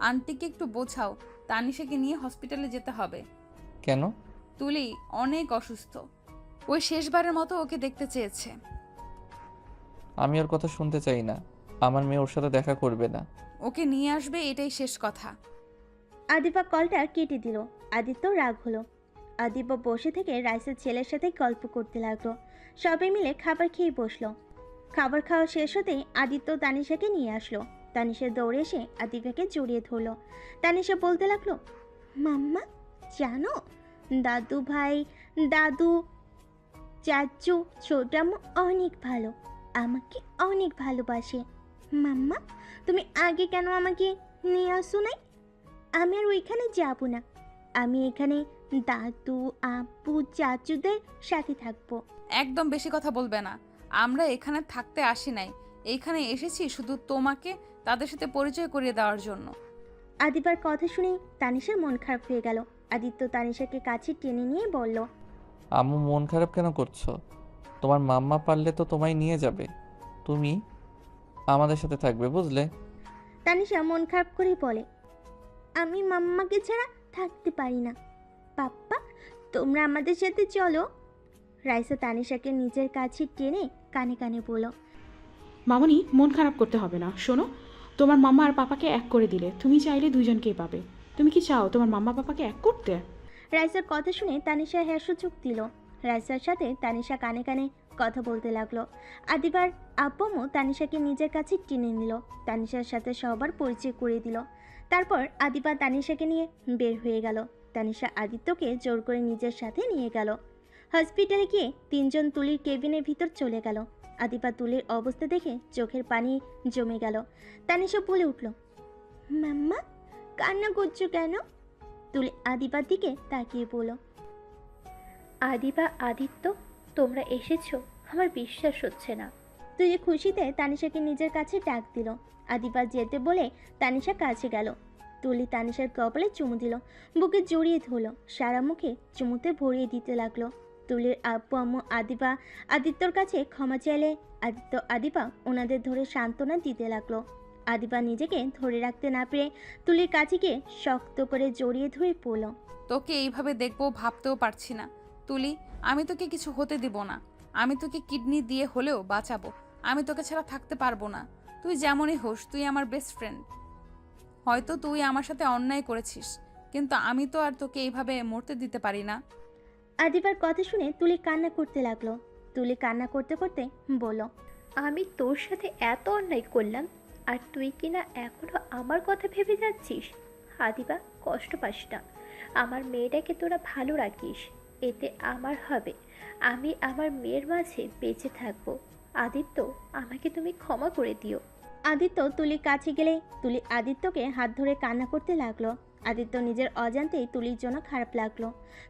আন্টিকে একটু বোঝাও, তানিশাকে নিয়ে হসপিটালে যেতে হবে। কেন? তুলি অনেক অসুস্থ, ওই শেষবারের মতো ওকে দেখতে চেয়েছে। আমি ওর কথা শুনতে চাই না, আমার মেয়ে ওর সাথে দেখা করবে না। ওকে নিয়ে আসবে, এটাই শেষ কথা। আদিবা কলটা কেটে দিল। আদিত্য রাগ হলো। আদিবা বসে থেকে রাইসার ছেলের সাথে গল্প করতে লাগলো। সবাই মিলে খাবার খেয়ে বসলো। খাবার খাওয়া শেষ হতেই আদিত্য তানিশাকে নিয়ে আসলো। তানিশা দৌড়ে এসে আদিবাকে জড়িয়ে ধরলো। তানিশা বলতে লাগলো, মাম্মা জানো, দাদু ভাই, দাদু, চাচু, ছোটাম্মু অনেক ভালো, আমাকে অনেক ভালোবাসে। মাম্মা তুমি আগে কেন আমাকে নিয়ে আসো নাই? আমি আর ওইখানে যাব না, আমি এখানে দাদু, আব্বু, চাচুদের সাথে থাকবো। একদম বেশি কথা বলবে না, আমরা এখানে থাকতে আসি নাই, এইখানে এসেছি শুধু তোমাকে তাদের সাথে পরিচয় করিয়ে দেওয়ার জন্য। আদিবার কথা শুনে তানিশার মন খারাপ হয়ে গেল। আদিত্য তানিশাকে কাছে টেনে নিয়ে বলল, আম্মু মন খারাপ কেন করছো? তোমার মাম্মা পারলে তো তোমায় নিয়ে যাবে, তুমি আমাদের সাথে থাকবে, বুঝলে? তানিশা মন খারাপ করে বলে, আমি মাম্মাকে ছাড়া থাকতে পারি না, পাপ্পা তোমরা আমাদের সাথে চলো। রাইসা তানিশাকে নিজের কাছে টেনে কানে কানে বলল, মামনি মন খারাপ করতে হবে না, শোনো, তোমার মাম্মা আর পাপাকে এক করে দিলে তুমি চাইলে দুজনকেই পাবে। তুমি কি চাও তোমার মাম্মা পাপাকে এক করতে? রাইসার কথা শুনে তানিশা হ্যাসচোখ দিল। রাইসার সাথে তানিশা কানে কানে কথা বলতে লাগলো। আদিবার আব্বু তানিশাকে নিজের কাছে টেনে নিল, তানিশার সাথে সবার পরিচয় করে দিল। তারপর আদিবা তানিশাকে নিয়ে বের হয়ে গেল। তানিশা আদিত্যকে জোর করে নিজের সাথে নিয়ে গেল। হসপিটালে গিয়ে তিনজন তুলির কেবিনের ভিতর চলে গেল। আদিবা তুলির অবস্থা দেখে চোখের পানি জমে গেল। তানিশা বলে উঠল, মাম্মা কান্না করছো কেন? তুলি আদিবার দিকে তাকিয়ে বলল, আদিবা, আদিত্য, তোমরা এসেছো, আমার বিশ্বাস হচ্ছে না। তুই খুশিতে তানিশাকে নিজের কাছে ডাক দিল। আদিবা যেতে বলে তানিশা কাছে গেল। তুলি তানিশার কপালে চুমু দিল, বুকে জড়িয়ে ধরল, সারা মুখে চুমুতে ভরিয়ে দিতে লাগলো। তুলির আব্বু আম্মু আদিবা আদিত্যর কাছে ক্ষমা চাইলে আদিত্য আদিবা ওনাদের ধরে সান্ত্বনা দিতে লাগলো। আদিবা নিজেকে ধরে রাখতে না পেরে তুলির কাছে গিয়ে শক্ত করে জড়িয়ে ধরে পড়ল। তোকে এইভাবে দেখবো ভাবতেও পারছি না তুলি, আমি তোকে কিছু হতে দিব না, আমি তোকে কিডনি দিয়ে হলেও বাঁচাবো, আমি তোকে ছাড়া থাকতে পারবো না। তুই যেমনই হোস, তুই আমার বেস্ট ফ্রেন্ড। হয়তো তুই আমার সাথে অন্যায় করেছিস, কিন্তু আমি তো আর তোকে এইভাবে মরতে দিতে পারি না। আদিবার কথা শুনে তুলি কান্না করতে লাগলো। তুলি কান্না করতে করতে বলল, আমি তোর সাথে এত অন্যায় করলাম, আর তুই কিনা এখনো আমার কথা ভেবে যাচ্ছিস। আদিবা, কষ্ট পাস না, আমার মেয়েটাকে তোরা ভালো রাখিস, এতে আমার হবে, আমি আমার মেয়ের মাঝে বেঁচে থাকবো। আদিত্য, আমাকে তুমি ক্ষমা করে দিও। আদিত্য তুলির কাছে গেলে তুলি আদিত্যকে হাত ধরে কান্না করতে লাগলো। আদিত্য নিজের অজান্তেই তুলির জন্য খারাপ লাগলো।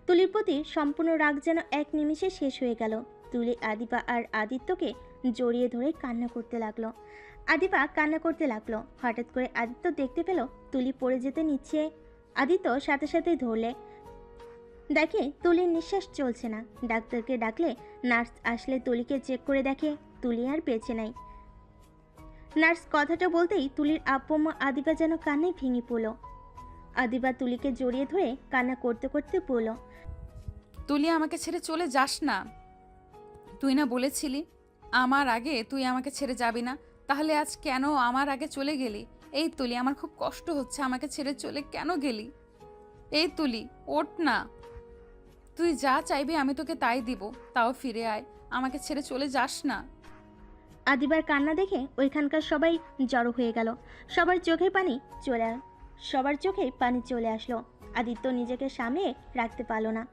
তুলির প্রতি সম্পূর্ণ রাগ যেন এক নিমিষে শেষ হয়ে গেল। তুলি আদিপা আর আদিত্যকে জড়িয়ে ধরে কান্না করতে লাগলো। আদিপা কান্না করতে লাগলো। হঠাৎ করে আদিত্য দেখতে পেল তুলি পড়ে যেতে নিচ্ছে। আদিত্য সাথে সাথে ধরলে দেখে তুলির নিঃশ্বাস চলছে না। ডাক্তারকে ডাকলে নার্স আসলে তুলিকে চেক করে দেখে তুলি আর বেঁচে নাই। নার্স কথাটা বলতেই তুলির আব্বু মা আদিবা যেন কান্নায় ভেঙে পড়ল। আদিবা তুলিকে জড়িয়ে ধরে কান্না করতে করতে বলল, তুলি আমাকে ছেড়ে চলে যাস না। তুই না বলেছিলি আমার আগে তুই আমাকে ছেড়ে যাবি না, তাহলে আজ কেন আমার আগে চলে গেলি? এই তুলি, আমার খুব কষ্ট হচ্ছে, আমাকে ছেড়ে চলে কেন গেলি? এই তুলি, ওঠ না। তুই যা চাইবি আমি তোকে তাই দিব, তাও ফিরে আয়, আমাকে ছেড়ে চলে যাস না। আদিবার কান্না দেখে ওইখানকার সবাই জড়ো হয়ে গেল। সবার চোখে পানি চলে আসলো। আদিত্য নিজেকে সামলে রাখতে পারল না।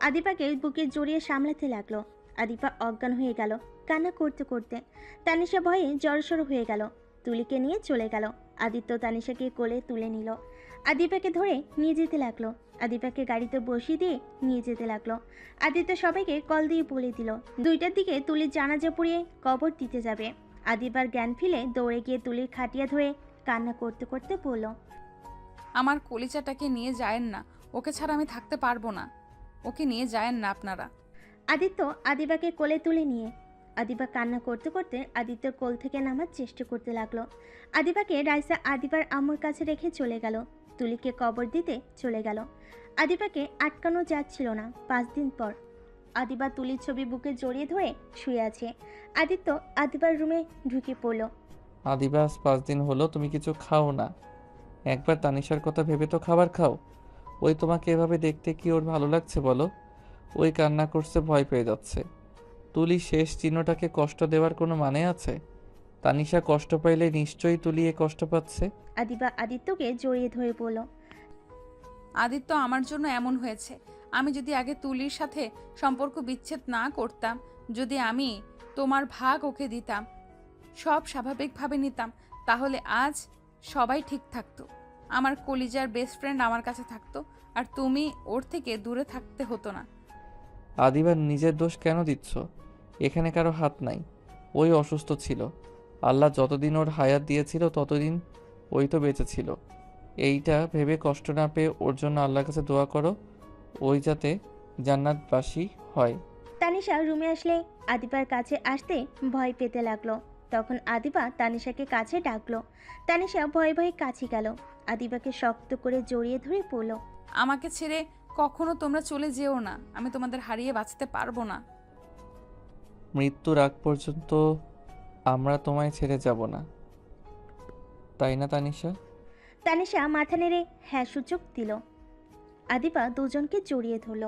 আদিপাকে বুকে জড়িয়ে সামলাতে লাগলো। আদিপা অজ্ঞান হয়ে গেল কান্না করতে করতে। তানিশা ভয়ে জড়সড় হয়ে গেল, তুলিকে নিয়ে চলে গেল। আদিত্য তানিশাকে কোলে তুলে নিল, আদিপাকে ধরে নিয়ে যেতে লাগলো। আদিপাকে গাড়িতে বসিয়ে দিয়ে নিয়ে যেতে লাগলো। আদিত্য সবাইকে কল দিয়ে বলে দিল 2টার দিকে তুলির জানাজা পড়িয়ে কবর দিতে যাবে। আদিবার জ্ঞান ফিরে দৌড়ে গিয়ে তুলির খাটিয়া ধরে কান্না করতে করতে বলল, আমার কলিজাটাকে নিয়ে যায়েন না, ওকে ছাড়া আমি থাকতে পারবো না, ওকে নিয়ে যায়েন না আপনারা। আদিত্য আদিবাকে কোলে তুলে নিয়ে আদিবা কান্না করতে করতে আদিত্যর কোল থেকে নামার চেষ্টা করতে লাগলো। আদিবাকে রাইসা আদিবার আম্মুর কাছে রেখে চলে গেল। তুলিকে কবর দিতে চলে গেল। আদিবাকে আটকানো যাচ্ছিল না। 5 দিন পর আদিবা তুলির ছবি বুকে জড়িয়ে ধরে শুয়ে আছে। আদিত্য আদিবার রুমে ঢুকে পড়ল। আদিবা, আজ 5 দিন হলো তুমি কিছু খাও না। একবার তানিশার কথা ভেবে তো খাবার খাও। ওই তোমাকে এভাবে দেখতে কি ওর ভালো লাগছে বলো? ওই কান্না করছে, ভয় পেয়ে যাচ্ছে। তুলি শেষ চিহ্নটাকে কষ্ট দেওয়ার কোনো মানে আছে? তানিশা কষ্ট পাইলে নিশ্চয়ই তুলি এ কষ্ট পাচ্ছে। আদিবা আদিত্যকে জড়িয়ে ধরে বলল, আদিত্য আমার জন্য এমন হয়েছে। আমি যদি আগে তুলির সাথে সম্পর্ক বিচ্ছেদ না করতাম, যদি আমি তোমার ভাগ ওকে দিতাম, সব স্বাভাবিকভাবে নিতাম, তাহলে আজ সবাই ঠিক থাকতো। আমার কলিজার বেস্ট ফ্রেন্ড আমার কাছে থাকতো, আর তুমি ওর থেকে দূরে থাকতে হতো না। আদিবা, নিজের দোষ কেন দিচ্ছ? এখানে কারো হাত নাই। ওই অসুস্থ ছিল। আল্লাহ যতদিন ওর হায়াত দিয়েছিল ততদিন ওই তো বেঁচে ছিল। এইটা ভেবে কষ্ট না পেয়ে ওর জন্য আল্লাহর কাছে দোয়া করো, ওই যাতে জান্নাতবাসী হয়। তানিশা রুমে আসলে আদিবার কাছে আসতে ভয় পেতে লাগলো। তখন আদিবা তানিশাকে কাছে ডাকলো। তানিশা ভয়ে ভয়ে কাছে গেল, আদিবাকে শক্ত করে জড়িয়ে ধরে পড়ল। আমাকে ছেড়ে কখনো তোমরা চলে যেও না, আমি তোমাদের হারিয়ে বাঁচতে পারবো না। মৃত্যুর আগ পর্যন্ত আমরা তোমায় ছেড়ে যাব না, তাই না তানিশা? তানিশা মাথা নেড়ে হ্যাঁ সূচক দিল। আদিবা দুজনকে জড়িয়ে ধরল।